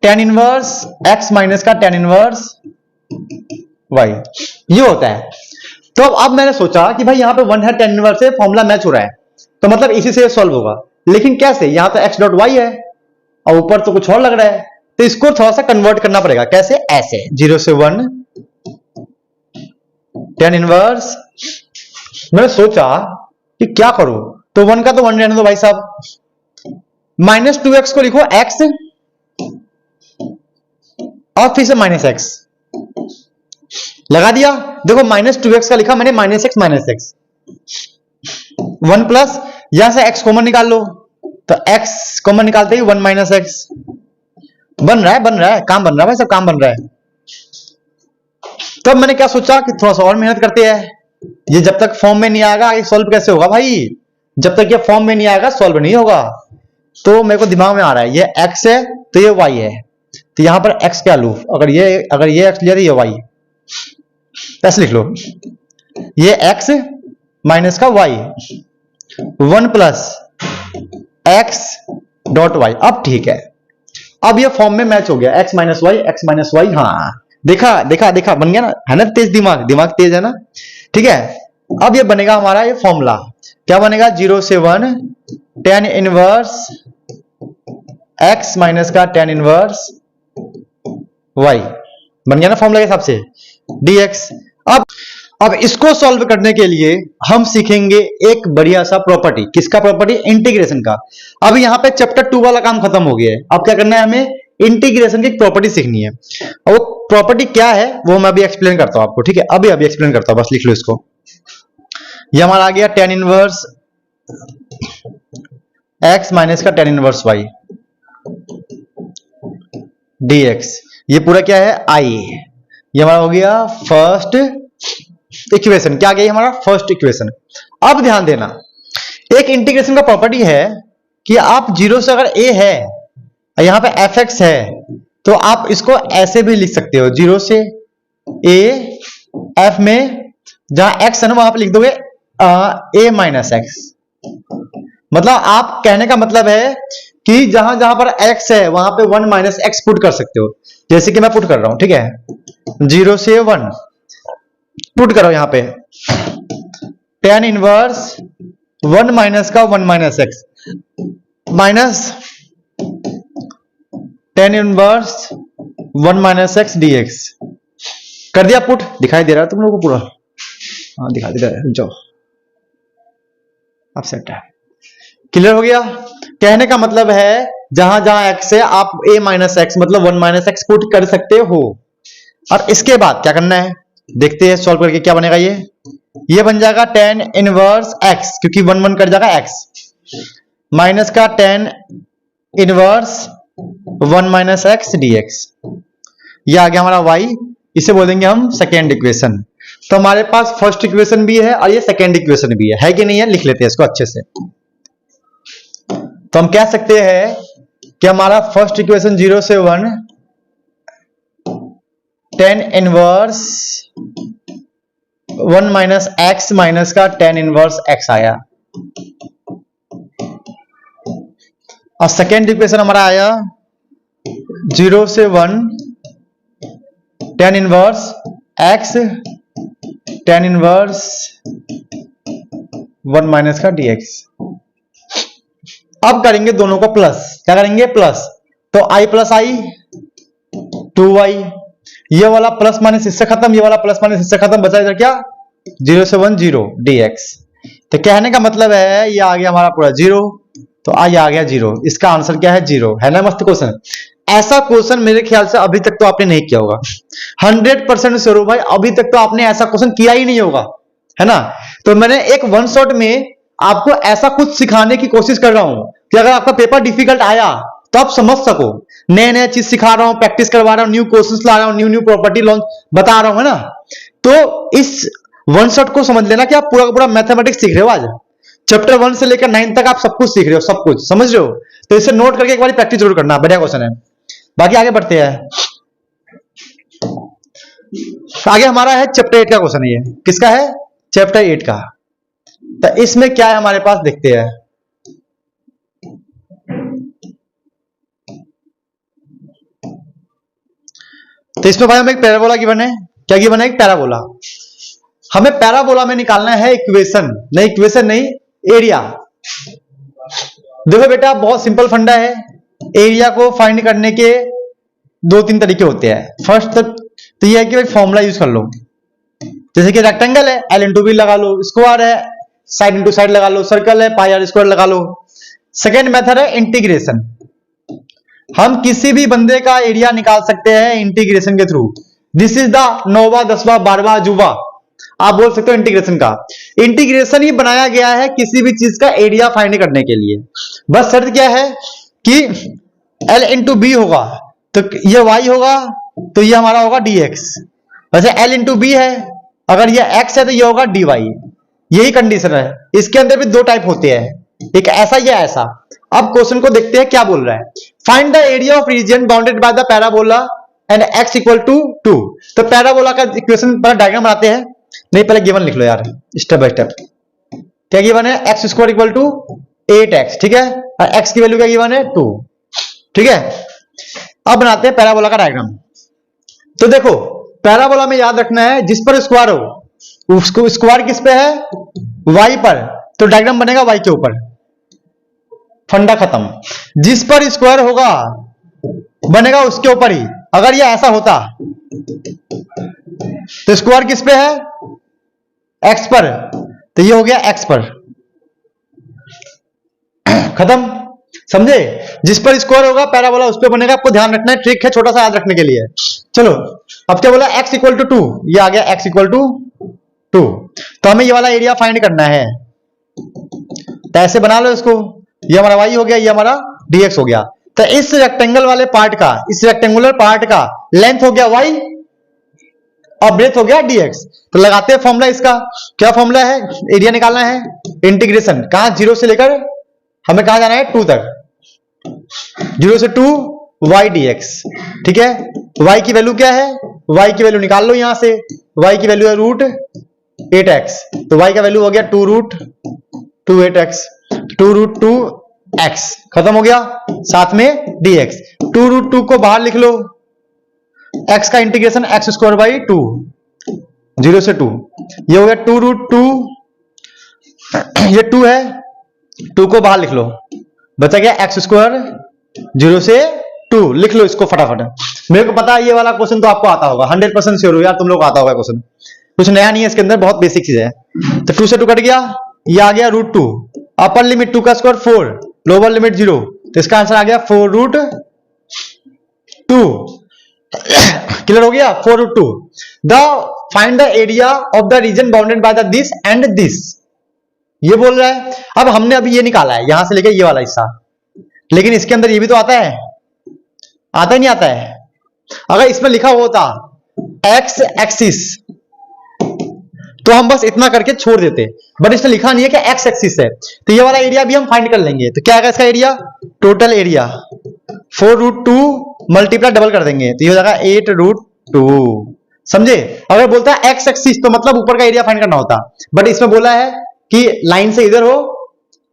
S1: tan इनवर्स x माइनस का tan इनवर्स y, ये होता है। तो अब मैंने सोचा कि भाई यहां पे 1 है, tan इनवर्स है, फॉर्मूला मैच हो रहा है, तो मतलब इसी से सॉल्व होगा। लेकिन कैसे? यहां तो x डॉट वाई है और ऊपर तो कुछ और लग रहा है, तो इसको थोड़ा सा कन्वर्ट करना पड़ेगा। कैसे? ऐसे 0 से 1 tan इनवर्स। मैंने सोचा कि क्या करूं, तो 1 का तो 1 रहने दो भाई साहब, माइनस 2x को लिखो x और फिर से माइनस x लगा दिया। देखो माइनस 2x का लिखा मैंने, माइनस x 1 प्लस, यहां से x कॉमन निकाल लो, तो x कॉमन निकालते ही 1 माइनस एक्स बन रहा है, काम बन रहा है भाई, सब काम बन रहा है। तब मैंने क्या सोचा कि थोड़ा सा और मेहनत करते हैं, ये जब तक फॉर्म में नहीं आएगा ये सॉल्व कैसे होगा भाई, जब तक ये फॉर्म में नहीं आएगा सॉल्व नहीं होगा। तो मेरे को दिमाग में आ रहा है ये x है तो ये y है, तो यहां पर x क्या लूं, अगर ये x लिया तो ये y, ऐसे लिख लो, ये x माइनस का y 1 plus x dot y. अब ठीक है, अब ये फॉर्म में मैच हो गया, x माइनस वाई। हाँ देखा बन गया ना, है ना तेज दिमाग तेज है ना। ठीक है, अब ये बनेगा हमारा ये फॉर्मूला, क्या बनेगा? 0 से 1 tan इनवर्स x माइनस का tan इनवर्स y बन गया ना फॉर्मूला के हिसाब से, dx। अब इसको सॉल्व करने के लिए हम सीखेंगे एक बढ़िया सा प्रॉपर्टी। किसका प्रॉपर्टी? इंटीग्रेशन का। अब यहाँ पे चैप्टर 2 वाला काम खत्म हो गया है, अब क्या करना है? हमें इंटीग्रेशन की प्रॉपर्टी सीखनी है। और वो प्रॉपर्टी क्या है वो मैं अभी एक्सप्लेन करता हूं आपको, ठीक है? अभी एक्सप्लेन करता हूं, बस लिख लो इसको। ये हमारा आ गया tan इनवर्स x माइनस का tan इनवर्स y dx। ये पूरा क्या है? I। ये हमारा हो गया फर्स्ट इक्वेशन। क्या आ गया हमारा? First equation. अब ध्यान देना, एक इंटीग्रेशन का प्रॉपर्टी है कि आप 0 से अगर a है, यहां पे fx है, तो आप इसको ऐसे भी लिख सकते हो, 0 से a f में जहां x है ना वहां पे लिख दोगे a माइनस एक्स। मतलब आप कहने का मतलब है कि जहां जहां पर x है वहां पे 1 माइनस एक्स पुट कर सकते हो, जैसे कि मैं पुट कर रहा हूं, ठीक है? 0 से 1 पुट करो यहां पे tan इनवर्स 1 माइनस का 1 minus x minus tan inverse 1 minus x dx कर दिया पुट। दिखाई दे रहा है तुम लोगों को पूरा? हाँ दिखाई दे रहा है, जाओ अब सेट है, क्लियर हो गया। कहने का मतलब है जहां जहां x है आप a माइनस एक्स मतलब 1 माइनस एक्स पुट कर सकते हो। और इसके बाद क्या करना है देखते हैं, सॉल्व करके क्या बनेगा। ये बन जाएगा tan इनवर्स x, क्योंकि 1 1 कट जाएगा x, माइनस का tan inverse 1 minus x dx। ये आ गया हमारा y, इसे बोलेंगे हम सेकेंड इक्वेशन। तो हमारे पास फर्स्ट इक्वेशन भी है और ये सेकेंड इक्वेशन भी है कि नहीं है? लिख लेते हैं इसको अच्छे से। तो हम कह सकते हैं कि हमारा फर्स्ट इक्वेशन 0 से 1 tan inverse 1 minus x minus का tan इनवर्स x आया, और सेकेंड इक्वेशन हमारा आया 0 से 1 tan inverse x tan inverse 1 minus का dx। अब करेंगे दोनों को प्लस। क्या करेंगे? प्लस। तो आई प्लस आई 2y, ये वाला प्लस माइनस इससे खत्म, ये वाला प्लस माइनस इससे खत्म, बचा इधर क्या 0 से 1 0 dx। तो कहने का मतलब है ये आ गया हमारा पूरा 0, तो आ गया 0, इसका आंसर क्या है 0, है ना मस्त क्वेश्चन। ऐसा क्वेश्चन मेरे ख्याल से अभी तक तो आपने नहीं किया होगा, 100% श्योर हूं भाई, अभी तक तो आपने ऐसा क्वेश्चन किया ही नहीं होगा, है ना। तो मैंने एक वन शॉट में आपको ऐसा कुछ सिखाने की कोशिश कर रहा हूं कि अगर आपका पेपर डिफिकल्ट आया तो आप समझ सको, नए नए चीज सिखा रहा हूं, प्रैक्टिस करवा रहा हूं, न्यू क्वेश्चंस ला रहा हूं, न्यू प्रॉपर्टी लॉन्च बता रहा हूं, है ना। तो इस वन शॉट को समझ लेना कि आप पूरा का पूरा मैथमेटिक्स सीख रहे हो, आज चैप्टर 1 से लेकर 9 तक आप सब कुछ सीख रहे हो, सब कुछ समझ रहे हो। तो इसे नोट करके एक बार प्रैक्टिस जरूर करना, बढ़िया क्वेश्चन है। बाकी आगे बढ़ते हैं, आगे हमारा है चैप्टर 8 का क्वेश्चन, ये किसका है चैप्टर 8 का। तो इसमें क्या है हमारे पास देखते हैं। तो इसमें भाई हमें एक पैराबोला गिवन है, क्या गिवन है एक पैराबोला। हमें पैराबोला में निकालना है इक्वेशन, नहीं इक्वेशन नहीं एरिया। देखो बेटा बहुत सिंपल फंडा है, एरिया को फाइंड करने के 2-3 तरीके होते हैं। फर्स्ट तो ये है कि भाई फॉर्मूला यूज कर लो, जैसे कि रेक्टेंगल है एल इंटू बी लगा लो, स्क्वायर है साइड इंटू साइड लगा लो, सर्कल है पाई आर स्क्वायर लगा लो। सेकेंड मेथड है इंटीग्रेशन, हम किसी भी बंदे का एरिया निकाल सकते हैं इंटीग्रेशन के थ्रू। दिस इज द 9वां 10वां 12वां अजूबा, आप बोल सकते हो इंटीग्रेशन का। इंटीग्रेशन ही बनाया गया है किसी भी चीज का एरिया फाइंड करने के लिए। बस शर्त क्या है कि L इंटू बी होगा तो ये y होगा, तो ये हमारा होगा dx। वैसे L इंटू बी है, अगर ये x है तो ये होगा dy। यही कंडीशन है। इसके अंदर भी 2 टाइप होते हैं, एक ऐसा या ऐसा। अब क्वेश्चन को देखते हैं क्या बोल रहा है। Find the area of region bounded by the parabola and x equal to 2। तो पैराबोला का इक्वेशन पर डायग्राम बनाते हैं। नहीं पहले गिवन लिख लो यार स्टेप बाय स्टेप। क्या गिवन है x square equal to 8x, ठीक है, और x की वैल्यू क्या गिवन है 2, ठीक है। अब बनाते हैं पैराबोला का डायग्राम। तो देखो पैराबोला में याद रखना है जिस पर स्क्वायर हो उसको स्क्वायर किस पे है y पर, तो डायग्राम बनेगा y के ऊपर, फंडा खत्म। जिस पर स्क्वायर होगा बनेगा उसके ऊपर ही। अगर ये ऐसा होता तो स्क्वायर किस पे है x पर, तो ये हो गया x पर, खत्म, समझे। जिस पर स्क्वायर होगा पैराबोला उस पे बनेगा। आपको ध्यान रखना है, ट्रिक है छोटा सा याद रखने के लिए। चलो अब क्या बोला x इक्वल टू 2, ये आ गया x इक्वल टू 2। तो हमें ये वाला एरिया फाइंड करना है, तो ऐसे बना लो इसको, ये हमारा y हो गया, ये हमारा dx हो गया। तो इस रेक्टेंगल वाले पार्ट का, इस रेक्टेंगुलर पार्ट का लेंथ हो गया y और ब्रेथ हो गया dx। तो लगाते हैं फॉर्मूला इसका। क्या फॉर्मूला है, एरिया निकालना है, इंटीग्रेशन, कहां 0 से लेकर हमें कहां जाना है 2 तक, 0 से 2 y dx, ठीक है। y की वैल्यू क्या है, y की वैल्यू निकाल लो यहां से, y की वैल्यू है रूट 8x, तो y का वैल्यू हो गया 2 रूट 2 रूट 2x, खत्म हो गया, साथ में dx। 2 रूट 2 को बाहर लिख लो, x का इंटीग्रेशन x स्क्वायर बाई 2, 0 से 2, ये हो गया 2 रूट 2, ये 2 है, 2 को बाहर लिख लो, बचा गया x स्क्वायर 0 से 2, लिख लो इसको फटाफट। मेरे को पता है ये वाला क्वेश्चन तो आपको आता होगा, 100% श्योर हो यार तुम लोग को आता होगा क्वेश्चन, कुछ नया नहीं है इसके अंदर, बहुत बेसिक चीज है। तो 2 से 2 कट गया, ये आ गया रूट 2, अपर लिमिट 2 का स्क्वायर 4, लोअर लिमिट 0, तो इसका आंसर आ गया 4 रूट 2। क्लियर हो गया, 4 root 2। The find the area of the region bounded by the this and this, ये बोल रहा है। अब हमने अभी ये निकाला है यहां से लेकर ये वाला हिस्सा, लेकिन इसके अंदर ये भी तो आता है, आता ही नहीं आता है। अगर इसमें लिखा होता एक्स एक्सिस तो हम बस इतना करके छोड़ देते, बट इसमें लिखा नहीं है कि एक्स एक्सिस है, तो ये वाला एरिया भी हम फाइंड कर लेंगे। तो क्या आएगा इसका area, total area 4 root 2 multiply double कर देंगे, तो ये हो जाएगा 8 रूट 2, समझे। अगर बोलता है एक्स एक्सिस तो मतलब ऊपर का एरिया फाइंड करना होता, बट इसमें बोला है कि लाइन से इधर हो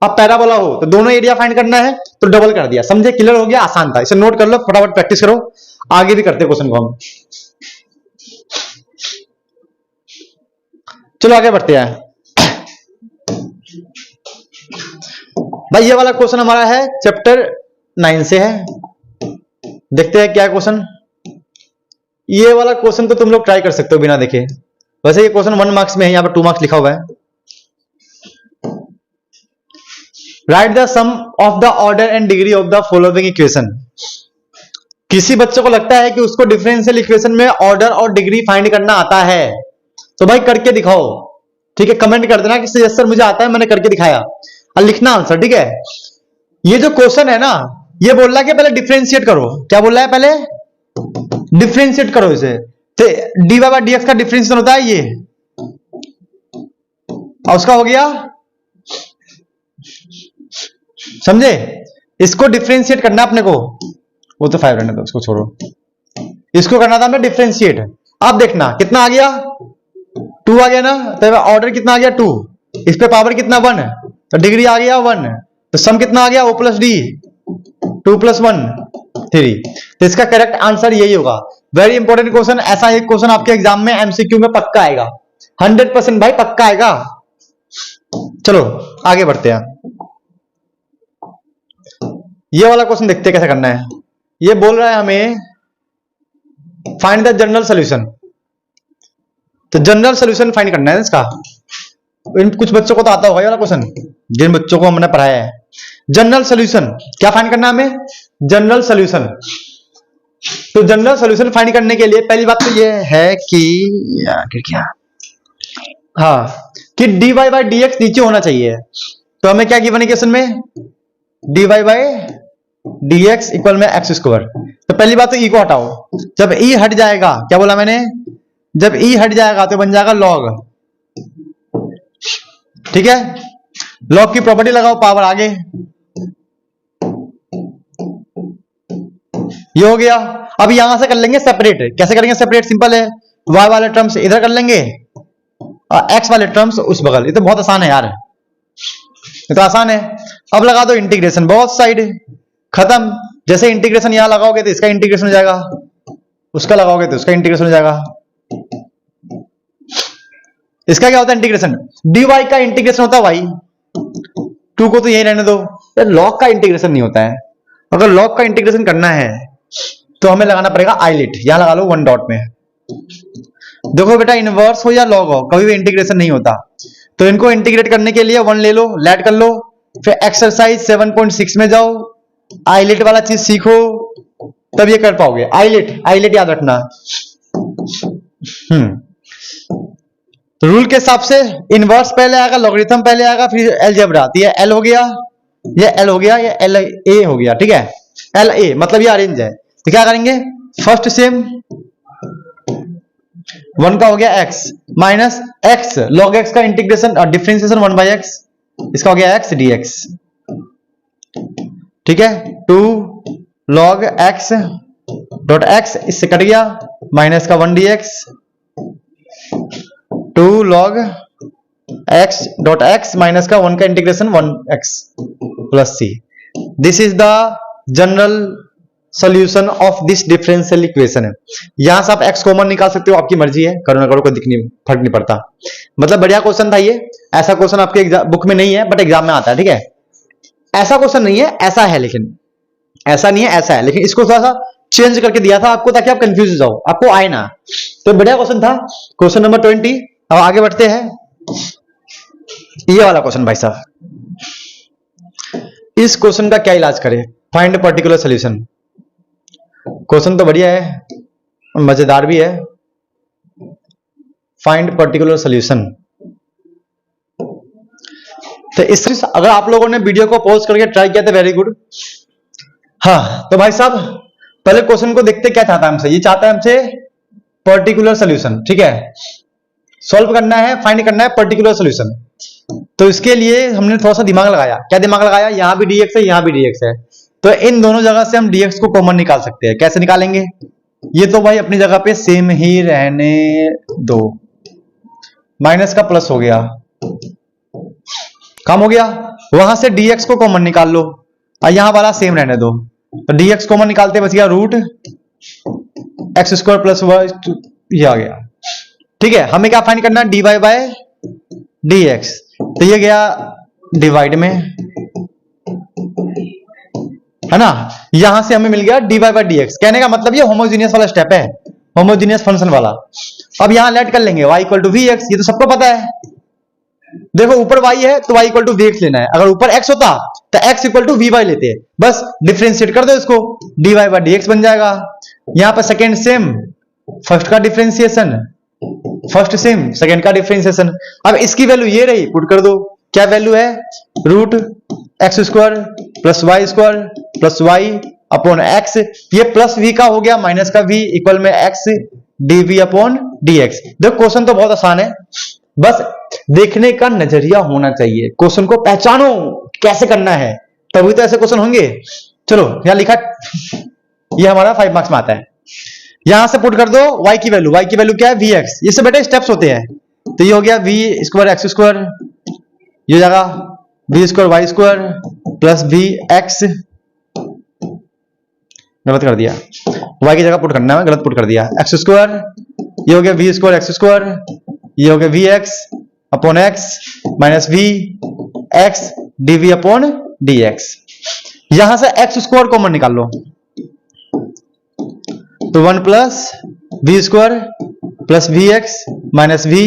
S1: अब पैराबोला हो, तो दोनों एरिया फाइंड करना है, तो डबल कर दिया, समझे। क्लियर हो गया, आसान था, इसे नोट कर लो, फटाफट प्रैक्टिस करो, आगे भी करते क्वेश्चन को हम। चलो आगे बढ़ते हैं भाई। ये वाला क्वेश्चन हमारा है चैप्टर 9 से है, देखते हैं क्या क्वेश्चन। ये वाला क्वेश्चन तो तुम लोग ट्राई कर सकते हो बिना देखे। वैसे ये क्वेश्चन 1 मार्क्स में है, यहाँ पर 2 मार्क्स लिखा हुआ है। Write the sum of the order and degree of the following equation. किसी बच्चे को लगता है कि उसको डिफरेंशियल इक्वेशन में ऑर्डर और डिग्री फाइंड करना आता है, तो भाई करके दिखाओ। ठीक है, कमेंट कर देना कि यस सर मुझे आता है, मैंने करके दिखाया, और लिखना आंसर। ठीक है, ये जो क्वेश्चन है ना, ये बोल रहा है कि पहले डिफरेंशिएट करो। क्या बोल रहा है? पहले डिफरेंशिएट करो इसे। तो d y by d x का डिफरेंशिएशन होता है ये, और उसका हो गया, समझे? इसको डिफरेंशिएट करना अपने को, वो तो 5 रहने दो, उसको छोड़ो। इसको करना था हमें डिफरेंशिएट। अब देखना कितना आ गया, 2 आ गया ना, तो ऑर्डर कितना आ गया 2, इस पे पावर कितना 1, तो डिग्री आ गया 1, तो सम कितना आ गया O प्लस डी, 2 + 1 3। तो इसका करेक्ट आंसर यही होगा। वेरी इंपॉर्टेंट क्वेश्चन, ऐसा एक क्वेश्चन आपके एग्जाम में एमसीक्यू में पक्का आएगा, 100% भाई पक्का आएगा। चलो आगे बढ़ते हैं। ये वाला क्वेश्चन देखते हैं कैसे करना है। ये बोल रहा है हमें फाइंड द जनरल सॉल्यूशन। तो जनरल सॉल्यूशन फाइंड करना है इसका। इन कुछ बच्चों को तो आता होगा ये वाला क्वेश्चन, जिन बच्चों को हमने पढ़ाया है। जनरल सॉल्यूशन क्या फाइंड करना है हमें? General solution. तो जनरल सॉल्यूशन फाइंड करने के लिए पहली बात तो ये है कि क्या, हाँ, कि dy बाई dx नीचे होना चाहिए। तो हमें क्या गिवन इक्वेशन में, dy बाई dx इक्वल में x²। तो पहली बात तो e को हटाओ। जब e हट जाएगा, क्या बोला मैंने, जब e हट जाएगा तो बन जाएगा log। ठीक है, log की प्रॉपर्टी लगाओ, पावर आगे, ये हो गया। अब यहां से कर लेंगे सेपरेट। कैसे करेंगे सेपरेट? सिंपल है, y वाले टर्म्स इधर कर लेंगे और x वाले टर्म्स उस बगल। ये तो बहुत आसान है यार, ये तो आसान है। अब लगा दो इंटीग्रेशन, बहुत साइड खत्म। जैसे इंटीग्रेशन यहां लगाओगे तो इसका इंटीग्रेशन हो जाएगा, उसका लगाओगे तो उसका इंटीग्रेशन हो जाएगा। इसका क्या होता है इंटीग्रेशन? dy का इंटीग्रेशन होता है y, 2 को तो यही रहने दो। log का इंटीग्रेशन नहीं होता है। अगर log का इंटीग्रेशन करना है तो हमें लगाना पड़ेगा आइलेट। यहां लगा लो 1 डॉट में। देखो बेटा, इनवर्स हो या लॉग हो, कभी भी इंटीग्रेशन नहीं होता। तो इनको इंटीग्रेट करने के लिए 1 ले लो, लेट कर लो, फिर एक्सरसाइज 7.6 में जाओ, आइलेट वाला चीज सीखो, तब ये कर पाओगे। आइलेट, आइलेट याद रखना। तो रूल के हिसाब से इनवर्स पहले आएगा, लॉगरिथम पहले आएगा, फिर अलजेब्रा। तो ये एल हो गया, ये एल हो गया, ये एल ए हो गया। ठीक है, एल ए मतलब ये अरेंज है। तो क्या करेंगे, फर्स्ट सेम 1 का हो गया x minus x log x का इंटीग्रेशन और डिफरेंशिएशन 1/x, इसका हो गया x dx। ठीक है, 2 log x डॉट x इससे कट गया, माइनस का 1 dx, 2 log x dot x minus का 1 का integration 1x plus c। This is the general solution of this differential equation है। यहां से आप x कॉमन निकाल सकते हो, आपकी मर्जी है, करो ना करो कोई फर्क नहीं पड़ता। मतलब बढ़िया क्वेश्चन था ये। ऐसा क्वेश्चन आपके बुक में नहीं है बट एग्जाम में आता है। ठीक है, ऐसा क्वेश्चन नहीं है, ऐसा है, लेकिन ऐसा नहीं है, ऐसा है, लेकिन इसको थोड़ा सा चेंज करके दिया था आपको ताकि आप कंफ्यूज हो जाओ, आपको आए ना। तो बढ़िया क्वेश्चन था, क्वेश्चन नंबर 20। अब आगे बढ़ते हैं। ये वाला क्वेश्चन भाई साहब, इस क्वेश्चन का क्या इलाज करें? Find particular solution. क्वेश्चन तो बढ़िया है, मजेदार भी है। Find particular solution. तो इस अगर आप लोगों ने वीडियो को पॉज करके ट्राई किया तो वेरी गुड। हाँ, तो भाई साहब पहले क्वेश्चन को देखते क्या चाहता है हमसे। ये चाहता है हमसे पर्टिकुलर सोल्यूशन। ठीक है, सॉल्व करना है, फाइंड करना है पर्टिकुलर सोल्यूशन। तो इसके लिए हमने थोड़ा सा दिमाग लगाया। क्या दिमाग लगाया? यहां भी dx है, यहां भी dx है, तो इन दोनों जगह से हम dx को कॉमन निकाल सकते हैं। कैसे निकालेंगे? ये तो भाई अपनी जगह पे सेम ही रहने दो, माइनस का प्लस हो गया, काम हो गया। वहां से dx को कॉमन निकाल लो और यहां वाला सेम रहने दो। तो dx कॉमन निकालते बच गया रूट x² प्लस y, ये आ गया। ठीक है, हमें क्या फाइंड करना है? dy by dx। तो ये गया डिवाइड में, है ना। यहां से हमें मिल गया dy बाई डी एक्स। कहने का मतलब ये होमोजीनियस वाला स्टेप है, होमोजीनियस फंक्शन वाला। अब यहां लेट कर लेंगे y equal to v x, ये तो सबको पता है। देखो ऊपर y है तो y equal to v x लेना है, अगर ऊपर x होता तो x equal to v y लेते, बस डिफ्रेंशिएट कर दो इसको, dy बाई डी एक्स बन जाएगा। यहां पर सेकेंड सेम फर्स्ट का डिफ्रेंसिएशन, फर्स्ट सेम सेकेंड का डिफ्रेंसिएशन। अब इसकी वैल्यू ये रही, पुट कर दो, क्या वैल्यू है, root x square plus Y square plus y upon x, ये प्लस वी का हो गया माइनस का वी इक्वल में x DV upon D x. देखो क्वेश्चन तो बहुत आसान है, बस देखने का नजरिया होना चाहिए, क्वेश्चन को पहचानो कैसे करना है, तभी तो ऐसे क्वेश्चन होंगे। चलो यहां लिखा, ये हमारा 5 मार्क्स में आता है। यहां से पुट कर दो y की वैल्यू, y की वैल्यू क्या है वी एक्स, इससे बेटे स्टेप्स होते हैं, तो ये हो गया वी स्क्वायर एक्स स्क्वायर, ये जगह v square y square plus we x, गलत कर दिया, y की जगह पुट करना है, गलत पुट कर दिया, एक्स स्क्वायर, ये हो गया वी स्क्वायर एक्स स्क्वायर, ये हो गया V X upon x minus we x DV upon D X. यहां से एक्स स्क्वायर कॉमन निकाल लो, तो 1 plus V square plus we X minus V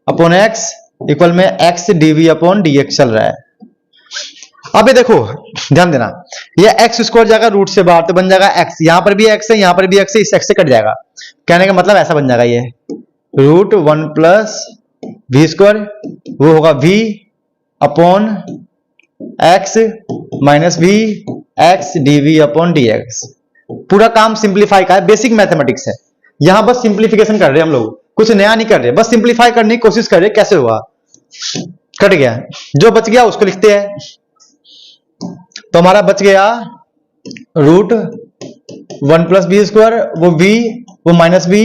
S1: upon X equal में x DV upon D X चल रहा है। अब ये देखो ध्यान देना, ये एक्स स्क्वायर जाएगा रूट से बाहर तो बन जाएगा एक्स, यहां पर भी एक्स है यहां पर भी एक्स है, इस एक्स से कट जाएगा, कहने का मतलब ऐसा बन जाएगा, ये रूट 1 प्लस वी स्क्वायर वो होगा v upon x minus we x DV upon D x. पूरा काम सिंप्लीफाई का है, बेसिक मैथमेटिक्स है, यहां बस सिंप्लीफिकेशन कर रहे हैं हम लोग, कुछ नया नहीं कर रहे, बस सिंप्लीफाई करने की कोशिश कर रहे हैं, कैसे हुआ, कट गया, जो बच गया उसको लिखते हैं। तो हमारा बच गया रूट 1 प्लस बी स्क्वायर वो v वो माइनस बी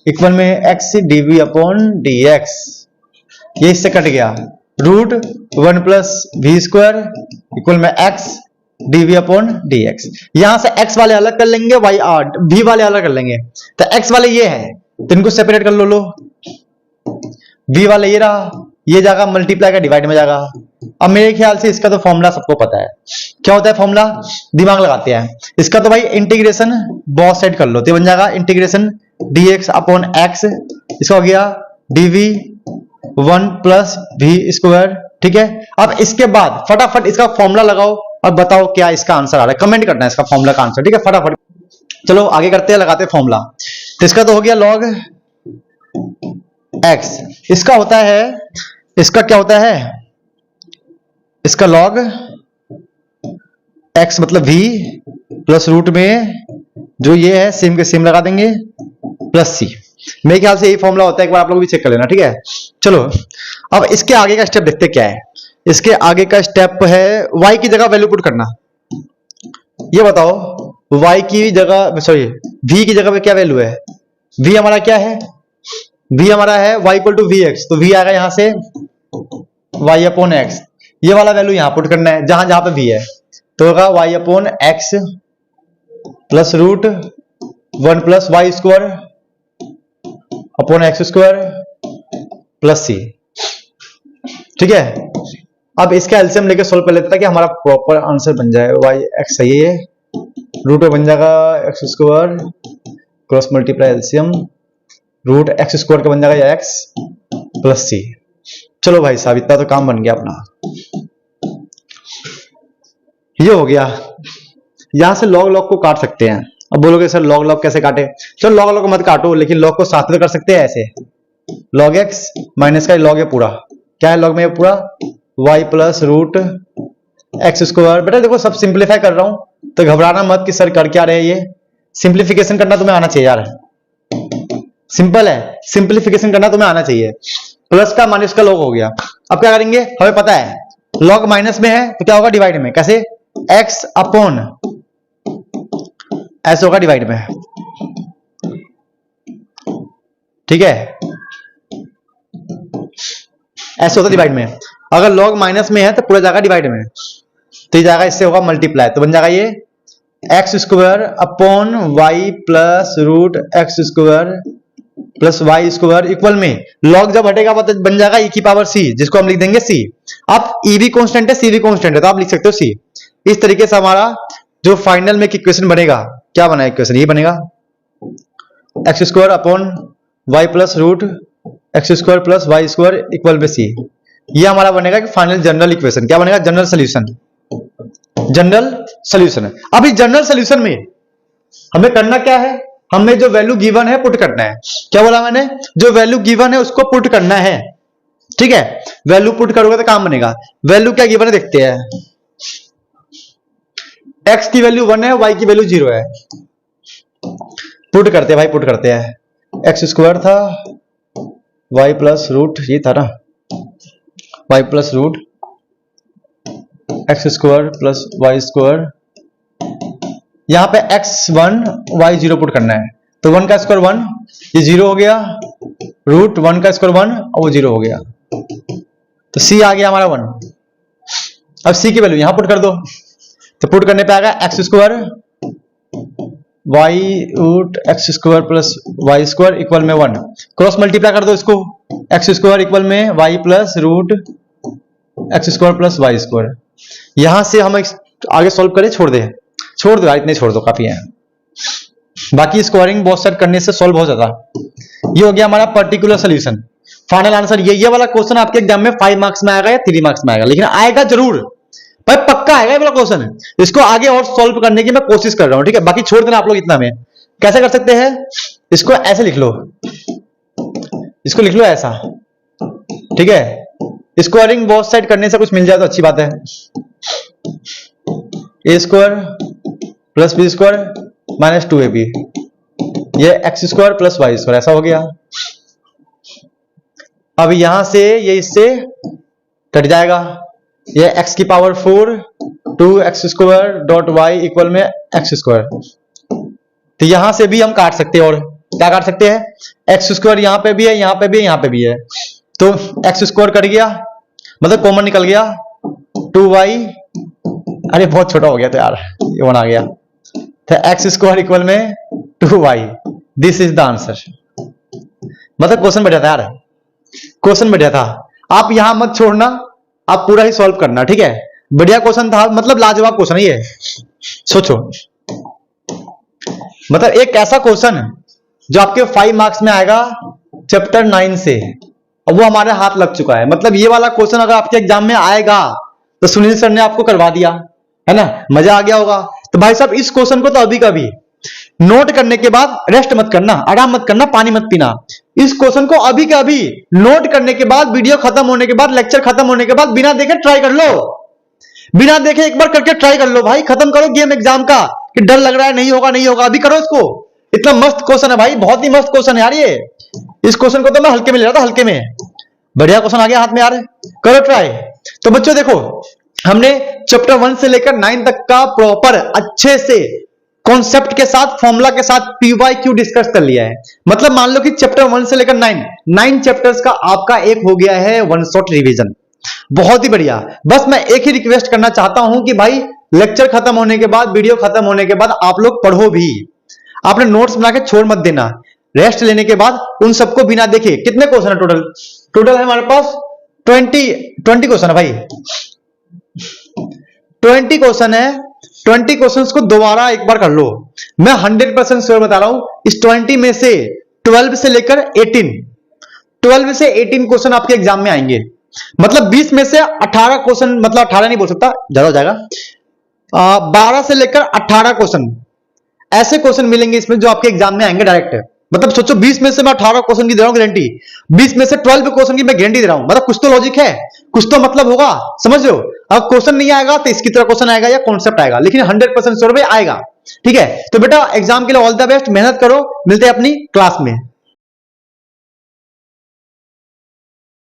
S1: इक्वल में x DV upon D X, ये इससे कट गया, root 1 plus V square equal में x DV upon D X. यहां से x वाले अलग कर लेंगे, y v वाले अलग कर लेंगे, तो x वाले ये है तो इनको सेपरेट कर लो, v वाले ये रहा, ये जाएगा मल्टीप्लाई का डिवाइड में जाएगा। अब मेरे ख्याल से इसका तो फॉर्मूला सबको पता है, क्या होता है फॉर्मूला, दिमाग लगाते हैं, इसका तो भाई इंटीग्रेशन बहुत साइड कर लो, तो बन जाएगा इंटीग्रेशन dx अपॉन x, इसका हो गया dv 1 प्लस वी स्क्वायर, ठीक है। अब इसके बाद फटाफट इसका फॉर्मूला लगाओ और बताओ क्या इसका आंसर आ रहा है, कमेंट करना है इसका फॉर्मूला का आंसर, ठीक है फटाफट। चलो आगे करते हैं, लगाते हैं फॉर्मूला। तो इसका तो हो गया log x, इसका होता है, इसका क्या होता है, इसका log x मतलब v प्लस रूट में जो ये है सेम के सेम लगा देंगे प्लस c, मेरे ख्याल से यही फॉर्मूला होता है, एक बार आप लोग भी चेक कर लेना, ठीक है। चलो अब इसके आगे का स्टेप देखते क्या है, इसके आगे का स्टेप है y की जगह वैल्यू पुट करना। ये बताओ y की जगह सॉरी v की जगह पे क्या वैल्यू है, v हमारा क्या है, v हमारा है y equal to v x, तो v आएगा यहां से y अपॉन एक्स, ये वाला वैल्यू यहां पुट करना है जहां जहां पे v है, तो होगा y upon X plus root 1 plus Y square upon X square plus C, ठीक है। अब इसका एलसीएम लेके सोल्व कर लेते हैं कि हमारा प्रॉपर आंसर बन जाए, वाई एक्स सही है, रूट बन जाएगा x square cross multiply LCM root x square का बन जाएगा एक्स प्लस सी। चलो भाई साहब इतना तो काम बन गया अपना, ये हो गया। यहां से लॉग लॉग को काट सकते हैं। अब बोलोगे सर लॉग लॉग कैसे काटे, चलो लॉग लॉग को मत काटो, लेकिन लॉग को साथ में कर सकते हैं ऐसे, लॉग एक्स माइनस का लॉग है पूरा, क्या है लॉग में पूरा y plus root x square. बेटा देखो सब सिंप्लीफाई कर रहा हूं तो घबराना मत कि सर कर क्या रहे, ये सिंप्लीफिकेशन करना तुम्हें आना चाहिए यार, सिंपल है, सिंप्लीफिकेशन करना तुम्हें आना चाहिए। प्लस का माइनस का लॉग हो गया, अब क्या करेंगे, हमें पता है लॉग माइनस में है तो क्या होगा डिवाइड में, कैसे x अपॉन ऐसे होगा डिवाइड में, ठीक है ऐसे होता डिवाइड में। अगर लॉग माइनस में है तो पूरा जाएगा डिवाइड में, तो ये जाएगा इससे होगा मल्टीप्लाई, तो बन जाएगा ये x square upon y plus root x square plus Y square equal में लॉग जब हटेगा तो बन जाएगा e की पावर c, जिसको हम लिख देंगे c। अब e भी कांस्टेंट है c भी कांस्टेंट है तो आप लिख सकते हो c। इस तरीके से हमारा जो फाइनल में एक इक्वेशन बनेगा, क्या बना इक्वेशन? ये बनेगा x square upon y plus root x square plus Y square equal में सी। ये हमारा बनेगा कि फाइनल जनरल इक्वेशन। क्या बनेगा? General solution. General solution. अभी जनरल सोल्यूशन में हमें करना क्या है? हमें जो वैल्यू गिवन है पुट करना है। क्या बोला मैंने? जो वैल्यू गिवन है उसको पुट करना है। ठीक है, वैल्यू पुट करोगे तो काम बनेगा। वैल्यू क्या गिवन है देखते हैं। x की वैल्यू 1 है, y की वैल्यू 0 है। पुट करते हैं भाई, पुट करते हैं। एक्स स्क्वायर था, y प्लस रूट, ये था ना, y plus root x square plus Y square. यहां पे x1 y0 पुट करना है, तो 1 का स्क्वायर 1, ये 0 हो गया, रूट 1 का स्क्वायर 1 और वो 0 हो गया, तो c आ गया हमारा 1। अब c की वैल्यू यहां पुट कर दो, तो पुट करने पे आएगा x square y root x square plus Y square equal में 1। क्रॉस मल्टीप्लाई कर दो इसको, एक्स स्क्वायर इक्वल में y plus root x square plus Y square. यहां से हम आगे सॉल्व करें, छोड़ दो यार, इतने छोड़ दो, काफी है। बाकी स्क्वायरिंग बहुत साइड करने से सॉल्व हो जाता। ये हो गया हमारा पर्टिकुलर सोल्यूशन। फाइनल आंसर ये वाला क्वेश्चन आपके एग्जाम में 5 मार्क्स में आएगा या 3 मार्क्स में आएगा, लेकिन आएगा जरूर भाई, पक्का आएगा ये वाला क्वेश्चन। इसको आगे और सॉल्व करने की मैं कोशिश कर रहा हूं, ठीक है। बाकी छोड़ देना आप लोग इतना में। कैसे कर सकते हैं? इसको ऐसे लिख लो, इसको लिख लो ऐसा, ठीक है। स्क्वायरिंग बोथ साइड करने से कुछ मिल जाए तो अच्छी बात है। A square plus B square minus 2ab, ये x square plus Y square, ऐसा हो गया। अब यहां से ये इससे कट जाएगा, ये x की power 4 2x square dot y equal में एक्स स्क्वायर। तो यहां से भी हम काट सकते हैं, और क्या काट सकते हैं? एक्स स्क्वायर यहां पे भी है, यहां पे भी है, यहां पे भी है, तो एक्स स्क्वायर कट गया, मतलब कॉमन निकल गया, 2y, अरे बहुत छोटा हो गया तो यार, ये 1 आ गया, तो एक्स स्क्वायर इक्वल में 2y। This is the answer. मतलब क्वेश्चन बढ़िया था यार, क्वेश्चन बढ़िया था। आप यहां मत छोड़ना, आप पूरा ही सॉल्व करना, ठीक है। बढ़िया क्वेश्चन था, मतलब लाजवाब क्वेश्चन है ये। सोचो, मतलब एक ऐसा क्वेश्चन जो आपके 5 मार्क्स में आएगा चैप्टर 9 से, और वो हमारे हाथ लग चुका है। मतलब ये वाला क्वेश्चन अगर आपके एग्जाम में आएगा तो सुनील सर ने आपको करवा दिया है ना, मजा आ गया होगा। तो भाई साहब इस क्वेश्चन को तो अभी कभी नोट करने के बाद रेस्ट मत करना, आराम मत करना, पानी मत पीना। इस क्वेश्चन को अभी के अभी नोट करने के बाद, वीडियो खत्म होने के बाद, लेक्चर खत्म होने के बाद बिना देखे ट्राई कर लो, बिना देखे एक बार करके ट्राई कर लो भाई। खत्म करो गेम एग्जाम का कि डर लग रहा है नहीं होगा नहीं होगा, अभी करो इसको। इतना मस्त क्वेश्चन है भाई, बहुत ही मस्त क्वेश्चन है यार ये। इस क्वेश्चन को तो मैं हल्के में ले रहा था, हल्के में। बढ़िया क्वेश्चन आ गया हाथ में यार, करो ट्राई। तो बच्चों देखो, हमने चैप्टर 1 से लेकर 9 तक का प्रॉपर अच्छे से कॉन्सेप्ट के साथ, फॉर्मूला के साथ PYQ डिस्कस कर लिया है। मतलब मान लो कि चैप्टर 1 से लेकर 9 चैप्टर्स का आपका एक हो गया है 1 शॉट रिवीजन। बहुत ही बढ़िया। बस मैं एक ही रिक्वेस्ट करना चाहता हूं कि भाई लेक्चर खत्म होने के बाद, वीडियो खत्म होने के बाद आप लोग पढ़ो भी। आपने नोट्स बना के छोड़ मत देना। रेस्ट लेने के बाद उन सबको बिना देखे, कितने क्वेश्चन है टोटल है हमारे पास 20 क्वेश्चन है भाई, 20 क्वेश्चन है। 20 क्वेश्चंस को दोबारा एक बार कर लो। मैं 100% श्योर बता रहा हूं, इस 20 में से 12 से लेकर 12 से 18 क्वेश्चन आपके एग्जाम में आएंगे। मतलब 20 में से 18 क्वेश्चन, मतलब 18 नहीं बोल सकता, ज्यादा हो जाएगा, 12 से लेकर 18 क्वेश्चन ऐसे क्वेश्चन मिलेंगे इसमें जो आपके एग्जाम में आएंगे डायरेक्ट। मतलब सोचो 20 में से मैं 18 क्वेश्चन की दे रहा हूं गारंटी, 20 में से 12 क्वेश्चन की मैं गारंटी दे रहा हूं। मतलब कुछ तो लॉजिक है, कुछ तो मतलब होगा, समझ लो। अब क्वेश्चन नहीं आएगा तो इसकी तरह क्वेश्चन आएगा या कॉन्सेप्ट आएगा, लेकिन 100% श्योर आएगा, ठीक है। तो बेटा एग्जाम के लिए ऑल द बेस्ट, मेहनत करो, मिलते हैं अपनी क्लास में।